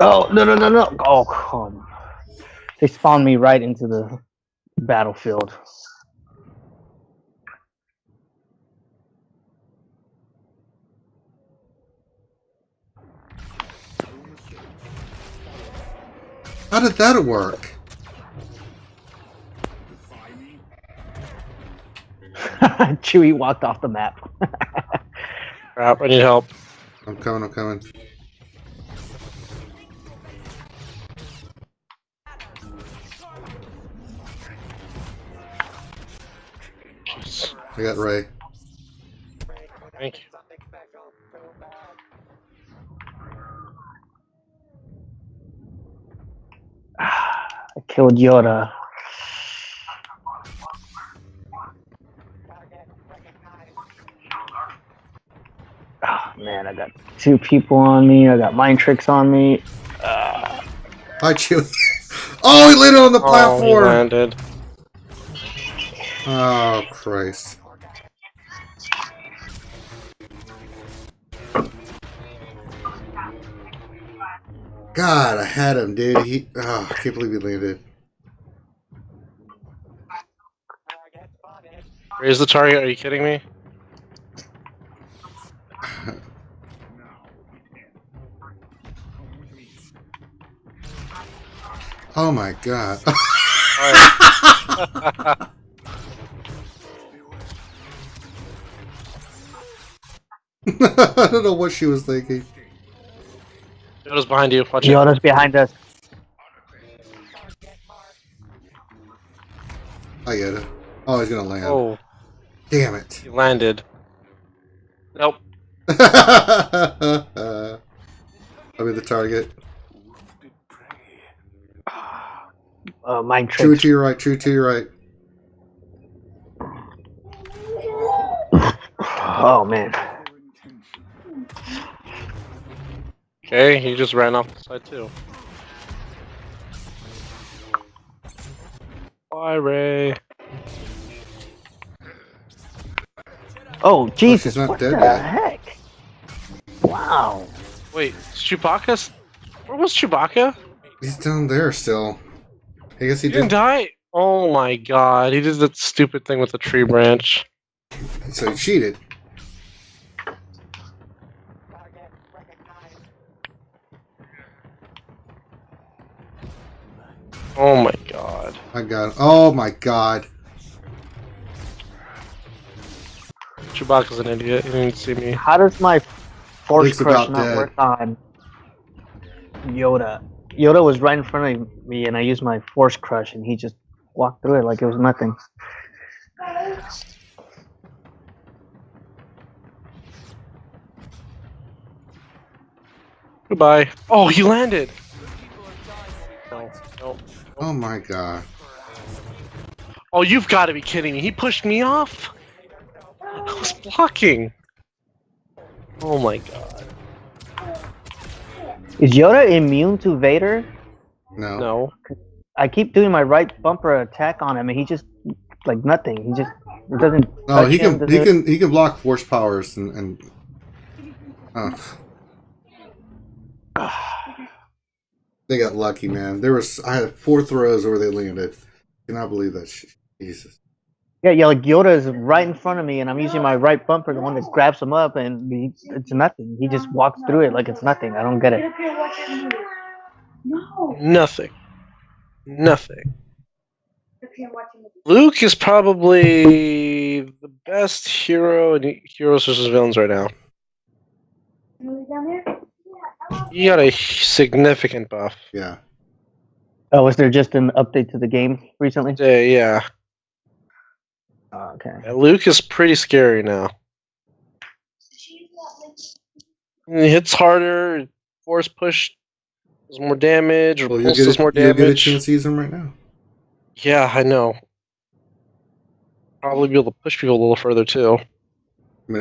Oh, no. Oh, come. They spawned me right into the battlefield. How did that work? Chewie walked off the map. Crap, I need help. I'm coming. Jeez. I got Ray. Thank you. I killed Yoda. Oh, man, I got 2 people on me. I got mind tricks on me. Hi, Chewie. Oh, he landed on the Oh, he platform. landed. Oh, Christ. God, I had him, dude. I can't believe he landed. Raise the target, are you kidding me? Oh my God. I don't know what she was thinking. Yoda's behind you, watch it. Yoda's behind us. I get it. Oh, he's gonna land. Oh, Damn it. he landed. Nope. I'll be the target. Mind True tricks. to your right, true to your right. Oh, man. Okay, he just ran off the side too. Bye, Ray. Oh, Jesus. she's not what dead the yet. heck? Wow. Wait, Chewbacca? Where was Chewbacca? He's down there still. I guess he He didn't did. die? Oh my god, he did that stupid thing with the tree branch. So he cheated. Oh my god. I got him. Oh my God. Chewbacca's an idiot. He didn't see me. How does my Force Luke's Crush about not dead. work on Yoda? Yoda was right in front of me, and I used my Force Crush, and he just walked through it like it was nothing. Goodbye. Oh, he landed. No, no. Oh my god. Oh, you've got to be kidding me. He pushed me off. I was blocking. Oh my god. Is Yoda immune to Vader? No. No. I keep doing my right bumper attack on him, and he just like nothing. He just it doesn't. No, touch he him, can doesn't- he can block force powers and they got lucky, man. I had 4 throws where they landed. Cannot believe that shit. Jesus. Yeah, like Yoda is right in front of me, and I'm using my right bumper, the one that grabs him up, and it's nothing. He just walks through it like it's nothing. I don't get it. No. Nothing. Nothing. Okay, watching the Luke is probably the best hero in Heroes vs. Villains right now. movie down there. He got a significant buff. Yeah. Oh, was there just an update to the game recently? Yeah. Oh, okay. Yeah, Luke is pretty scary now. He hits harder, force push does more damage, Well, repulse does more you'll get a damage. chance to use them right now. Yeah, I know. Probably be able to push people a little further too.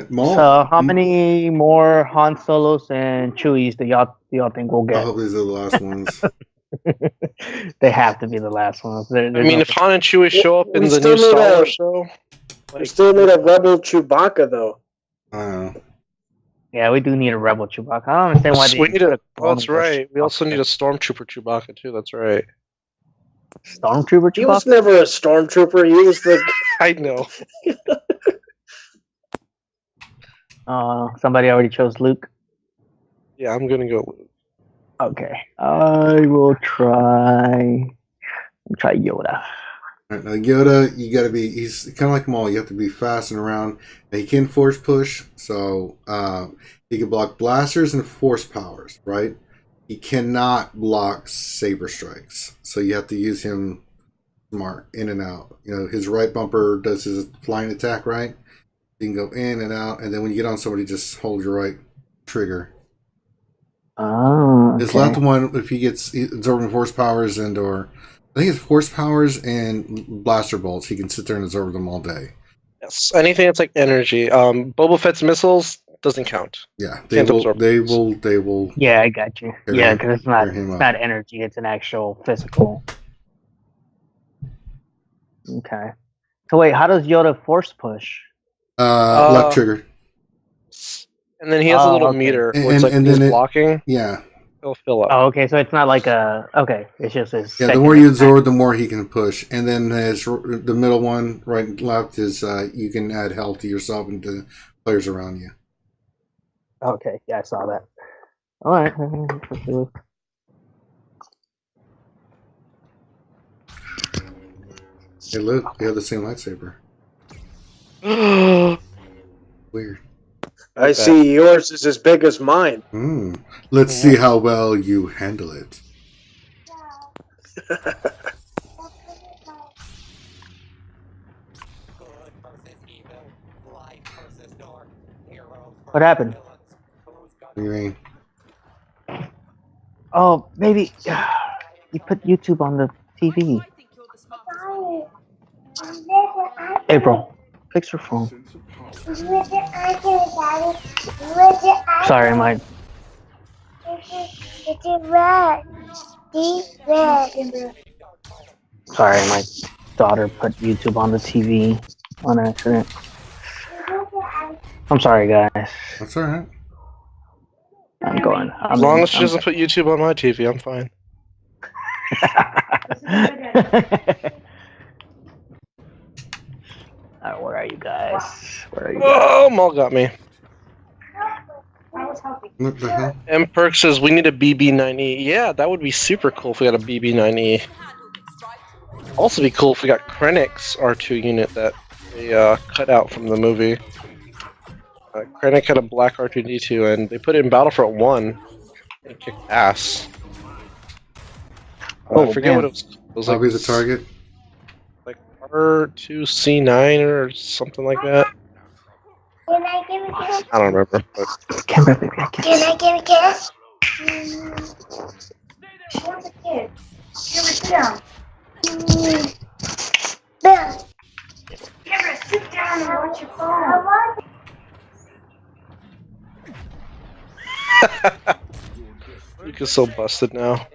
Maul, So, how many more Han Solos and Chewies do y'all think we'll I get? hope these are the last ones. They have to be the last ones. I mean, if Han and Chewie show up in We the still new need Star a- Wars show, We still need a Rebel Chewbacca, though. I don't know. Yeah, we do need a Rebel Chewbacca. I don't understand why we they need put a. Oh, that's Clone Wars right. We also Chewbacca. need a Stormtrooper Chewbacca too. That's right. Stormtrooper He was Chewbacca. never a stormtrooper. He was the. I know. Somebody already chose Luke. Yeah, I'm gonna go. Luke. Okay, I will try. Try Yoda. All right, now Yoda, you gotta be. He's kind of like Maul. You have to be fast and around. Now, he can force push, so he can block blasters and force powers. Right? He cannot block saber strikes, so you have to use him smart in and out. You know, his right bumper does his flying attack. Right? You can go in and out, and then when you get on somebody, just hold your right trigger. Oh, His okay. left one, if he gets absorbing force powers or I think it's force powers and blaster bolts, he can sit there and absorb them all day. Yes, anything that's like energy. Boba Fett's missiles doesn't count. Yeah, Can't absorb they will. Yeah, I got you. Carry Yeah, him- because it's not carry him up. energy; it's an actual physical. Okay. So wait, how does Yoda force push? Left trigger. And then he has a Oh, little okay. meter And- where it's like and he's then it- blocking. Yeah, It'll fill up. Oh, okay. So it's not like a. Okay, it's just a. yeah. The second more you attack. absorb, the more he can push. And then the middle one, right and left, is you can add health to yourself and to players around you. Okay, yeah, I saw that. All right. Hey, look, they have the same lightsaber. Weird. I see yours is as big as mine. Let's see how well you handle it. What happened? What do you mean? Oh, maybe you put YouTube on the TV. April, fix your phone. Sorry, my. Sorry, my daughter put YouTube on the TV on accident. I'm sorry, guys. That's all right. I'm going. As long as she doesn't put YouTube on my TV, I'm fine. Alright, where are you guys? Where are you? Oh, Maul got me. What the hell? M Perk says we need a BB-9E. Yeah, that would be super cool if we got a BB-9E. Also be cool if we got Krennic's R2 unit that they cut out from the movie. Krennic had a black R2D2, and they put it in Battlefront 1 and kicked ass. Oh, I forget man. what it was. It was I'll like be the target. like R2C9 or something like that. Can I give a kiss? I don't remember. But Can't baby, I can't. Can I give a kiss? She wants a kiss. Kimber, sit down. Bill. Kimber, sit down and watch your phone. Luke is so busted now.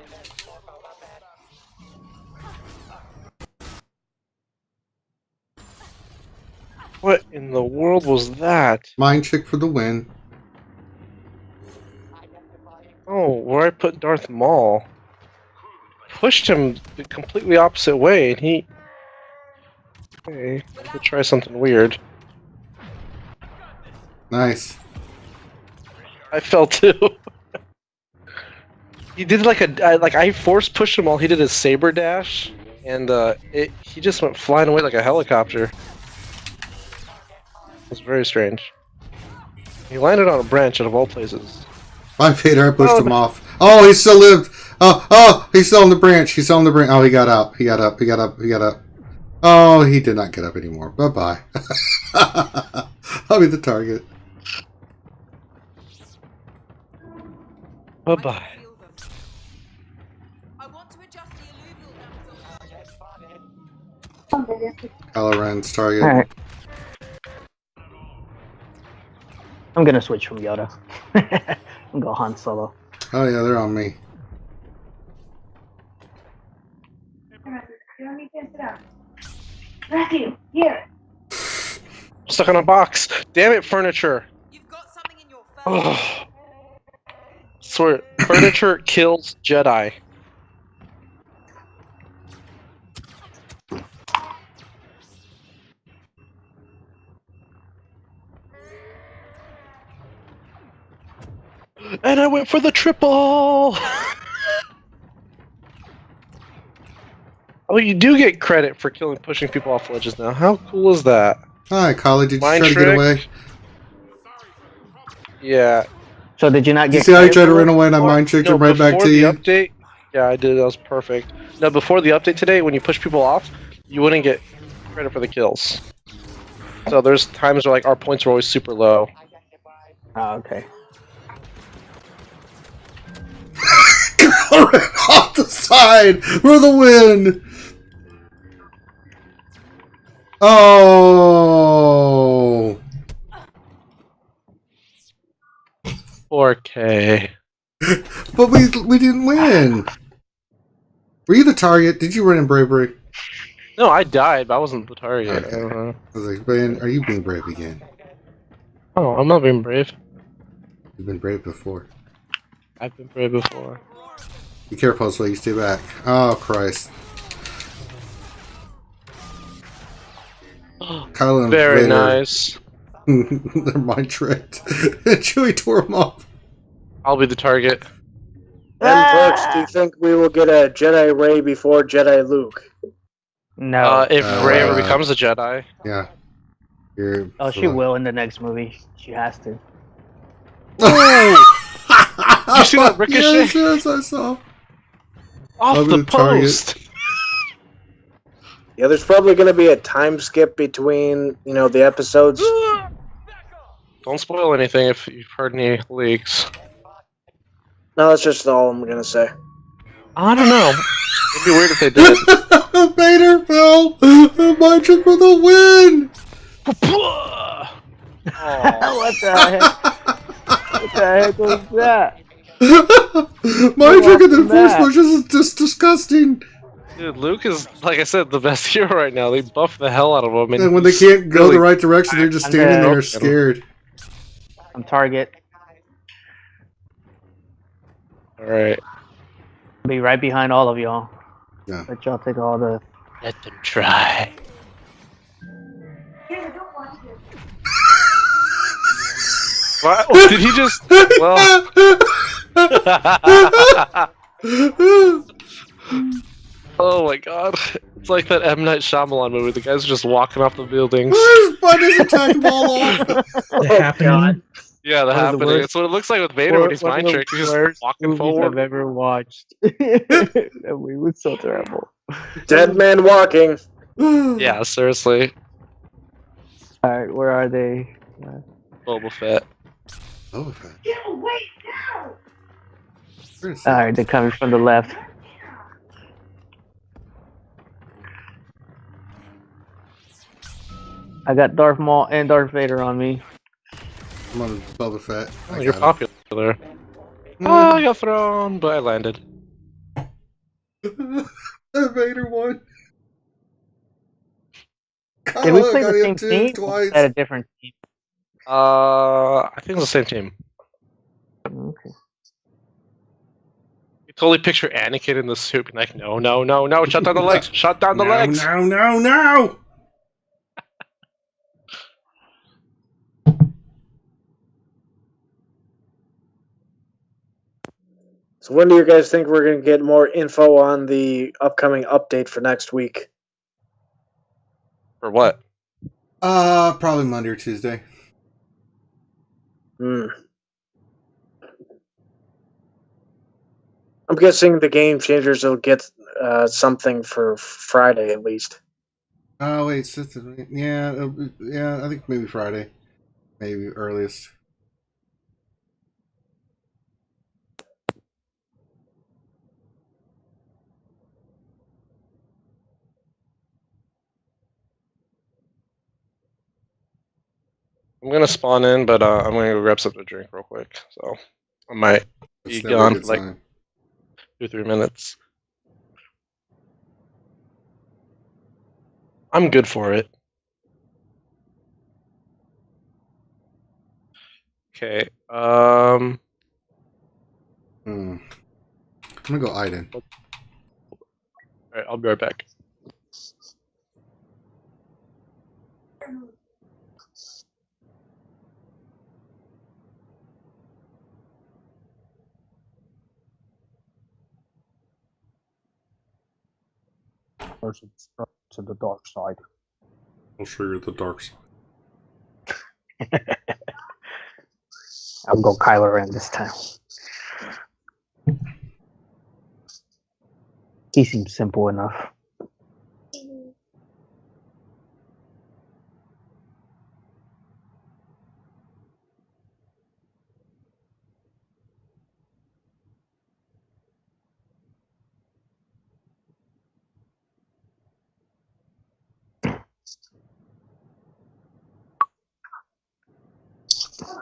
What in the world was that? Mind trick for the win. Oh, where I put Darth Maul. Pushed him the completely opposite way, and he... Okay, I could try something weird. Nice. I fell too. He did like I force pushed him while he did his saber dash, and he just went flying away like a helicopter. It was very strange. He landed on a branch out of all places. My Vader, I pushed him off. Oh, he still lived. Oh, he's still on the branch. He's still on the branch. Oh, he got up. He got up. He got up. He got up. Oh, he did not get up anymore. Bye-bye. I'll be the target. Bye-bye. I want to adjust the alluvial damsel. Kylo Ren's target. Alright. I'm gonna switch from Yoda. I'm go Han Solo. Oh, yeah, they're on me. You don't need to sit down. Matthew, here. Stuck on a box. Damn it, furniture. You've got something in your face. Oh. Swear, furniture kills Jedi. And I went for the triple! Oh, you do get credit for pushing people off ledges now. How cool is that? Hi, Collie. Did you Mind try to get trick? away? Yeah. So did you not Did get? you see how you credit tried to for it? run away and I mind tricked him right back before to the you? update, yeah, I did. That was perfect. No, before the update today, when you push people off, you wouldn't get credit for the kills. So there's times where like our points are always super low. Oh, okay. Kylo Ren off the side for the win. Oh. 4K. But we didn't win. Were you the target? Did you run in bravery? No, I died, but I wasn't the target. Okay. I was like, man, are you being brave again? Oh, I'm not being brave. You've been brave before. I've been brave before. Be careful, so you stay back. Oh, Christ. Kylo and Very Vader. nice. They're mind tricked. Chewie tore them off. I'll be the target. And Brooks, do you think we will get a Jedi Rey before Jedi Luke? No. If Rey ever uh, becomes a Jedi. Yeah. You're, Oh, she will in the next movie. She has to. Did you see that ricochet? Yes, I saw. Off I'll be the the target. post. Yeah, there's probably going to be a time skip between, the episodes. Don't spoil anything if you've heard any leaks. No, that's just all I'm going to say. I don't know. It'd be weird if they did. Vader fell. Mind trick for the win. What the heck? What the heck was that? Mind trick and then What's force that? push is just disgusting. Dude, Luke is, like I said, the best hero right now. They buff the hell out of him. And when they can't go the right direction, they're just I'm standing dead. there scared. I'm target. Alright. I'll be right behind all of y'all. Yeah. Let y'all take all the. Let them try. Here, don't watch this. What? Oh, did he just... Well... Oh my god. It's like that M. Night Shyamalan movie. The guys are just walking off the buildings. Why does attack them all off? The happening. Yeah, the One of the happening. worst- That's what it looks like with Vader when he's One of mind the tricked. He's just worst walking movies forward. I've ever watched. That movie was so terrible. Dead man walking. Yeah, seriously. All right, where are they? Boba Fett. Oh, okay. Get away now! Where is All it? right, they're coming from the left. I got Darth Maul and Darth Vader on me. I'm on Boba Fett. Oh, I you're got popular. it. Oh, I got thrown, but I landed. The Vader one. Did we Kylo play got the him same team? Or twice. was that a different team? I think it's the same team. Okay. You totally picture Anakin in the suit being like, no, no, no, no, shut down the legs, shut down the No, legs. no, no, no! So when do you guys think we're going to get more info on the upcoming update for next week? For what? Probably Monday or Tuesday. I'm guessing the Game Changers will get something for Friday at least. Oh wait, yeah, yeah. I think maybe Friday, maybe earliest. I'm gonna spawn in, but I'm gonna go grab something to drink real quick. So I might be It's never a gone good for like sign. 2-3 minutes. I'm good for it. Okay. I'm gonna go Iden. All right, I'll be right back. Person to the dark side. I'll show you the dark side. I'll go Kylo Ren this time. He seems simple enough.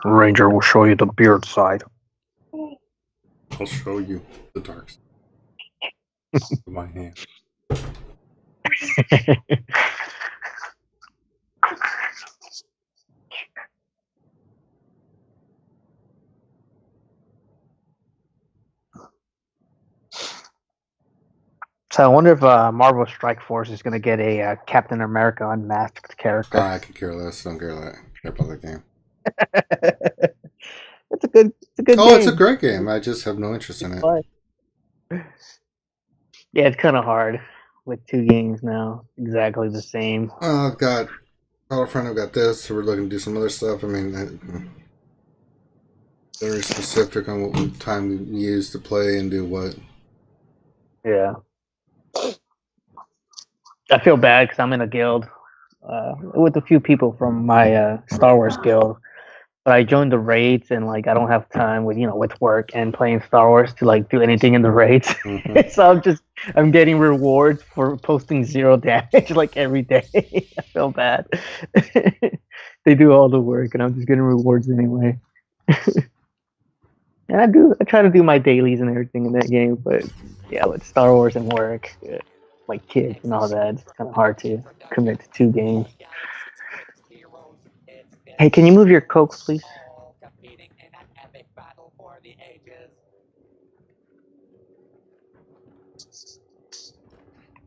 Ranger will show you the beard side. I'll show you the dark side. With my hand. So I wonder if Marvel Strike Force is going to get a Captain America unmasked character. I could care less. Don't care about that game. It's a good game. It's a great game. I just have no interest in it. Fun. Yeah, it's kind of hard with two games now, exactly the same. I've got Battlefront. I've got this. So we're looking to do some other stuff. I mean, very specific on what time we use to play and do what. Yeah. I feel bad because I'm in a guild with a few people from my Star Wars guild, but I joined the raids and like I don't have time with with work and playing Star Wars to like do anything in the raids. Mm-hmm. So I'm getting rewards for posting 0 damage like every day. I feel bad. They do all the work and I'm just getting rewards anyway. And I try to do my dailies and everything in that game, but yeah, with Star Wars and work, like kids and all that, it's kind of hard to commit to 2 games. Hey, can you move your Coke, please?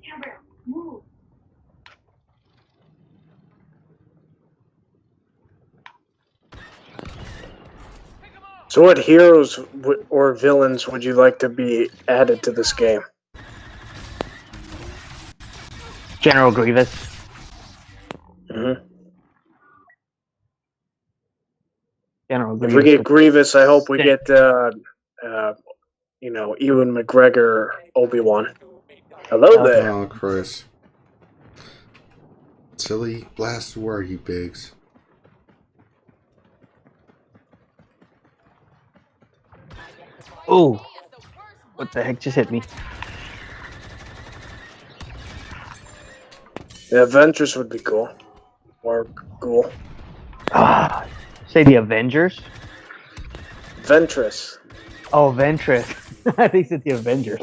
Camera, move. So what heroes or villains would you like to be added to this game? General Grievous. Mhm. General If Grievous. we get Grievous, I hope we get, Ewan McGregor Obi-Wan. Hello there. Oh, Christ. Silly blast, where are you, Biggs? Ooh. What the heck just hit me? The Avengers would be cool. Or cool. Ah, say the Avengers? Ventress. Oh, Ventress. I think it's the Avengers.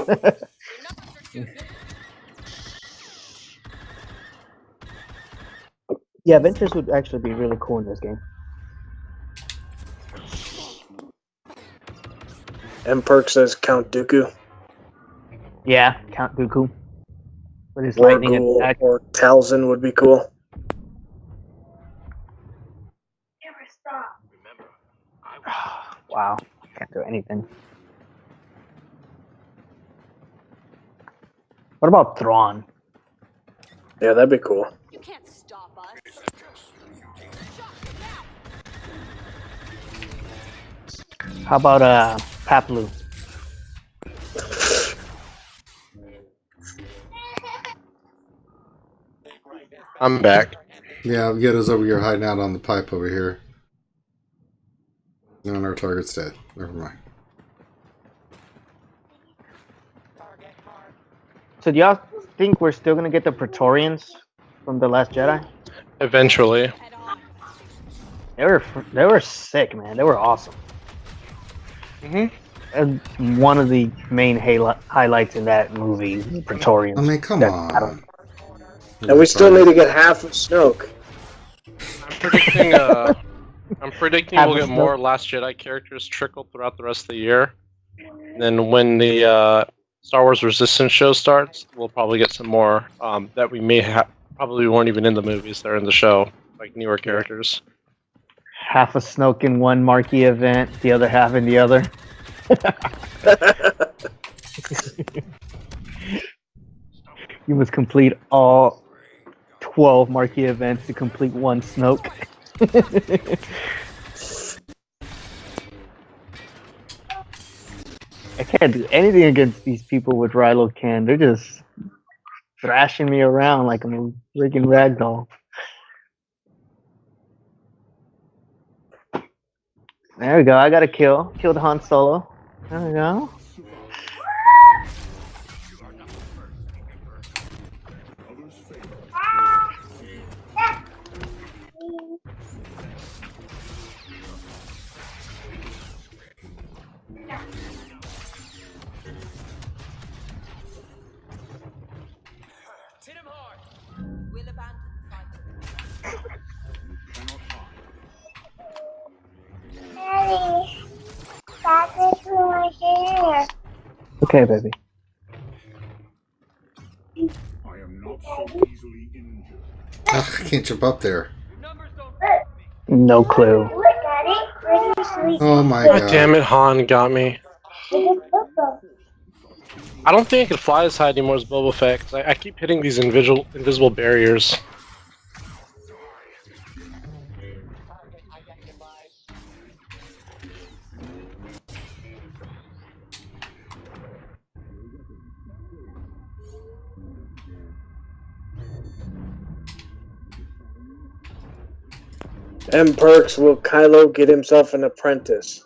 Yeah, Ventress would actually be really cool in this game. M Perk says Count Dooku. Yeah, Count Dooku. With his Or lightning Ghoul attack. or Talzin would be cool. Never stop. Wow, can't do anything. What about Thrawn? Yeah, that'd be cool. You can't stop us. How about Paplu? I'm back. Yeah, get us over here hiding out on the pipe over here. No, our target's dead. Never mind. So do y'all think we're still gonna get the Praetorians from The Last Jedi? Eventually. They were sick, man. They were awesome. Mhm. And one of the main highlights in that movie, Praetorians. I mean, come on. And we still need to get half of Snoke. I'm predicting we'll get more Last Jedi characters trickled throughout the rest of the year. And then when the Star Wars Resistance show starts, we'll probably get some more that we may have probably weren't even in the movies. They're in the show, like newer characters. Half a Snoke in one marquee event, the other half in the other. You must complete all 12 marquee events to complete one Snoke. I can't do anything against these people with Rilo Can. They're just thrashing me around like I'm a freaking ragdoll. There we go. I got a kill. Killed Han Solo. There we go. Hit him hard. We'll abandon the fight. Daddy, stop it to my hair. Okay, baby. I am not so easily injured. Ugh, I can't jump up there. No clue. Look, Daddy, where do you sleep? Oh my God god. damn it, Han got me. I don't think I can fly as high anymore as Boba Fett, 'cause I keep hitting these invisible barriers. M Perks, will Kylo get himself an apprentice?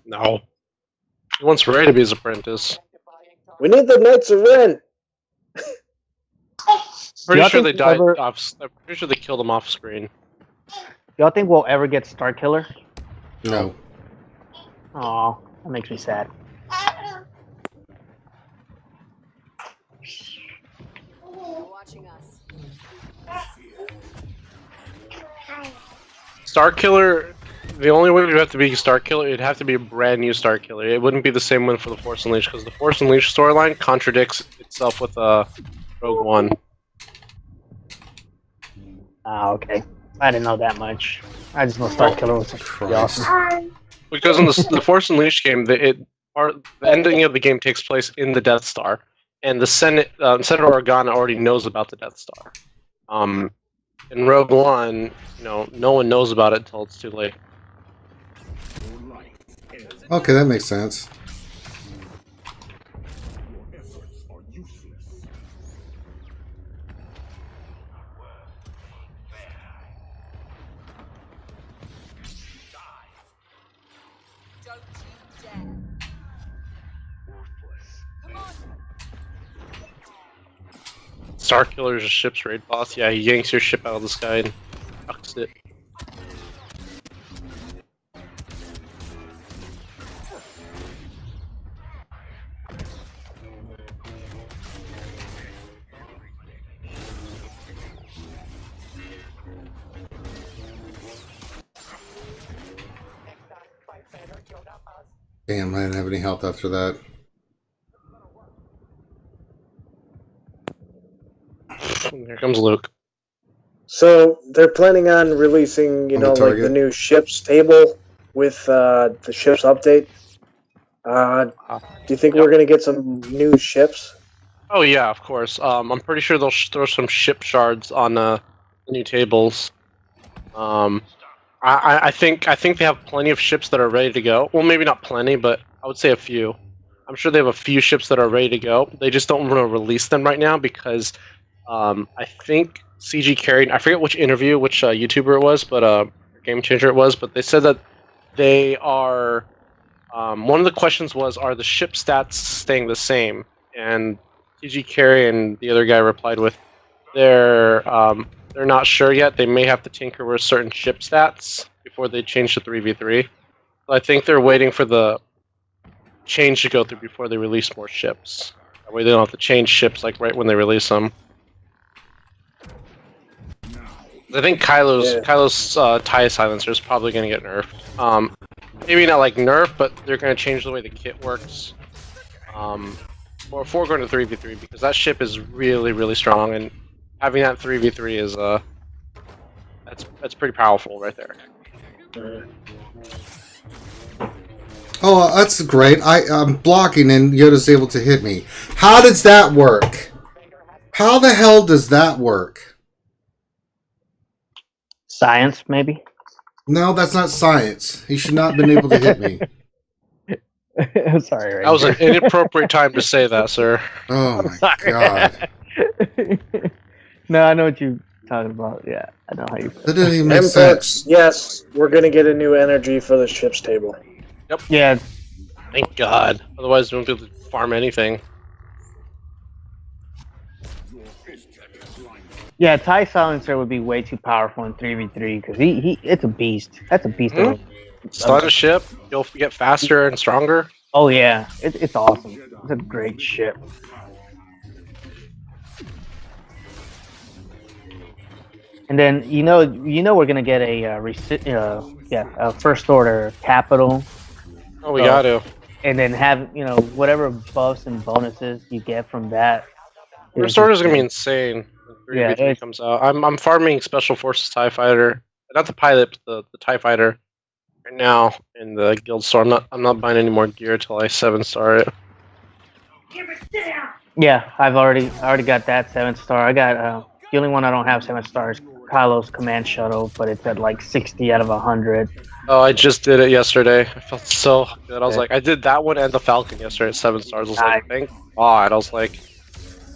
No. He wants Rey to be his apprentice. We need the Knights of Ren. Pretty Y'all sure think they died ever- off. I'm pretty sure they killed him off screen. Y'all think we'll ever get Starkiller? No. Aw, that makes me sad. Watching us. Starkiller. The only way it would have to be Starkiller, it'd have to be a brand new Starkiller. It wouldn't be the same one for the Force Unleashed, because the Force Unleashed storyline contradicts itself with Rogue One. Ah, okay. I didn't know that much. I just know Starkiller was pretty awesome. Because in the Force Unleashed game, the ending of the game takes place in the Death Star. and the Senator Organa already knows about the Death Star. In Rogue One, no one knows about it until it's too late. Okay, that makes sense. Your efforts are useless. Don't you dare. Come on. Starkiller is a ship's raid boss. Yeah, he yanks your ship out of the sky and chucks it. Damn, I didn't have any health after that. Here comes Luke. So they're planning on releasing, On the like the target? new ships table with the ships update. Do you think we're gonna get some new ships? Oh yeah, of course. I'm pretty sure they'll throw some ship shards on the new tables. I think they have plenty of ships that are ready to go. Well, maybe not plenty, but I would say a few. I'm sure they have a few ships that are ready to go. They just don't want to release them right now because I think CG carried. I forget which interview, which YouTuber it was, but Game Changer it was. But they said that they are. One of the questions was, are the ship stats staying the same? And CG Carey and the other guy replied with, they're not sure yet. They may have to tinker with certain ship stats before they change to 3v3. So I think they're waiting for the change to go through before they release more ships. That way they don't have to change ships like right when they release them. I think Kylo's TIE silencer is probably going to get nerfed. Maybe not like nerf, but they're going to change the way the kit works. Before going to 3v3, because that ship is really, really strong, and having that 3v3 is that's pretty powerful right there. Oh, that's great. I'm blocking and Yoda's able to hit me. How does that work? How the hell does that work? Science, maybe? No, that's not science. He should not have been able to hit me. Sorry, Ranger. That was an inappropriate time to say that, sir. Oh my god. No, I know what you're talking about. Yeah, I know how you feel. That doesn't even make MPEX, sense. yes, we're gonna get a new energy for the ships table. Yep. Yeah, Thank God. Otherwise, we won't be able to farm anything. yeah. TIE silencer would be way too powerful in 3v3 because it's a beast. That's a beast. Mhm. Start a ship, you'll get faster and stronger. Oh yeah, it's awesome. It's a great ship. And then we're gonna get a first order capital. Oh, we got to. And then have whatever buffs and bonuses you get from that. First order is gonna be insane when 3v3 comes out. I'm farming Special Forces TIE Fighter, not the pilot, but the TIE Fighter right now in the guild store. I'm not buying any more gear till I 7-star it. Yeah, I've already got that 7-star. I got the only one I don't have 7 stars, Kylo's command shuttle, but it's at like 60 out of 100. Oh, I just did it yesterday. I felt so good. I was like, I did that one and the Falcon yesterday at 7 stars. I was like, thank God. I was like,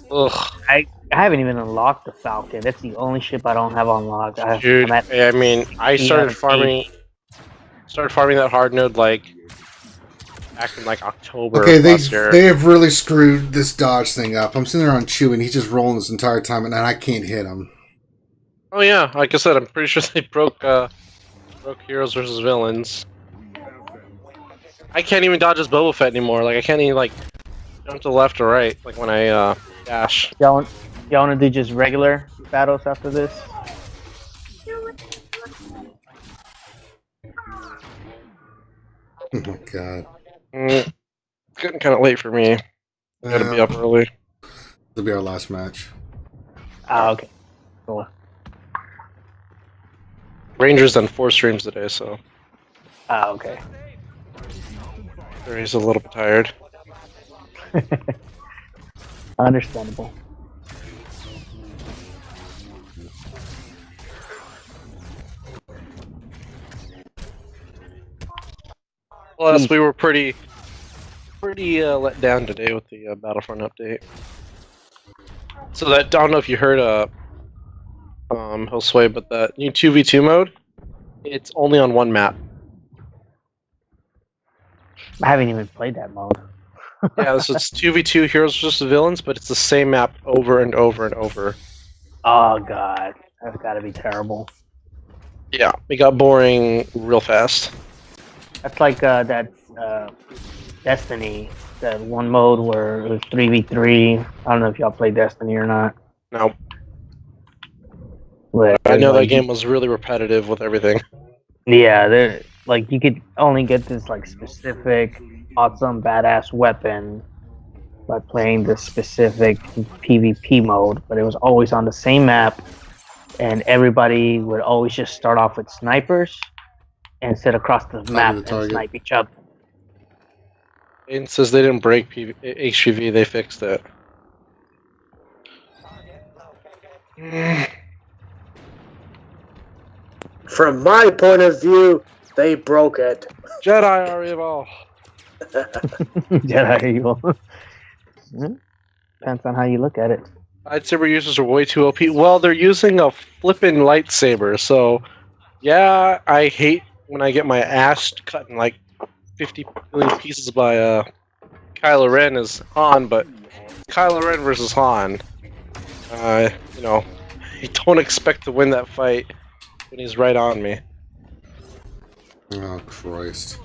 ugh. I haven't even unlocked the Falcon. That's the only ship I don't have unlocked. Dude, I mean, I started farming that hard node like back in like October. Okay, last year. they have really screwed this dodge thing up. I'm sitting there on Chew and he's just rolling this entire time and I can't hit him. Oh yeah, like I said, I'm pretty sure they broke heroes versus villains. I can't even dodge as Boba Fett anymore. Like I can't even like jump to the left or right. Like when I dash. Y'all want to do just regular battles after this? Oh my god. Getting kind of late for me. I gotta be up early. It'll be our last match. Ah, okay. Cool. Ranger's done 4 streams today, so Ah, okay. he's a little bit tired. Understandable. Plus, we were pretty let down today with the Battlefront update. So that I don't know if you heard Josue, but that new 2v2 mode, it's only on one map. I haven't even played that mode. Yeah, so it's 2v2 heroes versus villains, but it's the same map over and over and over. Oh god, that's got to be terrible. Yeah, it got boring real fast. That's like that Destiny, that one mode where it was 3v3. I don't know if y'all played Destiny or not. No. But I know that like, game was really repetitive with everything. Yeah, there like you could only get this like specific awesome badass weapon by playing this specific PvP mode, but it was always on the same map, and everybody would always just start off with snipers and sit across the map and snipe each other. It says they didn't break HGV, they fixed it. From my point of view, they broke it. Jedi are evil. Jedi evil. Depends on how you look at it. Lightsaber users are way too OP. Well, they're using a flippin' lightsaber, so yeah, I hate when I get my ass cut in like 50 million pieces by Kylo Ren as Han, but Kylo Ren versus Han, you know, you don't expect to win that fight when he's right on me. Oh, Christ.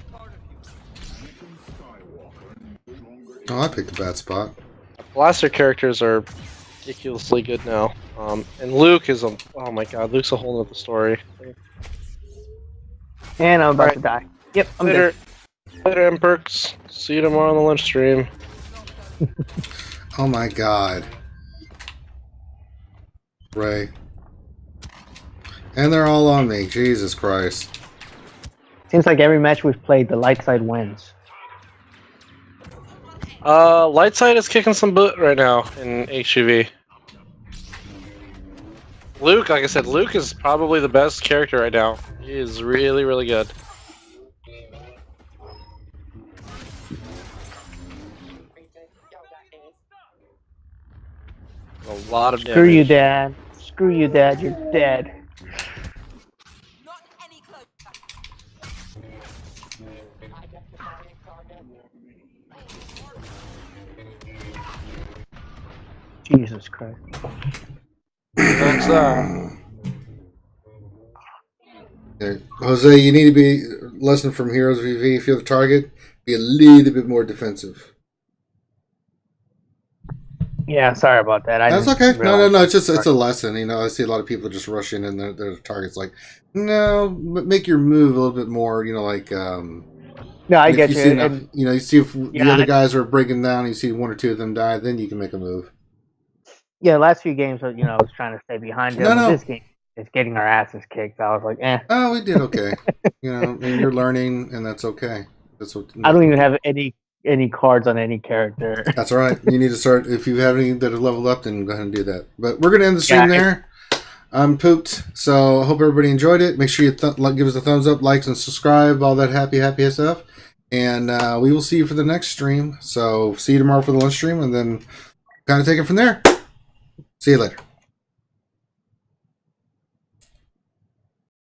Oh, I picked a bad spot. Blaster characters are ridiculously good now. And Luke is oh my god, Luke's a whole other story. And I'm about to die. Yep, I'm Later, dead. later, M-Perks. See you tomorrow on the lunch stream. Oh my god. Ray. And they're all on me. Jesus Christ. Seems like every match we've played, the light side wins. Light side is kicking some butt right now in HGV. Luke, like I said, Luke is probably the best character right now. He is really, really good. A lot of damage. Screw you, Dad. Screw you, Dad. You're dead. Jesus Christ. That's There. Jose, you need to be lesson from Heroes VV. If you're the target, be a little bit more defensive. Yeah, sorry about that. That's okay. No. It's a lesson. You know, I see a lot of people just rushing in their targets. Like, no, but make your move a little bit more. You know, like no, I get you. See enough, you know, you see if the other guys are breaking down. You see one or two of them die, then you can make a move. Yeah, last few games, you know, I was trying to stay behind them. No. This game is getting our asses kicked. I was like, eh. Oh, we did okay. You know, and you're learning, and that's okay. That's what. I don't even have any cards on any character. That's all right. You need to start. If you have any that are leveled up, then go ahead and do that. But we're gonna end the stream there. I'm pooped, so I hope everybody enjoyed it. Make sure you give us a thumbs up, likes, and subscribe. All that happy stuff. And we will see you for the next stream. So see you tomorrow for the lunch stream, and then kind of take it from there. See you later.